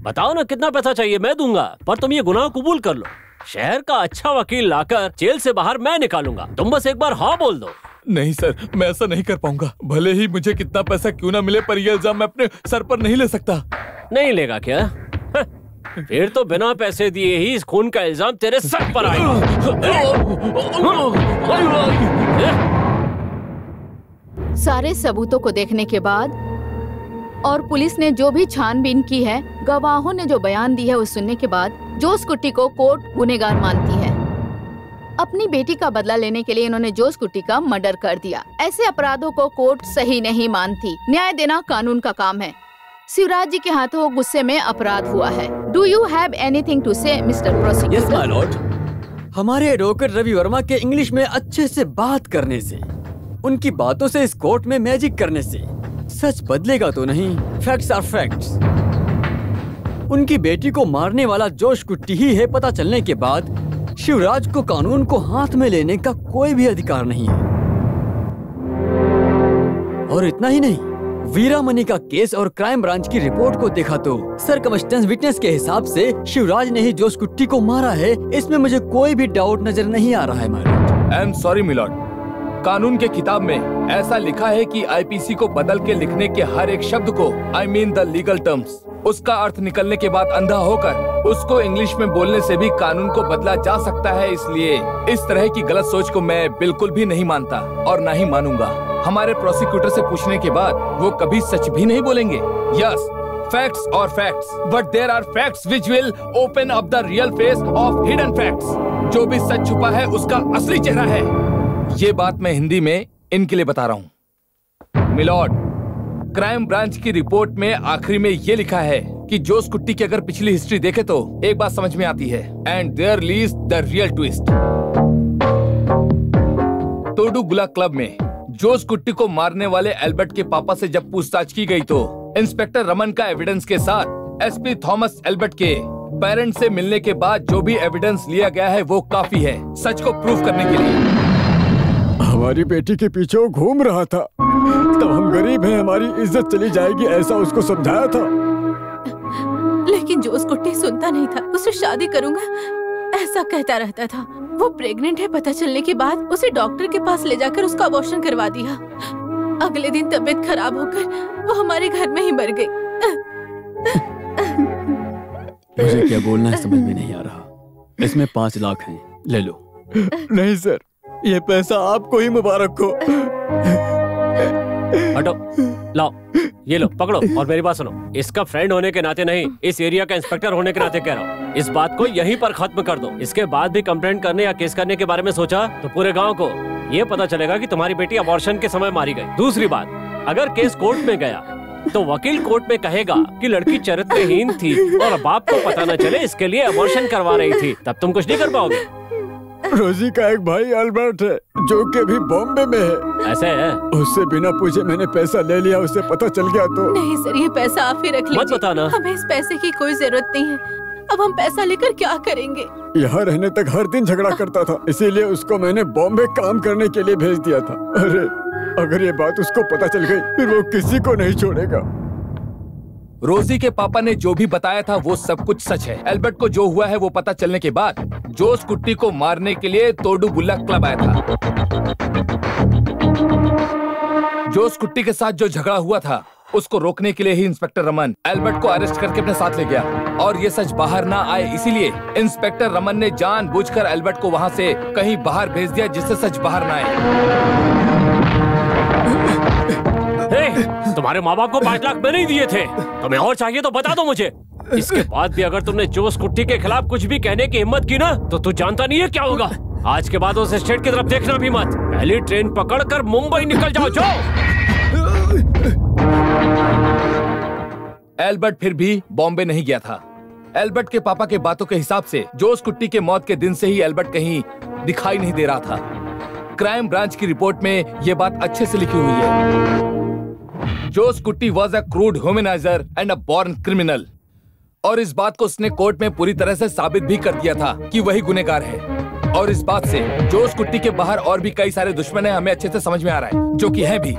बताओ ना कितना पैसा चाहिए, मैं दूंगा, पर तुम ये गुनाह कबूल कर लो। शहर का अच्छा वकील लाकर जेल से बाहर मैं निकालूंगा, तुम बस एक बार हाँ बोल दो। नहीं सर, मैं ऐसा नहीं कर पाऊंगा। भले ही मुझे कितना पैसा क्यों ना मिले, पर यह इल्जाम मैं अपने सर पर नहीं ले सकता। नहीं लेगा क्या? फिर तो बिना पैसे दिए ही इस खून का इल्जाम तेरे सर पर आएगा। सारे सबूतों को देखने के बाद और पुलिस ने जो भी छानबीन की है, गवाहों ने जो बयान दी है वो सुनने के बाद जो स्कूटी को कोर्ट गुनहगार मानती है। अपनी बेटी का बदला लेने के लिए इन्होंने जो स्कूटी का मर्डर कर दिया। ऐसे अपराधों को कोर्ट सही नहीं मानती। न्याय देना कानून का काम है। शिवराज जी के हाथों गुस्से में अपराध हुआ है। Do you have anything to say mister prosecutor? Yes my lord. हमारे एडवोकेट रवि वर्मा के इंग्लिश में अच्छे से बात करने से, उनकी बातों से इस कोर्ट में मैजिक करने से सच बदलेगा तो नहीं। Facts are facts. उनकी बेटी को मारने वाला जोश कुट्टी ही है, पता चलने के बाद शिवराज को कानून को हाथ में लेने का कोई भी अधिकार नहीं है। और इतना ही नहीं, वीरामणि का केस और क्राइम ब्रांच की रिपोर्ट को देखा तो सरकमस्टेंस विटनेस के हिसाब से शिवराज ने ही जोश कुट्टी को मारा है। इसमें मुझे कोई भी डाउट नजर नहीं आ रहा है मालिक। आई एम सॉरी मिलॉर्ड, कानून के किताब में ऐसा लिखा है कि आईपीसी को बदल के लिखने के हर एक शब्द को, I mean the legal terms, उसका अर्थ निकलने के बाद अंधा होकर उसको इंग्लिश में बोलने से भी कानून को बदला जा सकता है। इसलिए इस तरह की गलत सोच को मैं बिल्कुल भी नहीं मानता और ना ही मानूंगा। हमारे प्रोसिक्यूटर से पूछने के बाद वो कभी सच भी नहीं बोलेंगे। यस, फैक्ट्स और facts, but there are facts which will open up the real face of hidden facts. जो भी सच छुपा है उसका असली चेहरा है। ये बात मैं हिंदी में इनके लिए बता रहा हूँ। मिलॉर्ड, क्राइम ब्रांच की रिपोर्ट में आखिरी में ये लिखा है कि जोश कुट्टी की अगर पिछली हिस्ट्री देखे तो एक बात समझ में आती है। And there lies the real twist. तोडुगुला क्लब में जोश कुट्टी को मारने वाले एल्बर्ट के पापा से जब पूछताछ की गई तो इंस्पेक्टर रमन का एविडेंस के साथ एसपी थॉमस एल्बर्ट के पेरेंट्स से मिलने के बाद जो भी एविडेंस लिया गया है वो काफी है सच को प्रूव करने के लिए। हमारी बेटी के पीछे वो घूम रहा था, तब हम गरीब हैं, हमारी इज्जत चली जाएगी, ऐसा उसको समझाया था। लेकिन जोश कुट्टी सुनता नहीं था। उसे शादी करूंगा ऐसा कहता रहता था। वो प्रेग्नेंट है पता चलने के बाद उसे डॉक्टर के पास ले जाकर उसका अबॉर्शन करवा दिया। अगले दिन तबीयत खराब होकर वो हमारे घर में ही मर गई। मुझे क्या बोलना है समझ में नहीं आ रहा। इसमें 5 लाख हैं, ले लो। नहीं सर, ये पैसा आपको ही मुबारक हो। हटो, लाओ, ये लो, पकड़ो और मेरी बात सुनो। इसका फ्रेंड होने के नाते नहीं, इस एरिया का इंस्पेक्टर होने के नाते कह रहा हूँ। इस बात को यहीं पर खत्म कर दो। इसके बाद भी कंप्लेंट करने या केस करने के बारे में सोचा तो पूरे गांव को ये पता चलेगा कि तुम्हारी बेटी अबॉर्शन के समय मारी गई। दूसरी बात, अगर केस कोर्ट में गया तो वकील कोर्ट में कहेगा कि लड़की चरित्रहीन थी और बाप को पता न चले इसके लिए अबॉर्शन करवा रही थी, तब तुम कुछ नहीं कर पाओगे। रोजी का एक भाई अल्बर्ट है जो कि भी बॉम्बे में है। ऐसे है? उससे बिना पूछे मैंने पैसा ले लिया, उसे पता चल गया तो। नहीं सर, ये पैसा आप ही रख लीजिए। मत बताना। हमें इस पैसे की कोई जरूरत नहीं है। अब हम पैसा लेकर क्या करेंगे? यहाँ रहने तक हर दिन झगड़ा करता था, इसीलिए उसको मैंने बॉम्बे काम करने के लिए भेज दिया था। अरे अगर ये बात उसको पता चल गई फिर वो किसी को नहीं छोड़ेगा। रोजी के पापा ने जो भी बताया था वो सब कुछ सच है। एल्बर्ट को जो हुआ है वो पता चलने के बाद जोश कुट्टी को मारने के लिए तोडुगुला क्लब आया था। जोश कुट्टी के साथ जो झगड़ा हुआ था उसको रोकने के लिए ही इंस्पेक्टर रमन एल्बर्ट को अरेस्ट करके अपने साथ ले गया और ये सच बाहर ना आए इसीलिए इंस्पेक्टर रमन ने जानबूझकर एल्बर्ट को वहाँ से कहीं बाहर भेज दिया जिससे सच बाहर ना आए। तुम्हारे माँ बाप को 5 लाख मैंने ही दिए थे, तुम्हें और चाहिए तो बता दो मुझे। इसके बाद भी अगर तुमने जोश कुट्टी के खिलाफ कुछ भी कहने की हिम्मत की ना तो तू जानता नहीं है क्या होगा। आज के बाद उस स्टेट की तरफ देखना भी मत। पहली ट्रेन पकड़कर मुंबई निकल जाओ। जाओ। एल्बर्ट फिर भी बॉम्बे नहीं गया था। एल्बर्ट के पापा के बातों के हिसाब से जोश कुट्टी के मौत के दिन से ही एल्बर्ट कहीं दिखाई नहीं दे रहा था। क्राइम ब्रांच की रिपोर्ट में यह बात अच्छे से लिखी हुई है। जोश कुट्टी was a crude womanizer and a born criminal. और इस बात को उसने कोर्ट में पूरी तरह से साबित भी कर दिया था कि वही गुनहगार है। और इस बात से जोश कुट्टी के बाहर और भी कई सारे दुश्मन हैं, हमें अच्छे से समझ में आ रहा है, जो कि हैं भी।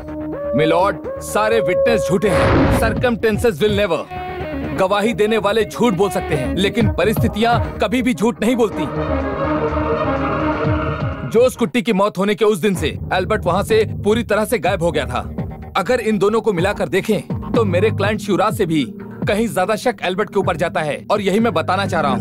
मिलॉर्ड, सारे विटनेस झूठे हैं। Circumstances will never. गवाही देने वाले झूठ बोल सकते हैं, लेकिन परिस्थितियां कभी भी झूठ नहीं बोलती। जोश कुट्टी की मौत होने के उस दिन से एल्बर्ट वहां से पूरी तरह से गायब हो गया था। अगर इन दोनों को मिलाकर देखें तो मेरे क्लाइंट शिवराज से भी कहीं ज्यादा शक एल्बर्ट के ऊपर जाता है, और यही मैं बताना चाह रहा हूँ।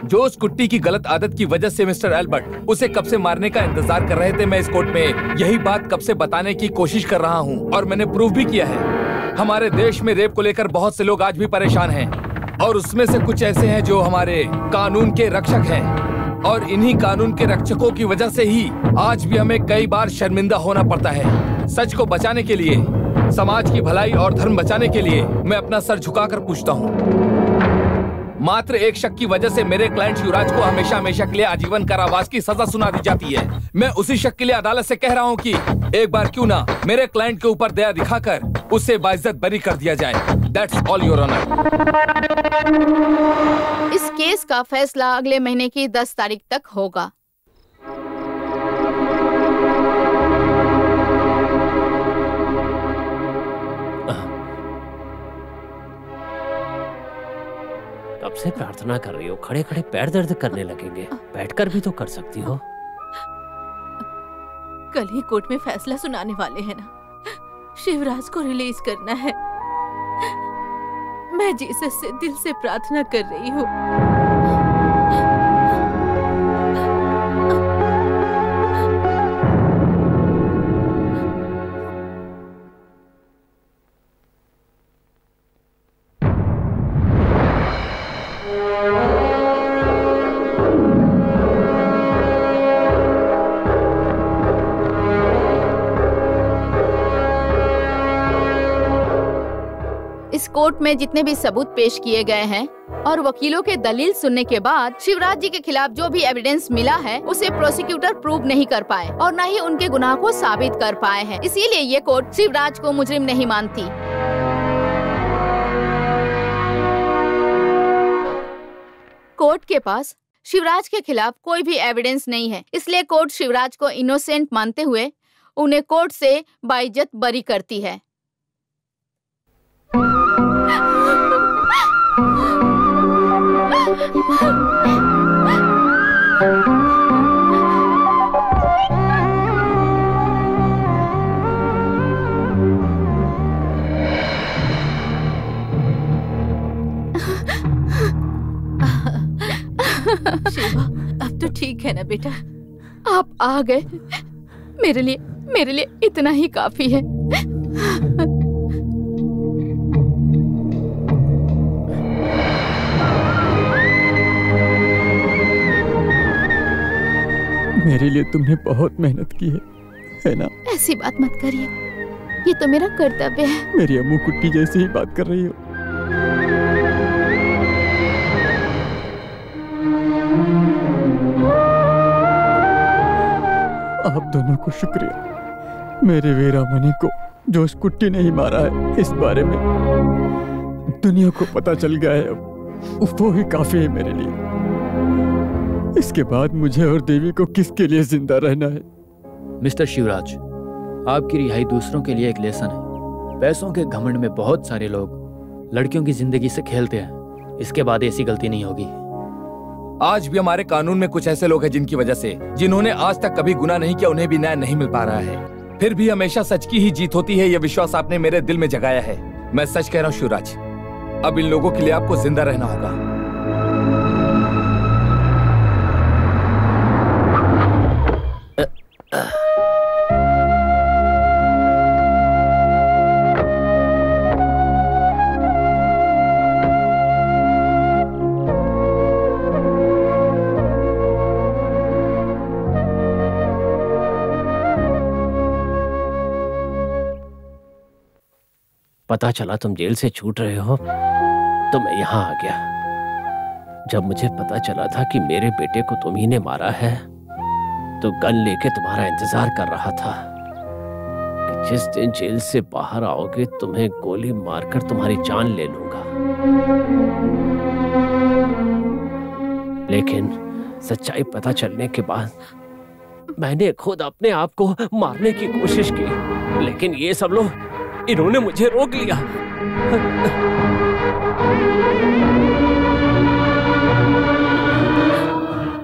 जोश कुट्टी की गलत आदत की वजह से मिस्टर एल्बर्ट उसे कब से मारने का इंतजार कर रहे थे। मैं इस कोर्ट में यही बात कब से बताने की कोशिश कर रहा हूँ, और मैंने प्रूव भी किया है। हमारे देश में रेप को लेकर बहुत से लोग आज भी परेशान हैं, और उसमें से कुछ ऐसे हैं जो हमारे कानून के रक्षक हैं, और इन्हीं कानून के रक्षकों की वजह से ही आज भी हमें कई बार शर्मिंदा होना पड़ता है। सच को बचाने के लिए, समाज की भलाई और धर्म बचाने के लिए मैं अपना सर झुकाकर पूछता हूँ। मात्र एक शक की वजह से मेरे क्लाइंट शिवराज को हमेशा हमेशा के लिए आजीवन कारावास की सजा सुना दी जाती है। मैं उसी शक के लिए अदालत से कह रहा हूँ कि एक बार क्यों ना मेरे क्लाइंट के ऊपर दया दिखाकर उसे बाइज्जत बरी कर दिया जाए। That's all, Your Honor. इस केस का फैसला अगले महीने की 10 तारीख तक होगा। कब से प्रार्थना कर रही हो? खड़े खड़े पैर दर्द करने लगेंगे, बैठकर भी तो कर सकती हो। कल ही कोर्ट में फैसला सुनाने वाले हैं ना। शिवराज को रिलीज करना है। मैं जीसस से दिल से प्रार्थना कर रही हूँ। इस कोर्ट में जितने भी सबूत पेश किए गए हैं और वकीलों के दलील सुनने के बाद शिवराज जी के खिलाफ जो भी एविडेंस मिला है उसे प्रोसिक्यूटर प्रूव नहीं कर पाए और न ही उनके गुनाह को साबित कर पाए हैं। इसीलिए ये कोर्ट शिवराज को मुजरिम नहीं मानती। कोर्ट के पास शिवराज के खिलाफ कोई भी एविडेंस नहीं है, इसलिए कोर्ट शिवराज को इनोसेंट मानते हुए उन्हें कोर्ट से बाइज्जत बरी करती है। शिवा, अब तो ठीक है ना बेटा? आप आ गए, मेरे लिए इतना ही काफी है। मेरे लिए तुमने बहुत मेहनत की है ना? ऐसी बात मत करिए, ये तो मेरा कर्तव्य है। मेरी अम्मू कुट्टी जैसी ही बात कर रही हो। आप दोनों को शुक्रिया। मेरे वीरामणि को जोश कुट्टी ने ही मारा है, इस बारे में दुनिया को पता चल गया है। अब वो ही काफी है मेरे लिए। इसके बाद मुझे और देवी को किसके लिए जिंदा रहना है? मिस्टर शिवराज, आपकी रिहाई दूसरों के लिए एक लेसन है। पैसों के घमंड में बहुत सारे लोग लड़कियों की जिंदगी से खेलते हैं। इसके बाद ऐसी गलती नहीं होगी। आज भी हमारे कानून में कुछ ऐसे लोग हैं जिनकी वजह से, जिन्होंने आज तक कभी गुनाह नहीं किया, उन्हें भी न्याय नहीं मिल पा रहा है। फिर भी हमेशा सच की ही जीत होती है, यह विश्वास आपने मेरे दिल में जगाया है। मैं सच कह रहा हूँ शिवराज, अब इन लोगों के लिए आपको जिंदा रहना होगा। पता चला तुम जेल से छूट रहे हो तो मैं यहाँ आ गया। जब मुझे पता चला था कि मेरे बेटे को तुम ही ने मारा है तो गन लेके तुम्हारा इंतजार कर रहा था कि जिस दिन जेल से बाहर आओगे तुम्हें गोली मारकर तुम्हारी जान ले लूंगा। लेकिन सच्चाई पता चलने के बाद मैंने खुद अपने आप को मारने की कोशिश की, लेकिन ये सब लोग इन्होंने मुझे रोक लिया।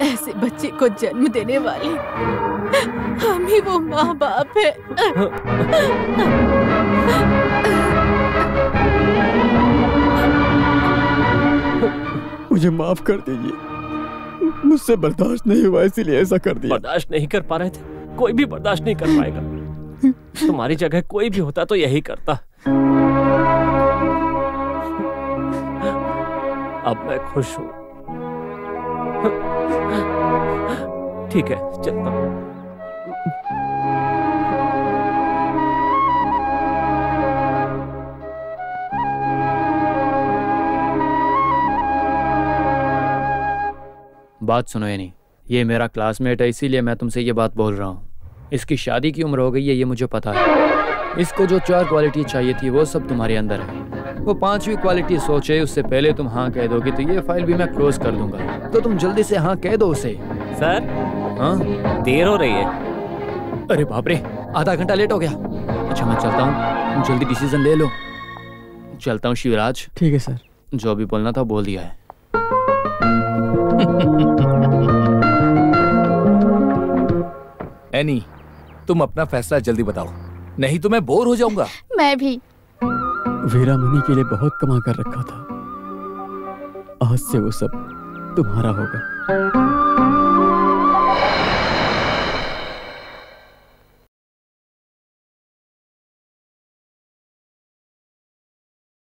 ऐसे बच्चे को जन्म देने वाले हम ही वो माँ बाप है। मुझे माफ कर दीजिए, मुझसे बर्दाश्त नहीं हुआ इसीलिए ऐसा कर दिया। बर्दाश्त नहीं कर पा रहे थे? कोई भी बर्दाश्त नहीं कर पाएगा। तुम्हारी जगह कोई भी होता तो यही करता। अब मैं खुश हूं। ठीक है, चलता हूं। बात सुनो यानी, ये मेरा क्लासमेट है इसीलिए मैं तुमसे ये बात बोल रहा हूँ। इसकी शादी की उम्र हो गई है ये मुझे पता है। इसको जो 4 क्वालिटी चाहिए थी वो सब तुम्हारे अंदर है। वो 5वीं क्वालिटी सोचे उससे पहले तुम हाँ कह दोगे तो ये फाइल भी मैं क्लोज कर दूंगा। तो तुम जल्दी से हाँ कह दो उसे। सर, हाँ देर हो रही है। अरे बाप रे, आधा घंटा लेट हो गया। अच्छा मैं चलता हूँ, तुम जल्दी डिसीजन ले लो। चलता हूँ शिवराज। ठीक है सर। जो भी बोलना था बोल दिया है। एनी, तुम अपना फैसला जल्दी बताओ, नहीं तो मैं बोर हो जाऊंगा। मैं भी। वीरा मनी के लिए बहुत कमा कर रखा था, आज से वो सब तुम्हारा होगा।